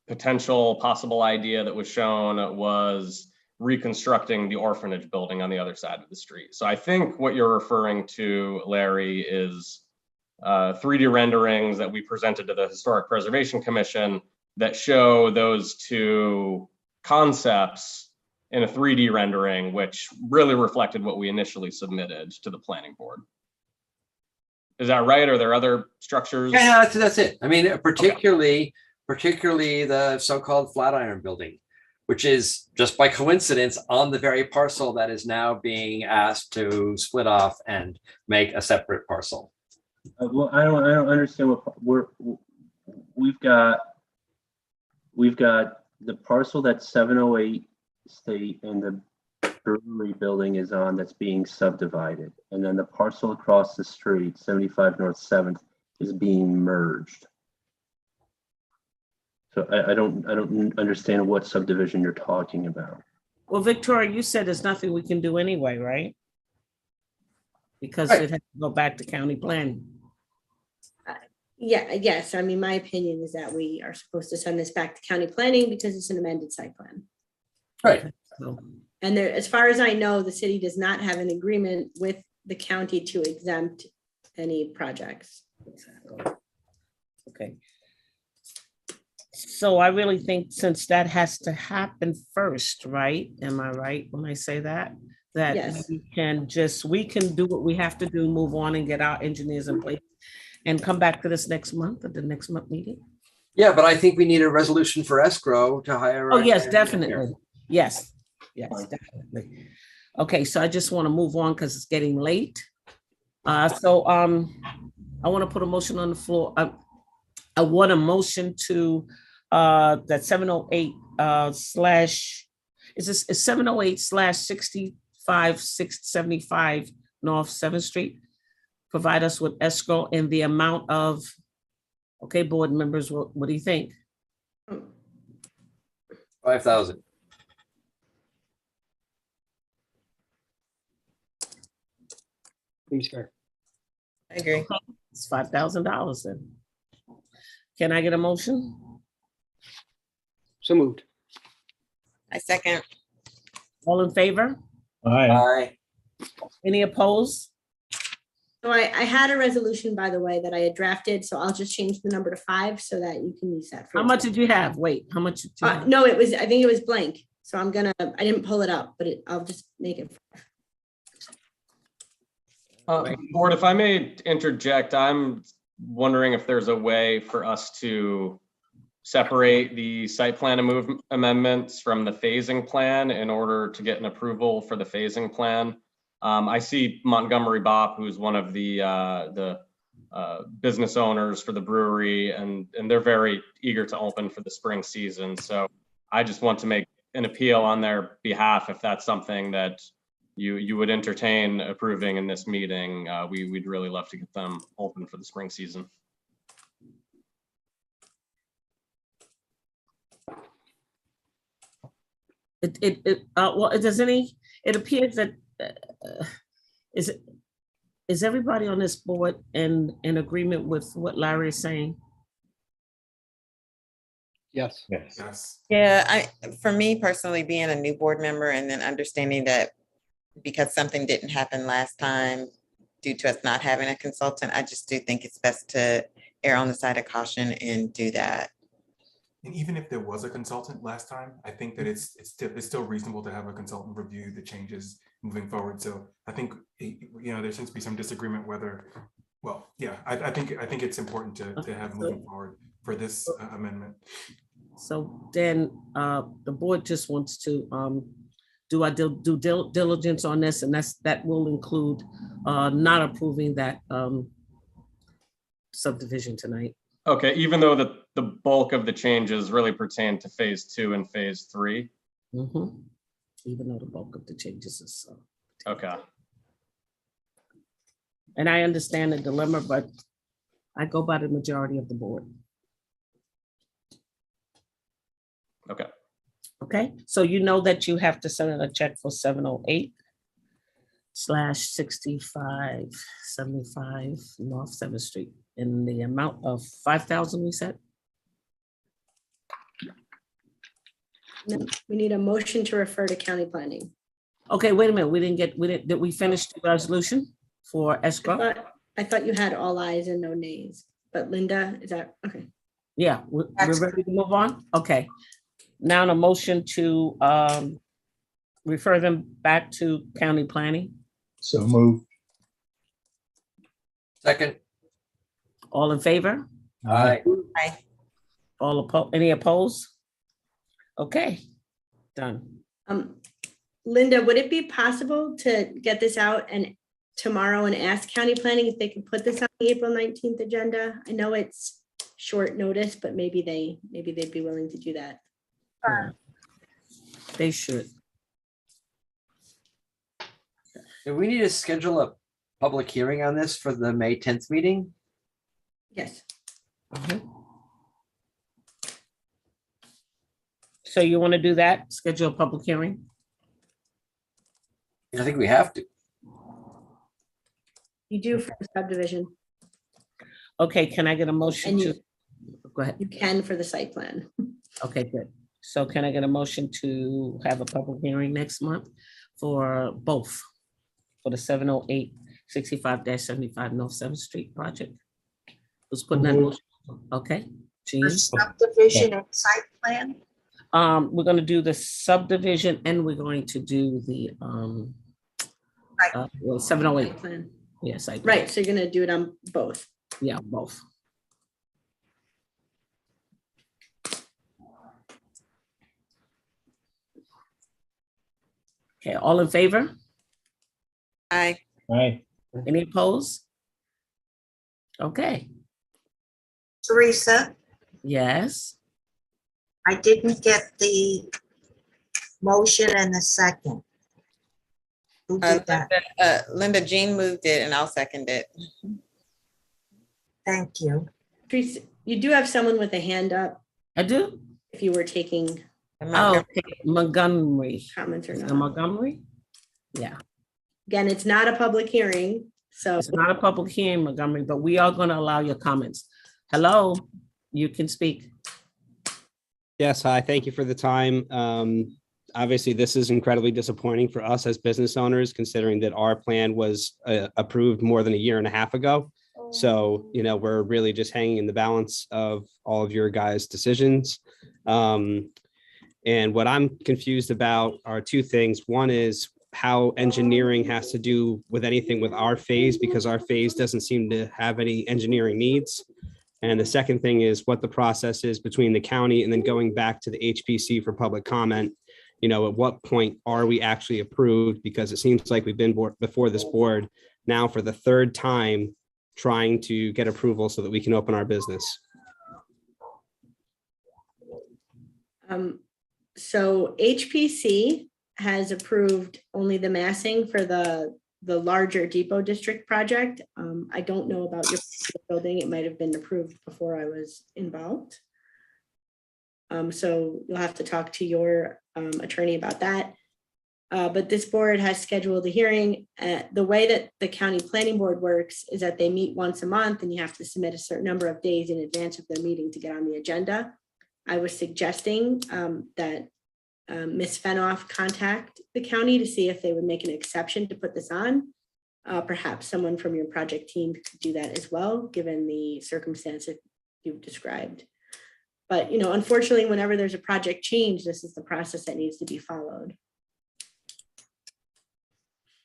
potential possible idea that was shown was reconstructing the orphanage building on the other side of the street. So I think what you're referring to, Larry, is 3D renderings that we presented to the Historic Preservation Commission that show those two concepts in a 3D rendering, which really reflected what we initially submitted to the planning board. Is that right? Are there other structures? Yeah, that's it. I mean, particularly the so-called Flatiron building, which is just by coincidence on the very parcel that is now being asked to split off and make a separate parcel. Well, I don't understand what we've got the parcel that 708 State and the brewery building is on that's being subdivided, and then the parcel across the street, 75 North 7th, is being merged. So I don't understand what subdivision you're talking about. Well, Victoria, you said there's nothing we can do anyway, right? Because Right. it has to go back to county planning. Yeah, yes. I mean, my opinion is that we are supposed to send this back to county planning because it's an amended site plan. Right. So, And there, as far as I know, the city does not have an agreement with the county to exempt any projects. okay. So I really think since that has to happen first, right? Am I right when I say that? That Yes. we can do what we have to do, move on and get our engineers in place and come back to this next month at the next month meeting? Yeah, but I think we need a resolution for escrow to hire. Oh, yes, definitely. Yes, definitely. Okay, so I just want to move on because it's getting late. I want to put a motion on the floor. I want a motion to that 708 is 708/65/675 North 7th Street. Provide us with escrow in the amount of, okay, board members, what do you think? 5,000. Seems fair. I agree. It's $5,000 then. Can I get a motion? So moved. I second. All in favor? Aye. Any opposed? So I had a resolution, by the way, that I had drafted, so I'll just change the number to 5 so that you can use that. How much did you have? Wait, how much? Did you have? No, I think it was blank. So I didn't pull it up, but I'll just make it 5. Board, if I may interject, I'm wondering if there's a way for us to separate the site plan amendments from the phasing plan in order to get an approval for the phasing plan. I see Montgomery Bop, who's one of the business owners for the brewery, and they're very eager to open for the spring season. So I just want to make an appeal on their behalf if that's something that you would entertain approving in this meeting. We'd really love to get them open for the spring season. It appears that is everybody on this board in agreement with what Larry is saying? Yes. Yes. Yeah, for me personally, being a new board member and then understanding that because something didn't happen last time due to us not having a consultant, I just do think it's best to err on the side of caution and do that. And even if there was a consultant last time, I think that it's still reasonable to have a consultant review the changes moving forward. So I think, there seems to be some disagreement whether, well, yeah, I think it's important to have moving forward for this amendment. So then the board just wants to do our due diligence on this, and that will include not approving that subdivision tonight. Okay, even though the bulk of the changes really pertain to phase 2 and phase 3. Mm-hmm. Even though the bulk of the changes is okay. And I understand the dilemma, but I go by the majority of the board. Okay. Okay, so you know that you have to send a check for 708/6575 North 7th Street in the amount of 5,000, we said? No, we need a motion to refer to county planning. Okay, wait a minute, did we finish the resolution for escrow? I thought you had all ayes and no nays, but Linda, is that, okay. Yeah, we're ready to move on? Okay. Now a motion to refer them back to county planning. So moved. Second. All in favor? Aye. Aye. All opposed? Any opposed? Okay, done. Linda, would it be possible to get this out and tomorrow and ask county planning if they could put this on the April 19th agenda? I know it's short notice, but maybe they'd be willing to do that. Yeah. They should. Do we need to schedule a public hearing on this for the May 10th meeting? Yes. So you want to do that? Schedule a public hearing? I think we have to. You do for the subdivision. Okay, can I get a motion And to? Go ahead. You can for the site plan. Okay, good. So can I get a motion to have a public hearing next month for both? For the 708/65-75 North 7th Street project? Who's putting that motion? Okay. Jean? Subdivision and site plan? We're gonna do the subdivision and we're going to do the 708. Plan. Yes, I. Right, so you're gonna do it on both. Yeah, both. Okay, all in favor? Aye. Aye. Any opposed? Okay, Teresa, yes. I didn't get the motion and the second. Who did that? Linda Jean moved it and I'll second it. Thank you. Teresa, you do have someone with a hand up. I do. If you were taking Oh, okay. Montgomery. comments or Is it not. Montgomery? Yeah, Again, it's not a public hearing, so it's not a public hearing, Montgomery, but we are going to allow your comments. Hello, you can speak. Yes, hi, thank you for the time. Obviously, this is incredibly disappointing for us as business owners, considering that our plan was approved more than a year and a half ago. So, we're really just hanging in the balance of all of your guys' decisions. And what I'm confused about are two things. One is how engineering has to do with anything with our phase, because our phase doesn't seem to have any engineering needs. And the second thing is what the process is between the county and then going back to the HPC for public comment. At what point are we actually approved? Because it seems like we've been before this board now for the third time trying to get approval so that we can open our business. So HPC has approved only the massing for the larger Depot District project. I don't know about your building. It might have been approved before I was involved. So you'll have to talk to your attorney about that. But this board has scheduled a hearing. The way that the county planning board works is that they meet once a month and you have to submit a certain number of days in advance of their meeting to get on the agenda. I was suggesting that Ms. Fenoff contact the county to see if they would make an exception to put this on. Perhaps someone from your project team could do that as well, given the circumstances you've described. But, you know, unfortunately, whenever there's a project change, this is the process that needs to be followed.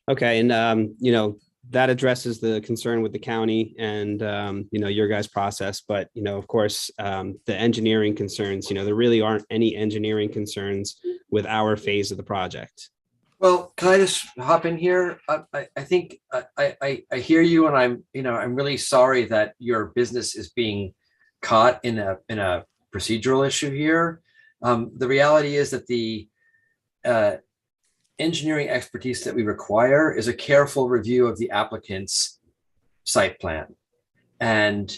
Okay, and you know, that addresses the concern with the county and you know, your guys' process, but you know, of course, the engineering concerns, you know, there really aren't any engineering concerns with our phase of the project. Well, can I just hop in here? I think I hear you, and I'm really sorry that your business is being caught in a procedural issue here. The reality is that the engineering expertise that we require is a careful review of the applicant's site plan. And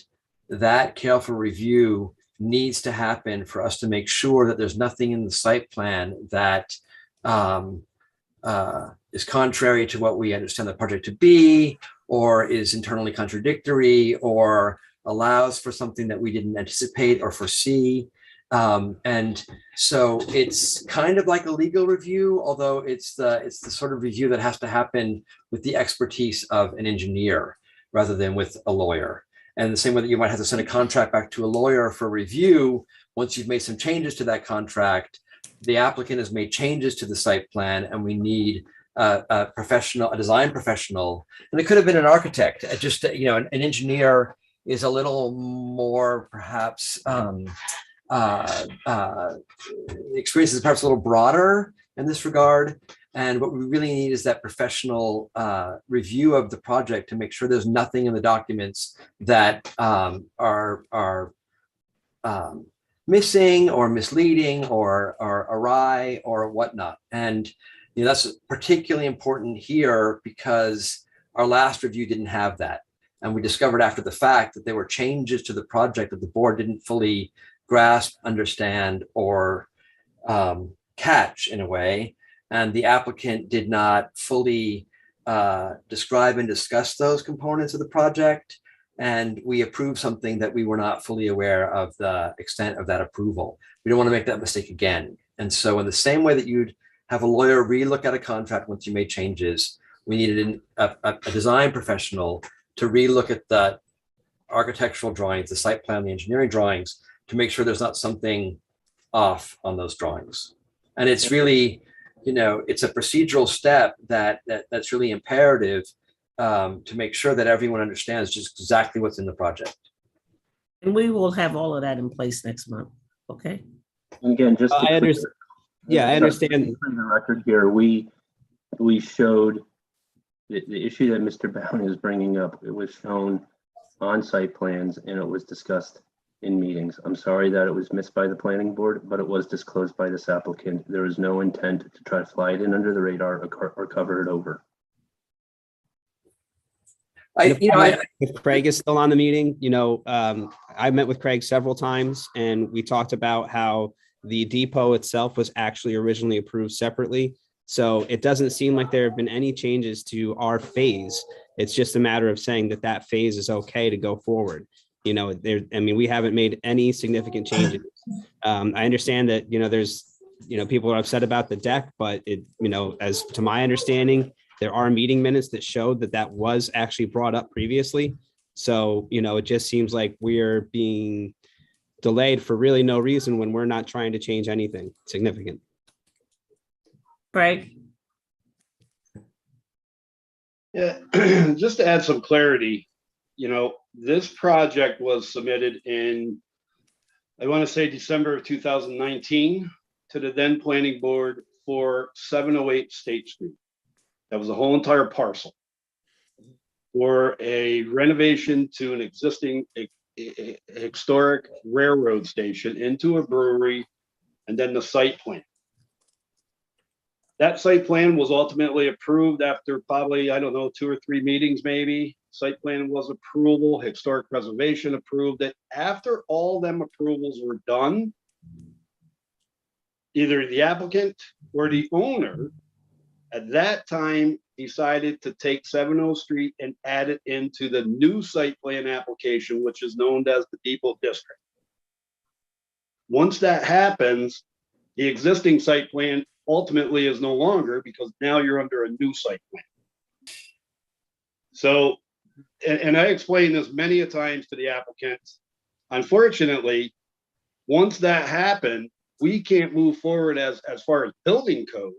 that careful review needs to happen for us to make sure that there's nothing in the site plan that is contrary to what we understand the project to be, or is internally contradictory, or allows for something that we didn't anticipate or foresee. And so it's kind of like a legal review, although it's the sort of review that has to happen with the expertise of an engineer rather than with a lawyer. And the same way that you might have to send a contract back to a lawyer for review, once you've made some changes to that contract, the applicant has made changes to the site plan, and we need a professional, a design professional, and it could have been an architect. Just, you know, an engineer is a little more perhaps experience is perhaps a little broader in this regard. And what we really need is that professional review of the project to make sure there's nothing in the documents that are missing or misleading or awry or whatnot. And you know, that's particularly important here because our last review didn't have that. And we discovered after the fact that there were changes to the project that the board didn't fully grasp, understand, or catch in a way. And the applicant did not fully describe and discuss those components of the project. And we approved something that we were not fully aware of the extent of that approval. We don't want to make that mistake again. And so in the same way that you'd have a lawyer relook at a contract once you made changes, we needed a design professional to relook at the architectural drawings, the site plan, the engineering drawings, to make sure there's not something off on those drawings. And it's really, you know, it's a procedural step that's really imperative to make sure that everyone understands just exactly what's in the project. And we will have all of that in place next month. Okay. And again, just I understand. Yeah, I understand. For the record here, we showed the issue that Mr. Bowen is bringing up. It was shown on site plans and it was discussed in meetings. I'm sorry that it was missed by the planning board, but it was disclosed by this applicant. There was no intent to try to fly it in under the radar or cover it over. If Craig is still on the meeting, you know, I met with Craig several times and we talked about how the depot itself was actually originally approved separately. So it doesn't seem like there have been any changes to our phase. It's just a matter of saying that that phase is okay to go forward. You know, I mean, we haven't made any significant changes. I understand that, you know, there's, you know, people are upset about the deck, but it, you know, as to my understanding, there are meeting minutes that showed that that was actually brought up previously. So, you know, it just seems like we're being delayed for really no reason when we're not trying to change anything significant. Right. Yeah, just to add some clarity, you know, this project was submitted in, I want to say December of 2019 to the then planning board for 708 State Street. That was the whole entire parcel. for a renovation to an existing historic railroad station into a brewery, and then the site plan. That site plan was ultimately approved after probably, I don't know, 2 or 3 meetings maybe. Site plan was approval, historic preservation approved it. After all them approvals were done, either the applicant or the owner at that time decided to take 70 Street and add it into the new site plan application, which is known as the Depot District. Once that happens, the existing site plan ultimately is no longer, because now you're under a new site plan. So, and I explained this many a times to the applicants. Unfortunately, once that happened, we can't move forward as far as building code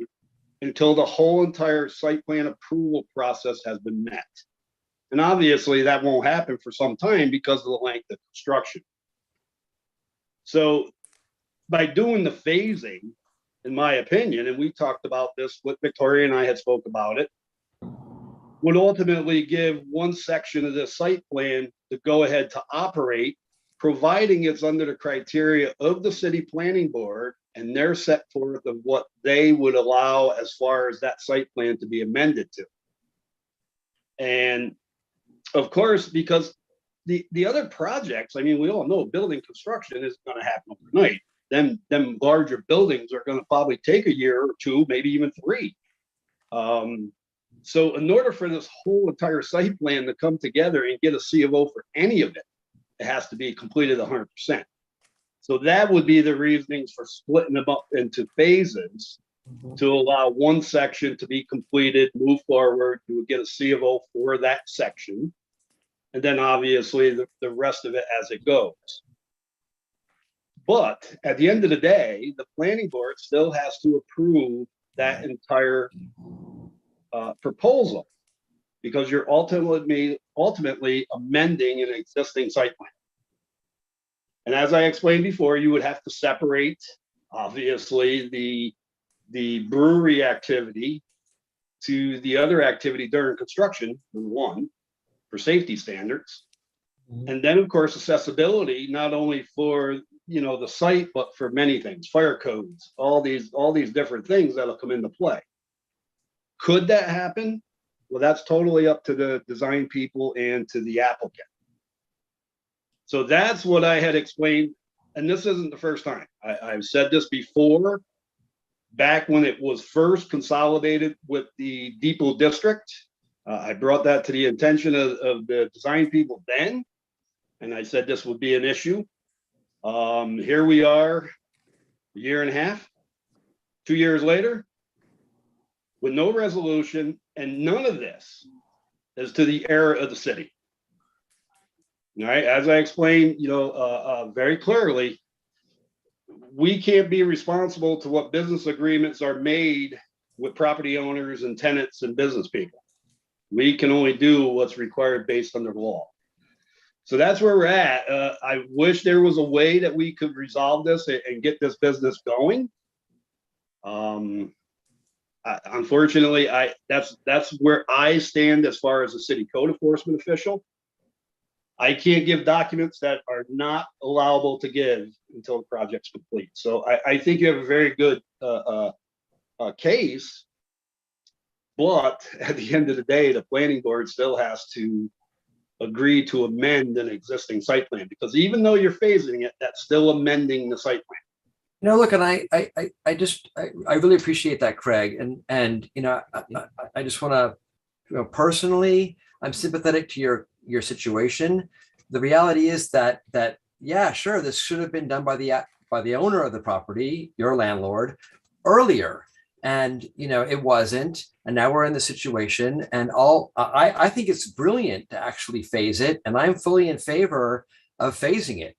until the whole entire site plan approval process has been met. And obviously that won't happen for some time because of the length of construction. So by doing the phasing, in my opinion, and we talked about this with Victoria and I had spoke about it, would ultimately give one section of the site plan to go ahead to operate, providing it's under the criteria of the city planning board, and they're set forth of what they would allow as far as that site plan to be amended to. And of course, because the other projects, I mean, we all know building construction isn't going to happen overnight. Them larger buildings are going to probably take a year or 2, maybe even 3. So in order for this whole entire site plan to come together and get a C of O for any of it, it has to be completed 100%. So that would be the reasonings for splitting them up into phases to allow one section to be completed, move forward, you would get a C of O for that section. And then obviously the rest of it as it goes. But at the end of the day, the planning board still has to approve that entire proposal, because you're ultimately amending an existing site plan. And as I explained before, you would have to separate, obviously, the brewery activity to the other activity during construction, number one, for safety standards. And then, of course, accessibility, not only for the site, but for many things, fire codes, all these different things that'll come into play. Could that happen? Well, that's totally up to the design people and to the applicant. So that's what I had explained. And this isn't the first time. I've said this before, back when it was first consolidated with the Depot District. I brought that to the attention of the design people then. And I said this would be an issue. Here we are, a year and a half, 2 years later, with no resolution, and none of this is to the era of the city. All right, as I explained, very clearly, we can't be responsible to what business agreements are made with property owners and tenants and business people. We can only do what's required based under law. So that's where we're at. I wish there was a way that we could resolve this and get this business going. Unfortunately, that's where I stand as far as a city code enforcement official. I can't give documents that are not allowable to give until the project's complete. So I think you have a very good case, but at the end of the day, the planning board still has to agree to amend an existing site plan, because even though you're phasing it, that's still amending the site plan. Look, and I really appreciate that, Craig. And I just want to, personally, I'm sympathetic to your situation. The reality is that yeah, sure, this should have been done by the owner of the property, your landlord, earlier. And it wasn't. And now we're in the situation. And I think it's brilliant to actually phase it. And I'm fully in favor of phasing it.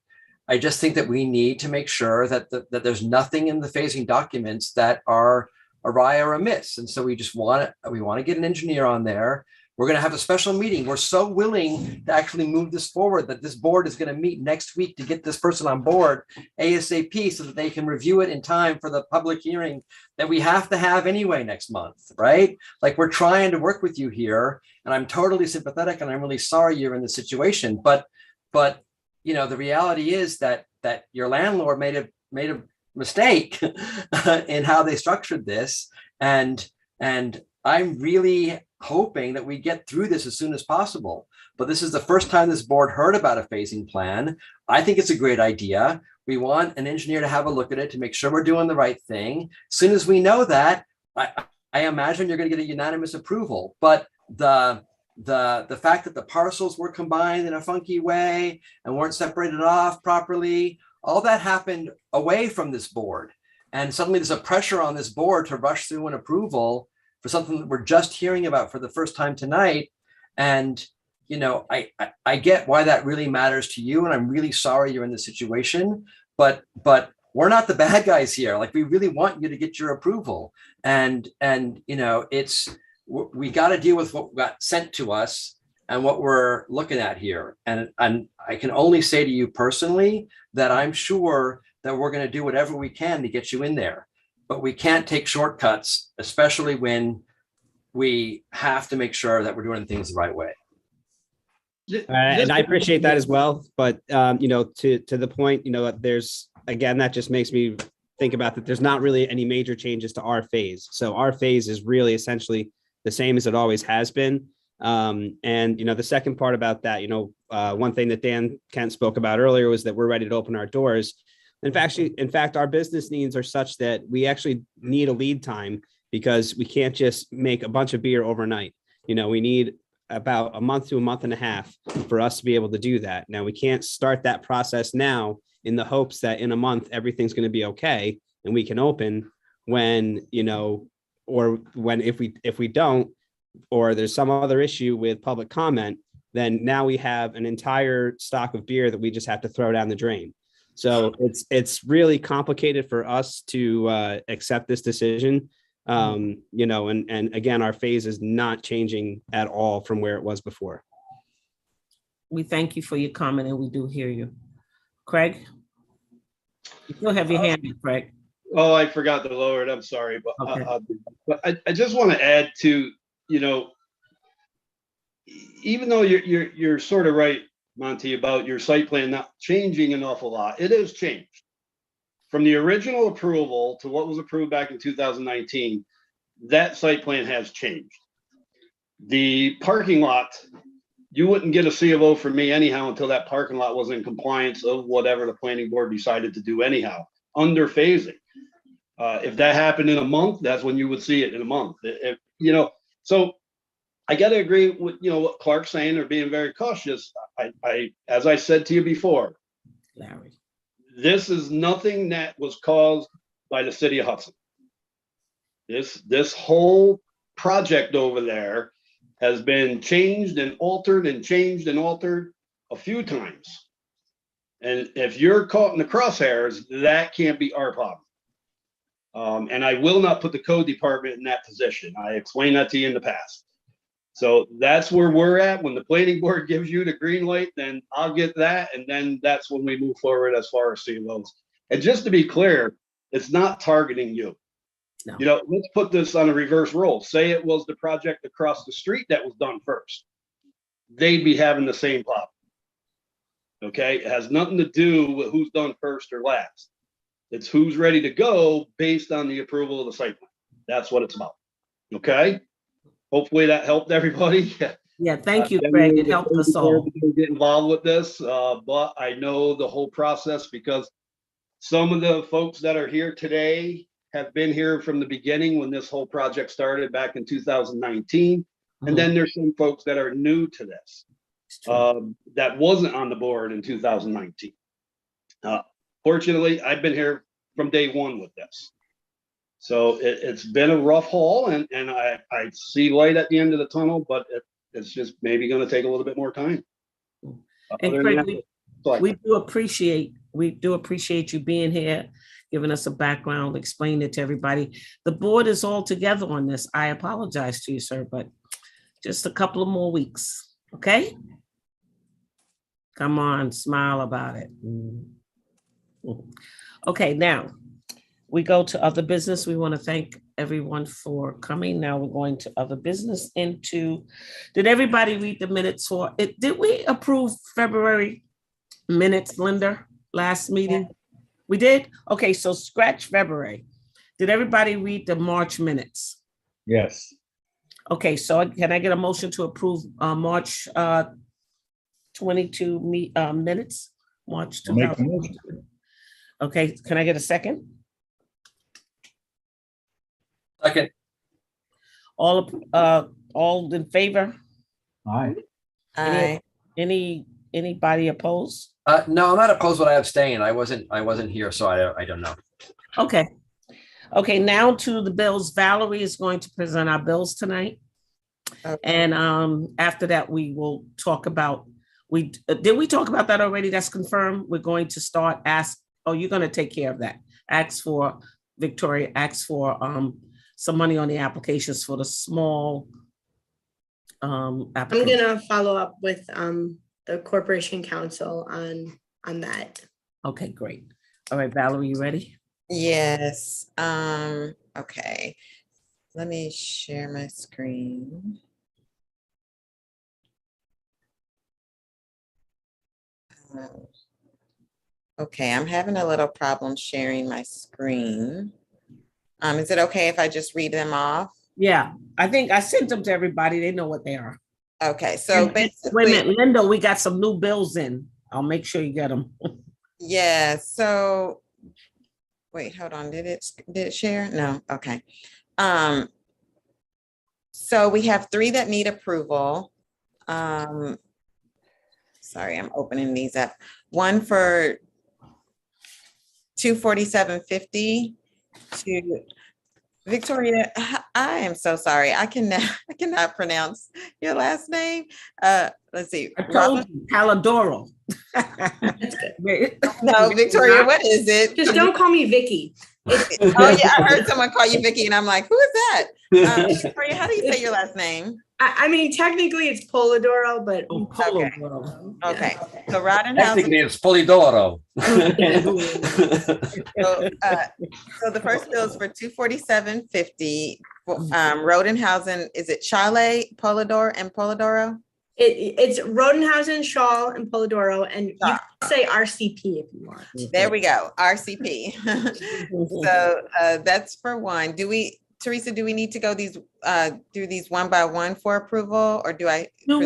I just think that we need to make sure that there's nothing in the phasing documents that are awry or amiss. And so we want to get an engineer on there We're going to have a special meeting. We're so willing to actually move this forward that this board is going to meet next week to get this person on board ASAP so that they can review it in time for the public hearing that we have to have anyway next month, right? Like, we're trying to work with you here, and I'm totally sympathetic, and I'm really sorry you're in this situation. But you know, the reality is that your landlord made a mistake in how they structured this, and I'm really hoping that we get through this as soon as possible. But this is the first time this board heard about a phasing plan. I think it's a great idea. We want an engineer to have a look at it to make sure we're doing the right thing. As soon as we know that, I imagine you're going to get a unanimous approval. But the fact that the parcels were combined in a funky way and weren't separated off properly, all that happened away from this board. And suddenly there's a pressure on this board to rush through an approval for something that we're just hearing about for the first time tonight. And, you know, I get why that really matters to you. And I'm really sorry you're in this situation, but we're not the bad guys here. Like, we really want you to get your approval. And you know, we got to deal with what got sent to us and what we're looking at here. And I can only say to you personally that I'm sure that we're going to do whatever we can to get you in there. But we can't take shortcuts, especially when we have to make sure that we're doing things the right way. And I appreciate that as well. But, you know, to the point, you know, there's, again, that just makes me think about that there's not really any major changes to our phase. So our phase is really essentially the same as it always has been. And, you know, the second part about that, you know, one thing that Dan Kent spoke about earlier was that we're ready to open our doors. In fact, our business needs are such that we actually need a lead time, because we can't just make a bunch of beer overnight. You know, we need about a month to a month and a half for us to be able to do that. Now, we can't start that process now in the hopes that in a month, everything's going to be okay and we can open when, you know, or when, if we don't, or there's some other issue with public comment, then now we have an entire stock of beer that we just have to throw down the drain. So it's really complicated for us to accept this decision. You know, and again, our phase is not changing at all from where it was before. We thank you for your comment, and we do hear you. Craig? You still have your hand up, Craig. Oh, I forgot to lower it. I'm sorry, but, Okay. But I just want to add to, you know, even though you're sort of right, Monty, about your site plan not changing an awful lot, it has changed. From the original approval to what was approved back in 2019, that site plan has changed. The parking lot, you wouldn't get a C of O from me anyhow until that parking lot was in compliance of whatever the planning board decided to do anyhow, under phasing. If that happened in a month, that's when you would see it in a month. You know, so I got to agree with, you know, what Clark's saying. They're being very cautious. I as I said to you before, Larry, this is nothing that was caused by the city of Hudson. This whole project over there has been changed and altered and changed and altered a few times. And if you're caught in the crosshairs, that can't be our problem. And I will not put the code department in that position. I explained that to you in the past. So that's where we're at. When the planning board gives you the green light, then I'll get that. And then that's when we move forward as far as CLOs. And just to be clear, it's not targeting you. No. You know, let's put this on a reverse role. Say it was the project across the street that was done first. They'd be having the same problem. Okay, it has nothing to do with who's done first or last. It's who's ready to go based on the approval of the site plan. That's what it's about. Okay. Hopefully that helped everybody. Yeah, thank you, Craig. It helped us all. Get involved with this, but I know the whole process because some of the folks that are here today have been here from the beginning when this whole project started back in 2019. And then there's some folks that are new to this that wasn't on the board in 2019. Fortunately, I've been here from day one with this. So it's been a rough haul, and I see light at the end of the tunnel, but it's just maybe going to take a little bit more time. And Craig, we do appreciate you being here, giving us a background, explaining it to everybody. The board is all together on this. I apologize to you, sir, but Just a couple of more weeks, okay? Come on, smile about it. Okay, now we go to other business. We want to thank everyone for coming. Now we're going to other business did everybody read the minutes for it? Did we approve February minutes, Linda, last meeting? We did? Okay, so scratch February. Did everybody read the March minutes? Yes. Okay, so can I get a motion to approve March 22 minutes? March I'll make the 2000. motion. Okay, can I get a second? Second. All in favor? Aye. Aye. Anybody opposed? No, I'm not opposed, but I abstain. I wasn't here, so I don't know. Okay. Okay, now to the bills. Valerie is going to present our bills tonight. Okay. And after that, we will talk about, did we talk about that already? That's confirmed. We're going to start you're going to take care of that. Victoria asks for some money on the applications for the small I'm application. gonna follow up with the Corporation Council on that. Okay, great. All right, Valerie, you ready? Yes, okay. Let me share my screen. Okay, I'm having a little problem sharing my screen. Is it okay if I just read them off? Yeah, I think I sent them to everybody. They know what they are. Okay, so basically. Wait a minute, Linda, we got some new bills in. I'll make sure you get them. Yeah, so, wait, hold on, did it share? No, okay. So we have 3 that need approval. Sorry, I'm opening these up. One for 247.50 to Victoria. I am so sorry. I cannot pronounce your last name. Let's see. I told you, Palladoro. No, Victoria, what is it? Just don't call me Vicky. Oh yeah, I heard someone call you Vicky, and I'm like, who is that? Victoria, how do you say your last name? I mean, technically it's Polidoro, but Okay. So Roddenhausen. Technically, it's Polidoro. So the first bill is for 247.50. Rodenhausen, is it Chalet, Polidoro, and Polidoro? It's Rodenhausen, Shaw, and Polidoro, and you can say RCP if you want. There we go, RCP. So that's for one. Teresa, do we need to go through these one by one for approval, or do I? Do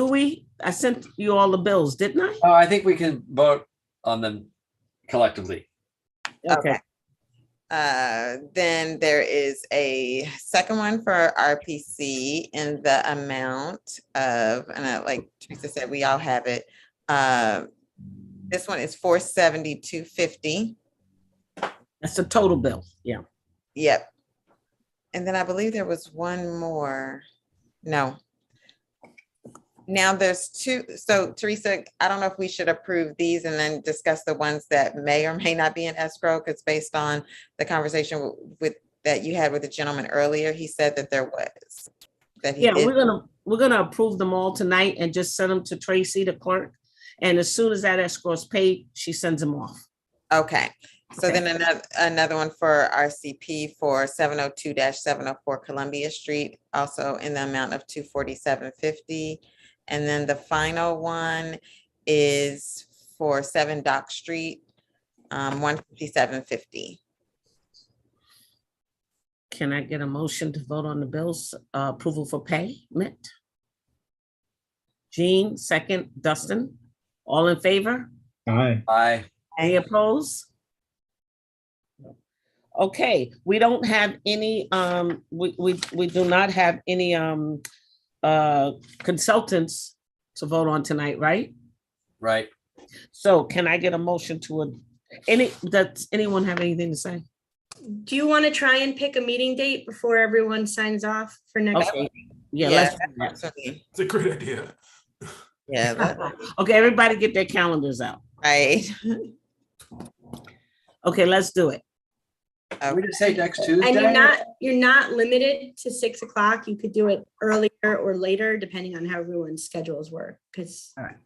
we? I sent you all the bills, didn't I? Oh, I think we can vote on them collectively. Okay. Then there is a second one for RPC in the amount of, and like Teresa said, we all have it. This one is 472.50. That's the total bill. Yeah. Yep. And then I believe there was one more. No. Now there's 2. So Teresa, I don't know if we should approve these and then discuss the ones that may or may not be in escrow, because based on the conversation that you had with the gentleman earlier, he said that there was. We're gonna approve them all tonight and just send them to Tracy, the clerk. And as soon as that escrow is paid, she sends them off. Okay. So then another one for RCP for 702-704 Columbia Street, also in the amount of 247.50. And then the final one is for 7 Dock Street, 157.50. Can I get a motion to vote on the bills, approval for payment? Jean, second. Dustin, all in favor? Aye. Aye. Any opposed? Okay, we don't have any, we do not have any consultants to vote on tonight, right? Right. So can I get a motion to does anyone have anything to say? Do you want to try and pick a meeting date before everyone signs off for next week? Yeah, let's do that. It's a great idea. Yeah. Okay, everybody get their calendars out. Right. Okay, let's do it. Can we just say next And Tuesday? you're not limited to 6 o'clock. You could do it earlier or later, depending on how everyone's schedules work, because. All right.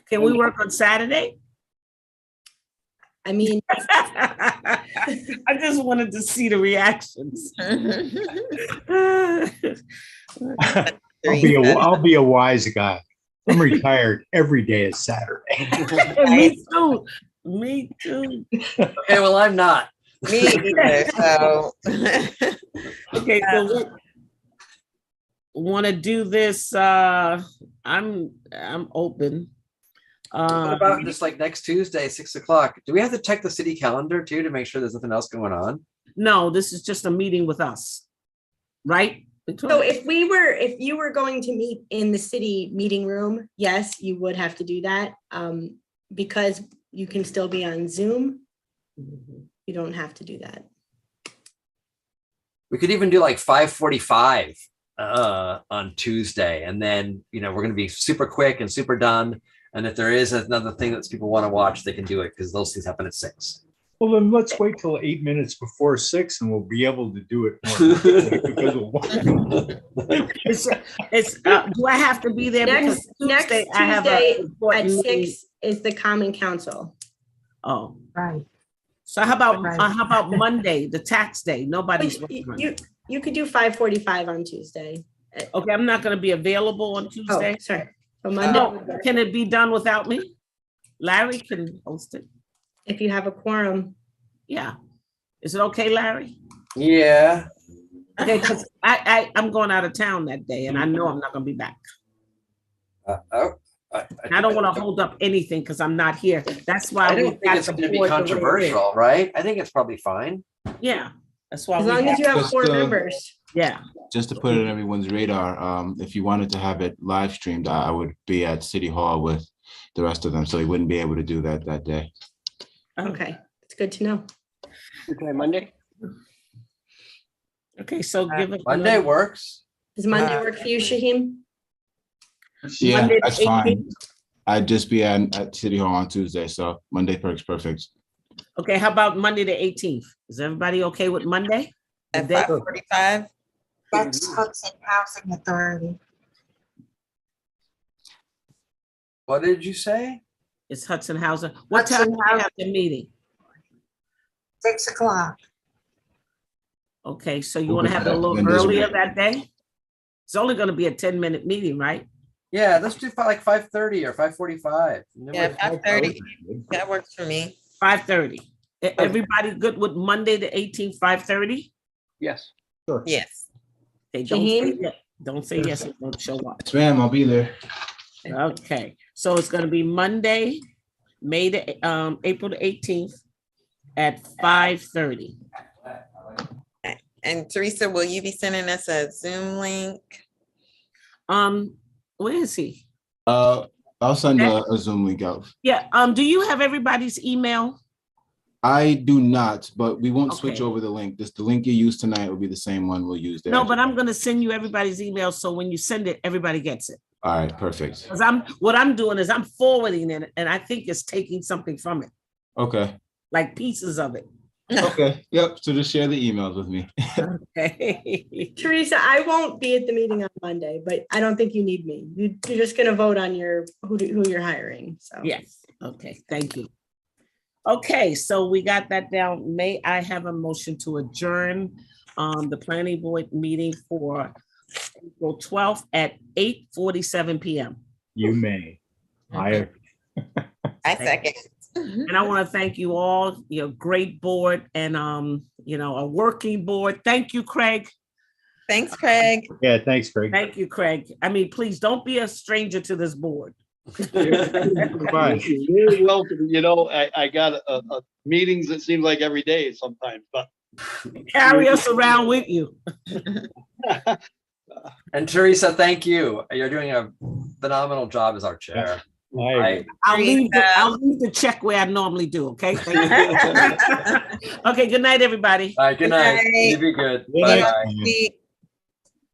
Can we work on Saturday? I mean. I just wanted to see the reactions. I'll be a wise guy. I'm retired. Every day is Saturday. Me too. Me too. Okay, well, I'm not. Me either, so. Okay, so we want to do this. I'm open. What about just like next Tuesday, 6 o'clock? Do we have to check the city calendar too to make sure there's nothing else going on? No, this is just a meeting with us, right? So if you were going to meet in the city meeting room, yes, you would have to do that. Because you can still be on Zoom. You don't have to do that. We could even do like 5:45 on Tuesday, and then we're going to be super quick and super done. And if there is another thing that people want to watch, they can do it because those things happen at 6. Well, then let's wait till 8 minutes before 6 and we'll be able to do it more. Do I have to be there? Next Tuesday at 6 is the Common Council. Oh, right. So how about Monday, the tax day? Nobody's working. You could do 5:45 on Tuesday. Okay, I'm not going to be available on Tuesday. Oh, sorry. So Monday. Can it be done without me? Larry can host it. If you have a quorum. Yeah. Is it okay, Larry? Yeah. Okay, because I'm going out of town that day and I know I'm not going to be back. I don't want to hold up anything because I'm not here. That's why I don't think it's going to be controversial, right? I think it's probably fine. Yeah. That's why. As long as you have 4 members. Yeah. Just to put it on everyone's radar, if you wanted to have it live streamed, I would be at City Hall with the rest of them, so you wouldn't be able to do that day. Okay, it's good to know. Okay, Monday. Okay, so give it. Monday works. Does Monday work for you, Shaheem? Yeah, Monday that's the fine. 18th? I'd just be at City Hall on Tuesday, so Monday works perfect. Okay, how about Monday the 18th? Is everybody okay with Monday? At 5:45? That's Hudson Housing Authority. What did you say? It's Hudson Housing. What time do you have the meeting? 6 o'clock. Okay, so you want to have it a little earlier that day? It's only going to be a 10-minute meeting, right? Yeah, let's do like 5:30 or 5:45. Yeah, 5:30. That works for me. 5:30. Everybody good with Monday the 18th, 5:30? Yes. Sure. Yes. Okay, don't say yes and don't show up. Yes, ma'am, I'll be there. Okay, so it's going to be Monday, April the 18th at 5:30. And Teresa, will you be sending us a Zoom link? Where is he? I'll send a Zoom link out. Yeah. Do you have everybody's email? I do not, but we won't switch Okay. over the link. The link you use tonight will be the same one we'll use there. No, but I'm going to send you everybody's email so when you send it, everybody gets it. All right, perfect. Because what I'm doing is I'm forwarding it, and I think it's taking something from it, Okay. like pieces of it. Okay. Yep. So just share the emails with me. Okay. Teresa, I won't be at the meeting on Monday, but I don't think you need me. You're just going to vote on who you're hiring. So Yes. Okay. Thank you. Okay, so we got that down. May I have a motion to adjourn the planning board meeting for April 12th at 8:47 p.m. You may. I second. And I want to thank you all, great board and, a working board. Thank you, Craig. Thanks, Craig. Yeah, thanks, Craig. Thank you, Craig. I mean, please don't be a stranger to this board. Bye. You're very welcome. I got meetings that seem like every day sometimes, but Carry us around with you. And Teresa, thank you. You're doing a phenomenal job as our chair. I'll leave the check where I normally do, okay? Okay, good night, everybody. All right, good night. You be good. Bye-bye.